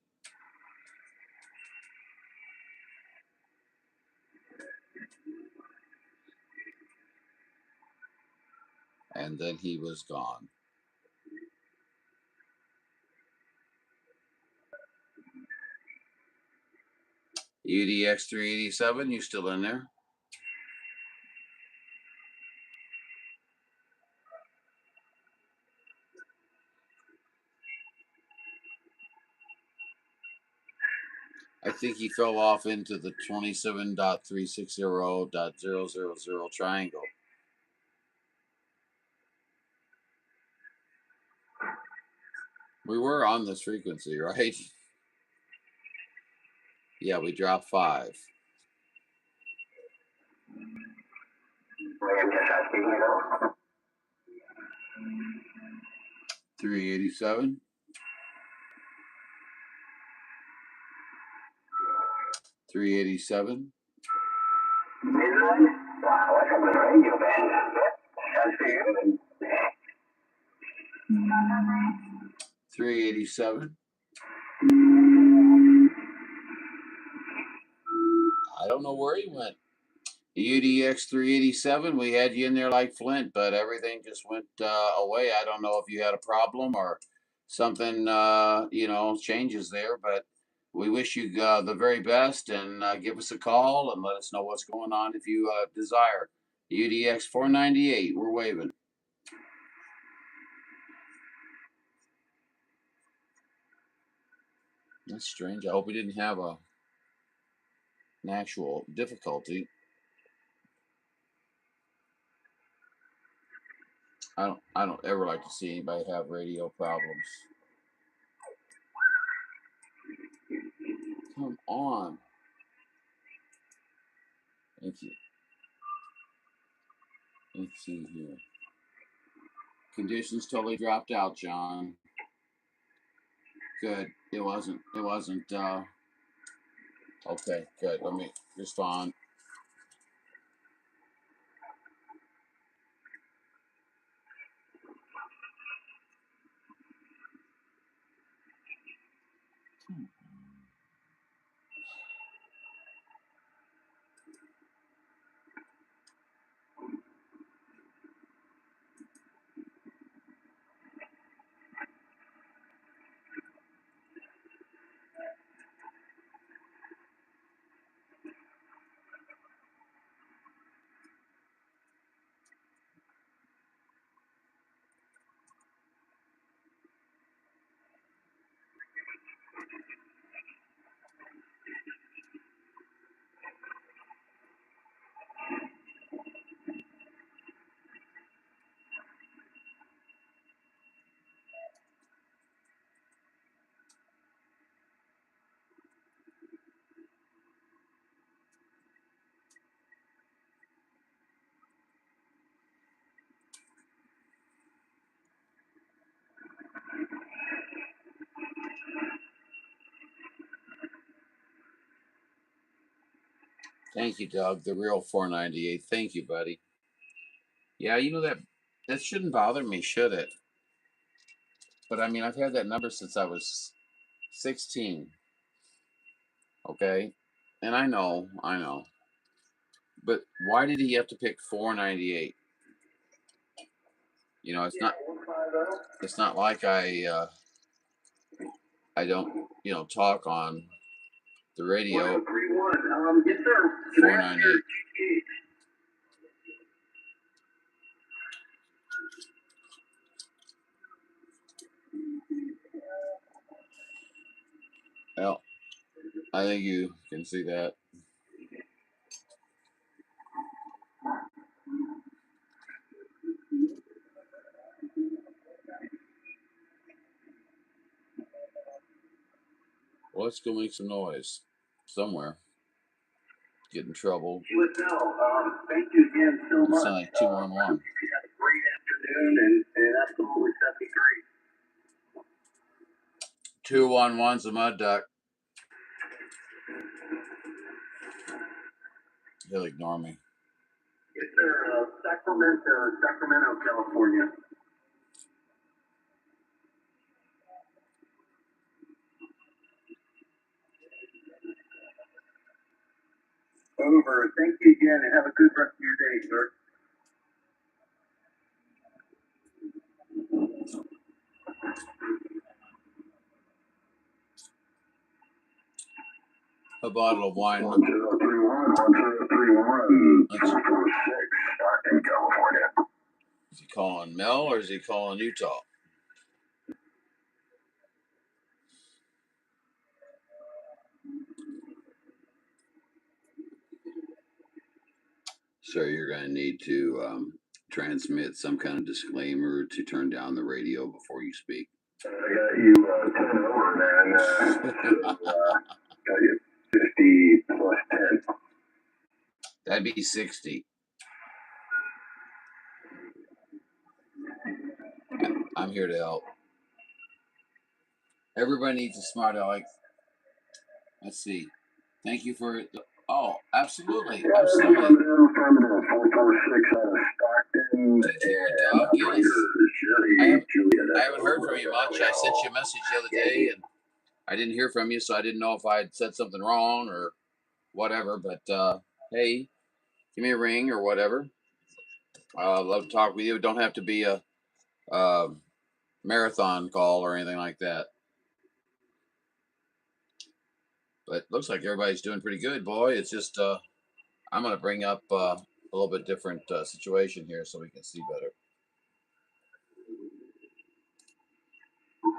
And then he was gone. UDX 387, you still in there? I think he fell off into the 27.360.000 triangle. We were on this frequency, right? Yeah, we dropped 5. $3.87. $3.87. $3.87. I don't know where he went. UDX 387. We had you in there like Flint, but everything just went away. I don't know if you had a problem or something, changes there, but we wish you the very best, and give us a call and let us know what's going on if you desire. UDX 498. We're waving. That's strange. I hope we didn't have an actual difficulty. I don't ever like to see anybody have radio problems. Come on. Thank you. Let's see here. Conditions totally dropped out, John. Good. It wasn't. Okay, good. Let me respond. Thank you, Doug. The real 498. Thank you, buddy. Yeah, that shouldn't bother me, should it? But I mean, I've had that number since I was 16. Okay, and I know. But why did he have to pick 498? It's not like I don't talk on the radio. 498. Well, I think you can see that. Well, let's go make some noise somewhere. Get in trouble. Thank you again so much. It's like 211. You had a great afternoon and absolutely that'd great. 211's a mud duck. He'll ignore me. Yes, sir. Sacramento, California. Over. Thank you again, and have a good rest of your day, sir. A bottle of wine. 1031, 1031, 246, in California. Is he calling Mel or is he calling Utah? So you're going to need to transmit some kind of disclaimer to turn down the radio before you speak. I got you 10 over, man. Got you 50 plus 10. That'd be 60. I'm here to help. Everybody needs a smart aleck. Let's see. Thank you for. Oh, absolutely, Yeah, this is absolutely. affirmative. 446 out of Stockton. Doug, yes. I haven't heard from you much. I sent you a message the other day, and I didn't hear from you, so I didn't know if I'd said something wrong or whatever. But hey, give me a ring or whatever. I'd love to talk with you. It don't have to be a marathon call or anything like that. But looks like everybody's doing pretty good, boy. It's just I'm gonna bring up a little bit different situation here so we can see better.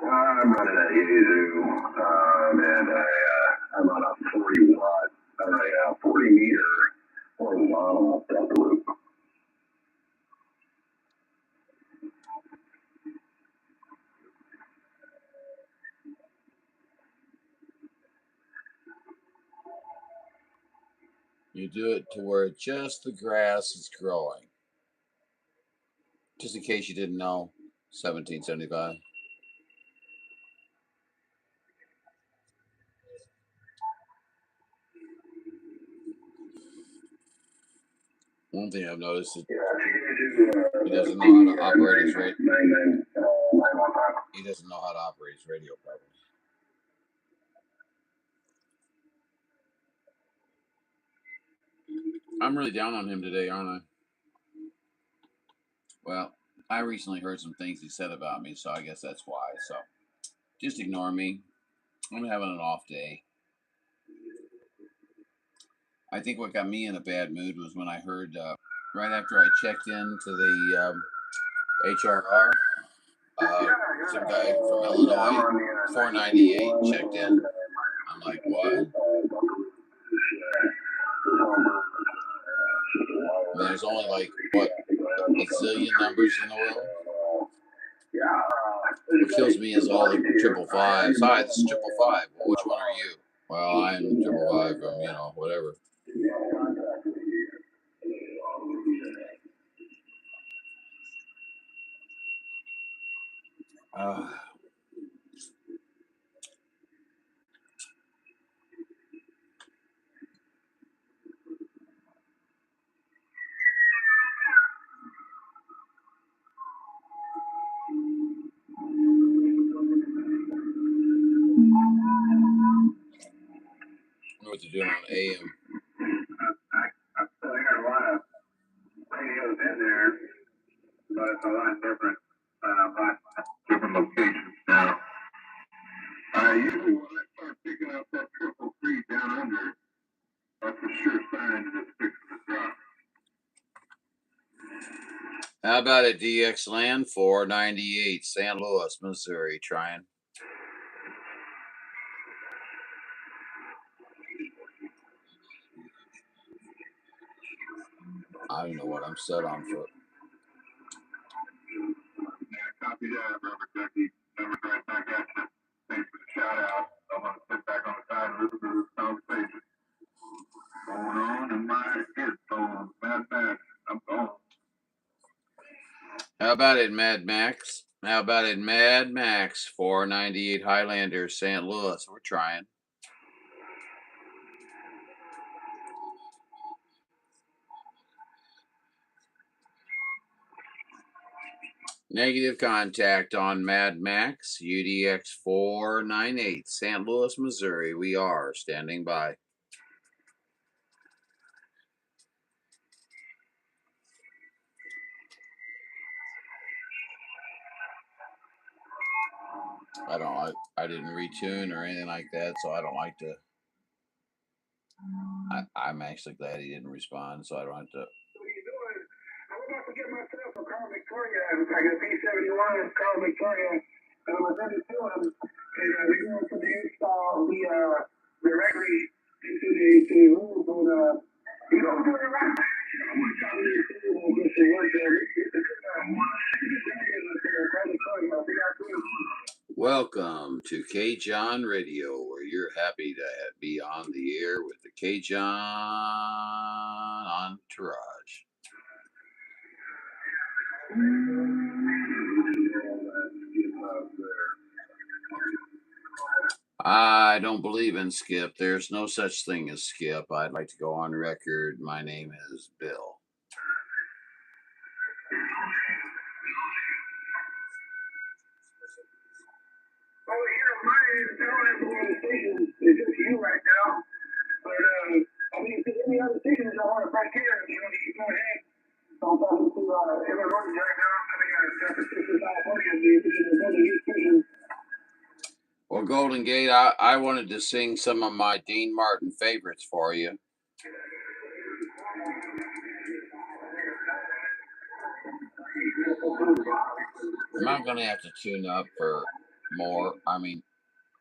I'm running a Yuzu, and I'm on a 40 watt, 40 meter horizontal step loop. You do it to where just the grass is growing. Just in case you didn't know, 1775. One thing I've noticed is he doesn't know how to operate his radio. He doesn't know how to operate his radio properly. I'm really down on him today, aren't I? Well, I recently heard some things he said about me, so I guess that's why. So just ignore me. I'm having an off day. I think what got me in a bad mood was when I heard right after I checked into the HRR, some guy from Illinois, 498, checked in. I'm like, what? I mean, there's only like, what, a zillion numbers in the world? What kills me is all the 555s. Hi, this is 555. Well, which one are you? Well, I'm 555 from, whatever. Uh, I know what they're doing on AM. I got a lot of radios in there, but it's a lot different, different locations now. Usually when I start picking up that 333 down under, that's a sure sign that it's fixing to drop. How about it, DX Land 498, St. Louis, Missouri, trying. I don't know what I'm set on for. Yeah, copy that, Robert Ducky. Number right back at you. Thanks for the shout out. I want to sit back on the side and listen to this conversation. Going on in my headphones. Mad Max. I'm gone. How about it, Mad Max? How about it, Mad Max 498 Highlander, St. Louis? We're trying. Negative contact on Mad Max, UDX 498, St. Louis, Missouri. We are standing by. I didn't retune or anything like that, so I don't like to. I'm actually glad he didn't respond, so I don't have to. What are you doing? I'm about to get myself a Carl Victoria. I got B71 Carl Victoria. And I'm going to send it to him. And we're going to the install directly into the room. But you don't do it right. I'm going to try to get some work there. Welcome to K John Radio, where you're happy to be on the air with the K John entourage. I don't believe in Skip. There's no such thing as Skip. I'd like to go on record. My name is Bill. Well, my name is Bill. I'm one of the stations. It's just you right now. But, I mean, if there's any other stations I want to break in, you can go ahead. So I'm talking to everyone right now. I mean, San Francisco, California, this is another new station. Well, Golden Gate, I wanted to sing some of my Dean Martin favorites for you. I'm not going to have to tune up for more. I mean,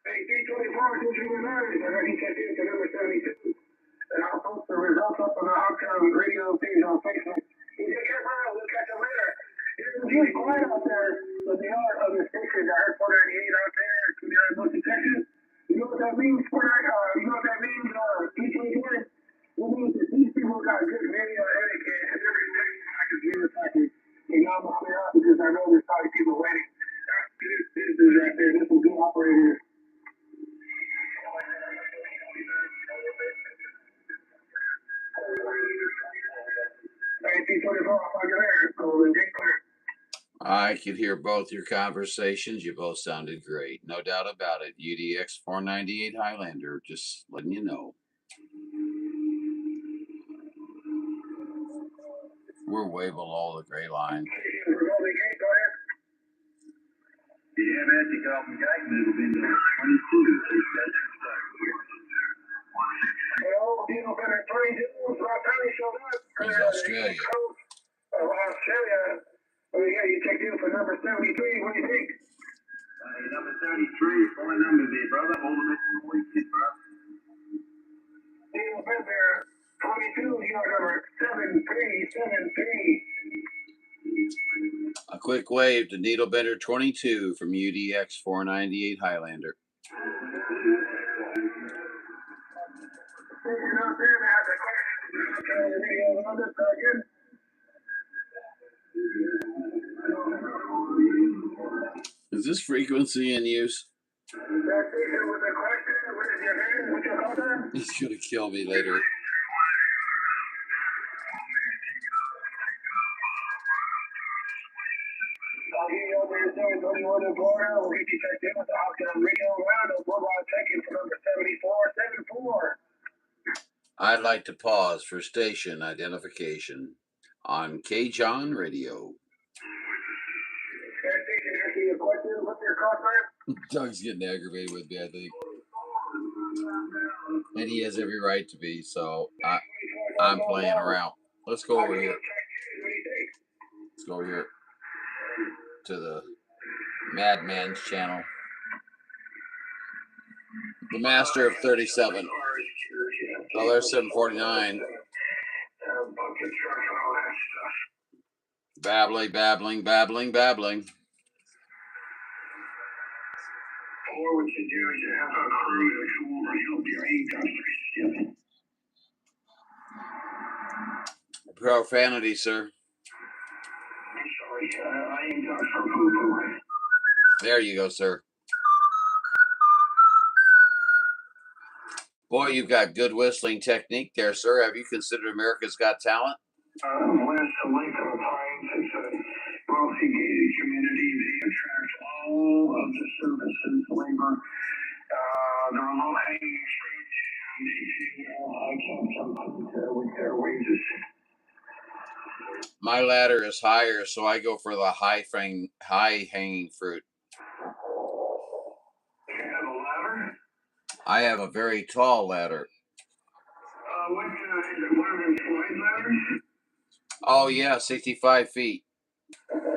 Hey, 324, 239, I already checked in to number 72. And I'll post the results up on the Outcome radio page on Facebook. You take care, bro. We'll catch you later. It's really quiet out there, but they are other stations. I heard 498 out there, Community Bush, Texas. You know what that means, 498? You know what that means, T24? It means that these people got good radio etiquette and every text package, zero package. And now I'm going to clear out because I know there's probably people waiting. That's good business right there. This is good operators. I could hear both your conversations. You both sounded great. No doubt about it. UDX 498 Highlander, just letting you know. We're way below the gray line. Yeah, man, you got me gate middle been to 22. Well, you know, better 22, so I finally showed up. Where's Australia? Australia. Oh, yeah, you checked in for number 73. What do you think? Number 73 is my number there, brother. All the best in the week, brother. Neil Bender, 22, your number 7373. A quick wave to Needlebender 22 from UDX 498 Highlander. Is this frequency in use? He's gonna kill me later. I'd like to pause for station identification on K-John Radio. Doug's getting aggravated with me, I think. And he has every right to be, so I'm playing around. Let's go over here. Let's go over here to the Madman's channel. The Master of 37. Oh, there's 749. Babbling. Or what you do is you have a crew that come over and help your ancestors. Profanity, sir. I'm sorry, I ain't got for poo-poo. There you go, sir. Boy, you've got good whistling technique there, sir. Have you considered America's Got Talent? Last link of Pines is a wealthy gated community. They attract all of the services, labor, the low-hanging fruit, and I can't compete with their wages. My ladder is higher, so I go for the high-hanging fruit. You have a ladder? I have a very tall ladder. What is it, one of them slide ladders? Oh, yeah, 65 feet. Oh, Lonnie,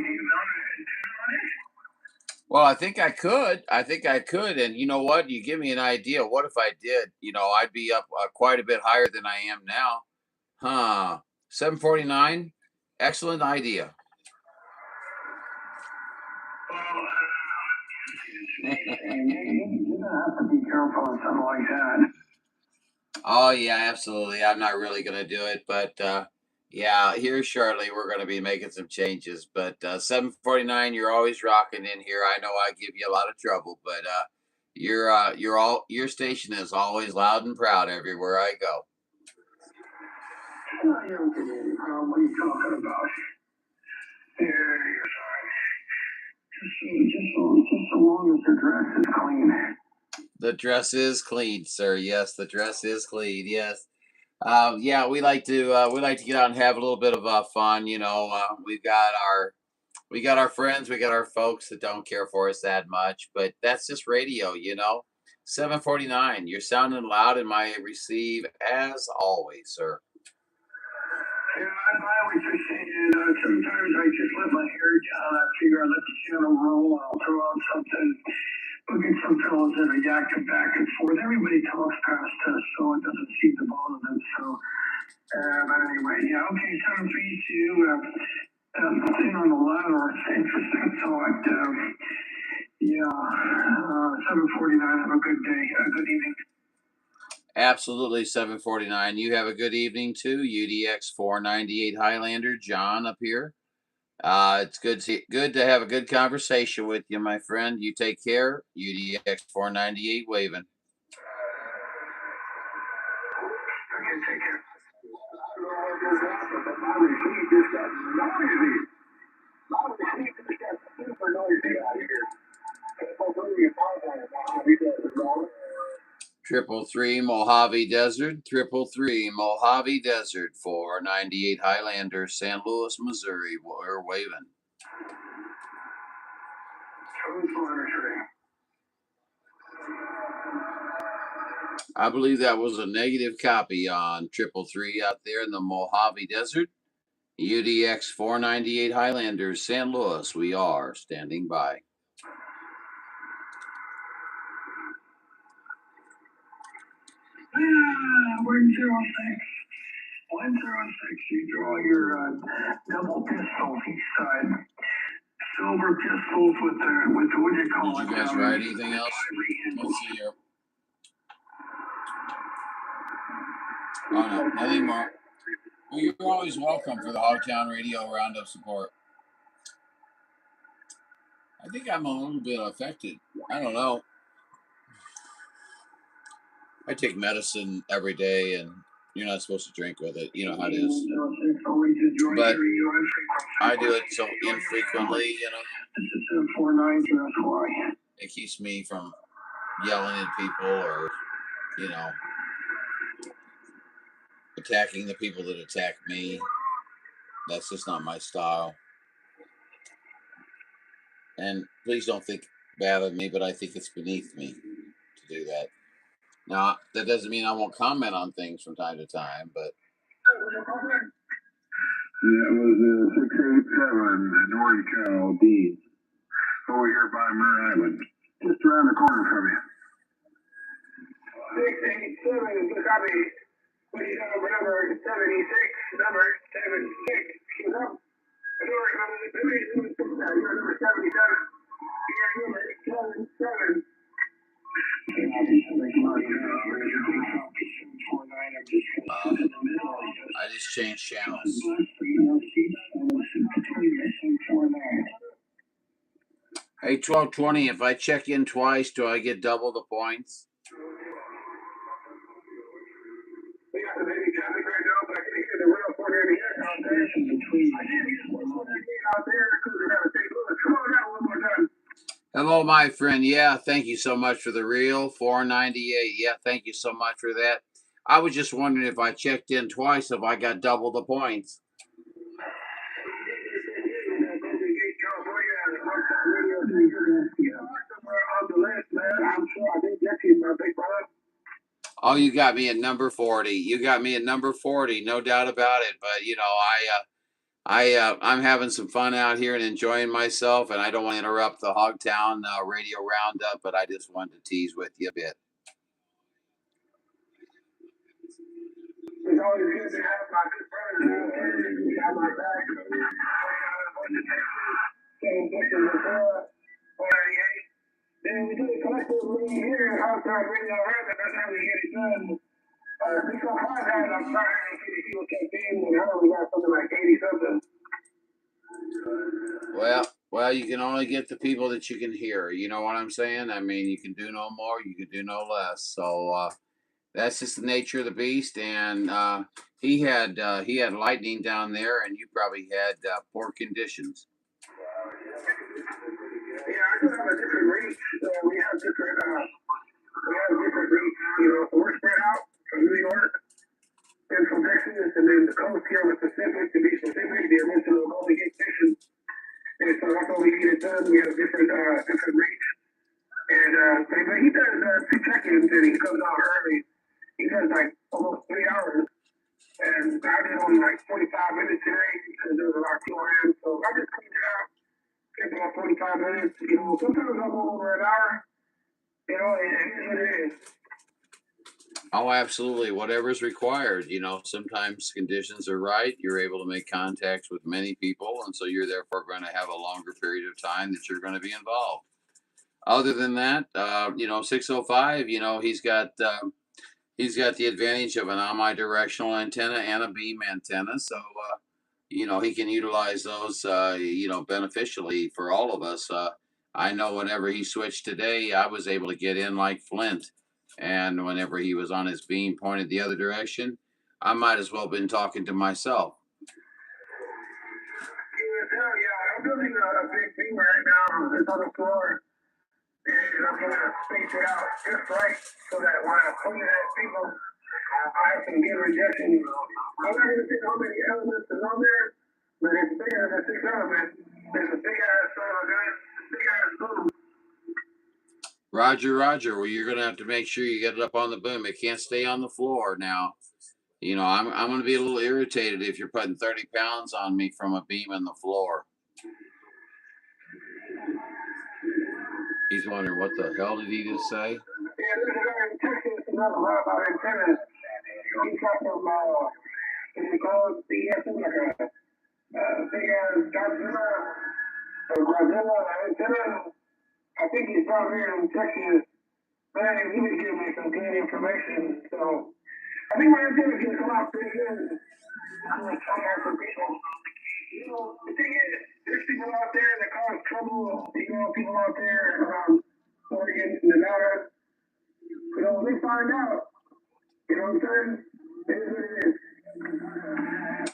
do you mount an antenna on it? Well, I think I could. And you know what? You give me an idea. What if I did? You know, I'd be up quite a bit higher than I am now. Huh. 749. Excellent idea. You're gonna have to be careful with something like that. Oh yeah, absolutely. I'm not really gonna do it, but Yeah, here shortly we're going to be making some changes, but 7:49, you're always rocking in here. I know I give you a lot of trouble, but your station is always loud and proud everywhere I go. What are you talking about? Yeah, you're fine. Just so long as the dress is clean. The dress is clean, sir. Yes, the dress is clean. Yes. Yeah, we like to get out and have a little bit of fun. We got our friends, we got our folks that don't care for us that much, but that's just radio, 7:49. You're sounding loud in my receive as always, sir. Yeah, I always appreciate it. Sometimes I just let my hair down. I figure I let the channel roll. I'll throw out something. Look at some fellows that are yakking back and forth. Everybody talks past us, so it doesn't seem to bother them. So, but anyway, yeah, okay, 732. Sitting on the ladder, it's interesting. So, yeah, 749. Have a good day. Good evening. Absolutely 7:49. You have a good evening too. UDX 498 Highlander, John up here. It's good to have a good conversation with you, my friend. You take care. UDX 498 waving. Okay, take care. He just got noisy. He just got super noisy out here. Triple three Mojave Desert, triple three Mojave Desert, 498 Highlander, San Luis, Missouri. We're waving. I believe that was a negative copy on triple three out there in the Mojave Desert. UDX 498 Highlander, San Luis. We are standing by. We're 106. 106. You draw your double pistols each side. Silver pistols with the what do you call Did it? you guys write anything else? Let's see here. Oh no, nothing more. Well, you're always welcome for the Hogtown Radio Roundup support. I think I'm a little bit affected. I don't know. I take medicine every day, and you're not supposed to drink with it. You know how it is. But I do it so infrequently, It keeps me from yelling at people or, you know, attacking the people that attack me. That's just not my style. And please don't think bad of me, but I think it's beneath me to do that. Now, that doesn't mean I won't comment on things from time to time, but that was 687 NorCal D. Over here by Murray Island. Just around the corner from you. 687, copy. Please number 76, number 76. You're number 77. You're number 77. I just changed channels. Hey, 1220, if I check in twice, do I get double the points? We got the baby traffic right now, but I can hear the real corner in here out there. Out there, because we got to take a look. Come on now, one more time. Hello, my friend. Yeah, thank you so much for the real 498. Yeah, thank you so much for that. I was just wondering if I checked in twice, if I got double the points. Oh, you got me at number 40. You got me at number 40, no doubt about it. But I'm having some fun out here and enjoying myself, and I don't want to interrupt the Hogtown Radio Roundup, but I just wanted to tease with you a bit. It's always good to have my good friends have my back. And we do it collectively here at Hogtown Radio Roundup. That's how we get it done. 605 I'm trying to get people kept in. now we got something like 80 something. Well, you can only get the people that you can hear. You know what I'm saying? I mean, you can do no more, you can do no less. So that's just the nature of the beast. And he had lightning down there, and you probably had poor conditions. Yeah, I do have a different reach. We have different reach. You know, so we're spread out from New York and from Texas, and then the coast here in the Pacific. To be specific, the original Golden Gate Station. And so that's what we needed done. We have different reach. And but he does 2 check-ins, and he comes out early. He does like almost 3 hours. And I did only like 45 minutes today because there was a lot of QRM. So I just cleaned it out. Take about 45 minutes. You know, sometimes I'm over an hour. You know, and it is what it is. Oh, absolutely. Whatever's required. You know, sometimes conditions are right. You're able to make contacts with many people, and so you're therefore going to have a longer period of time that you're going to be involved. Other than that, 605. He's got the advantage of an omnidirectional antenna and a beam antenna, so he can utilize those beneficially for all of us. I know whenever he switched today, I was able to get in like flint, and whenever he was on his beam pointed the other direction, I might as well have been talking to myself. Yeah, I'm building a big beam right now. It's on the floor. And I'm gonna space it out just right so that when I point it at people, I have some good rejection. I'm not gonna say how many elements is on there, but it's bigger than 6 elements. There's a big ass big ass boom. Roger. Well, you're gonna have to make sure you get it up on the boom. It can't stay on the floor now. I'm gonna be a little irritated if you're putting 30 pounds on me from a beam in the floor. He's wondering what the hell did he just say? Yeah, there's a guy in Texas who knows a lot about antennas. He's got some, what we call it, like a big ass Godzilla antenna. I think he's down here in Texas. Man, he was giving me some good information. So I think my antenna can come out pretty good. I'm going to try out some people. You know, the thing is, there's people out there that cause trouble. You know, people out there around Oregon and Nevada. You know, when they find out, you know what I'm saying? It is what it is.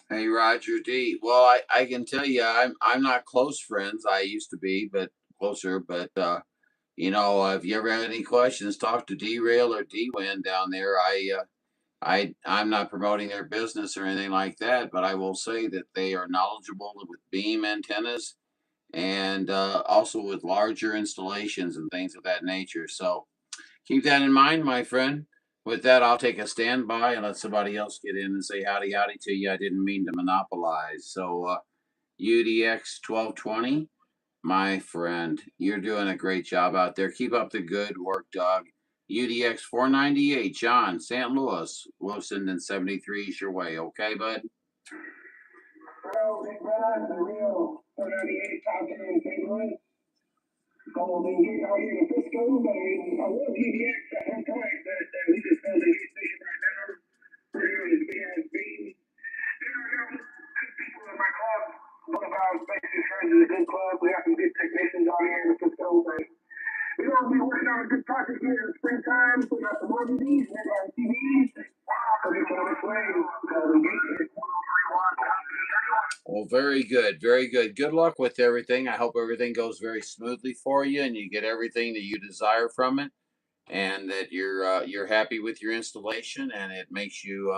Hey, Roger D. Well, I can tell you, I'm not close friends. I used to be, but closer. But if you ever have any questions, talk to D-Rail or D-Win down there. I'm not promoting their business or anything like that, but I will say that they are knowledgeable with beam antennas and also with larger installations and things of that nature. So keep that in mind, my friend. With that, I'll take a standby and let somebody else get in and say howdy to you. I didn't mean to monopolize. So UDX 1220, my friend, you're doing a great job out there. Keep up the good work, dog. UDX 498, John, St. Louis, Wilson and 73 is your way. Okay, bud? Well, Big Brother, the real 498 out there in St. Louis. Como me get out here in Frisco, but I love UDX at one point, but we just built a new station right now. We're here in this big ass beam. You know, I got good people in my club. One of our basic friends is a good club. We have some good technicians out here in Frisco, but we're going to be working on a good project here in the springtime. We got some RVDs, we got TVs. So we can explain the gate is 1031. Well, very good. Very good. Good luck with everything. I hope everything goes very smoothly for you and you get everything that you desire from it and that you're happy with your installation and it makes you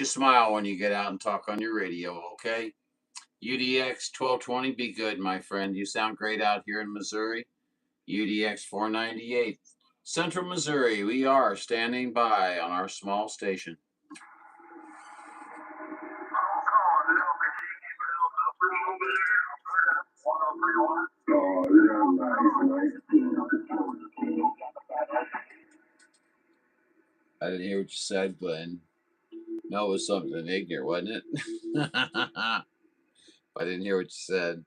smile when you get out and talk on your radio, okay? UDX 1220, be good, my friend. You sound great out here in Missouri. UDX 498, Central Missouri. We are standing by on our small station. I didn't hear what you said, Glenn. No, it was something ignorant, wasn't it? I didn't hear what you said.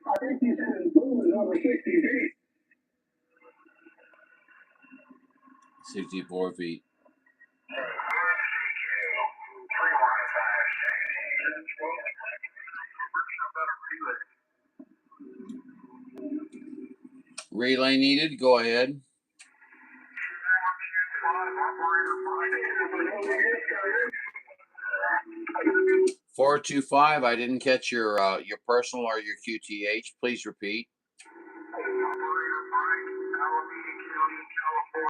I think you said the boom is over 60 feet. 64 feet. Relay needed. Go ahead. 425. I didn't catch your personal or your QTH. Please repeat.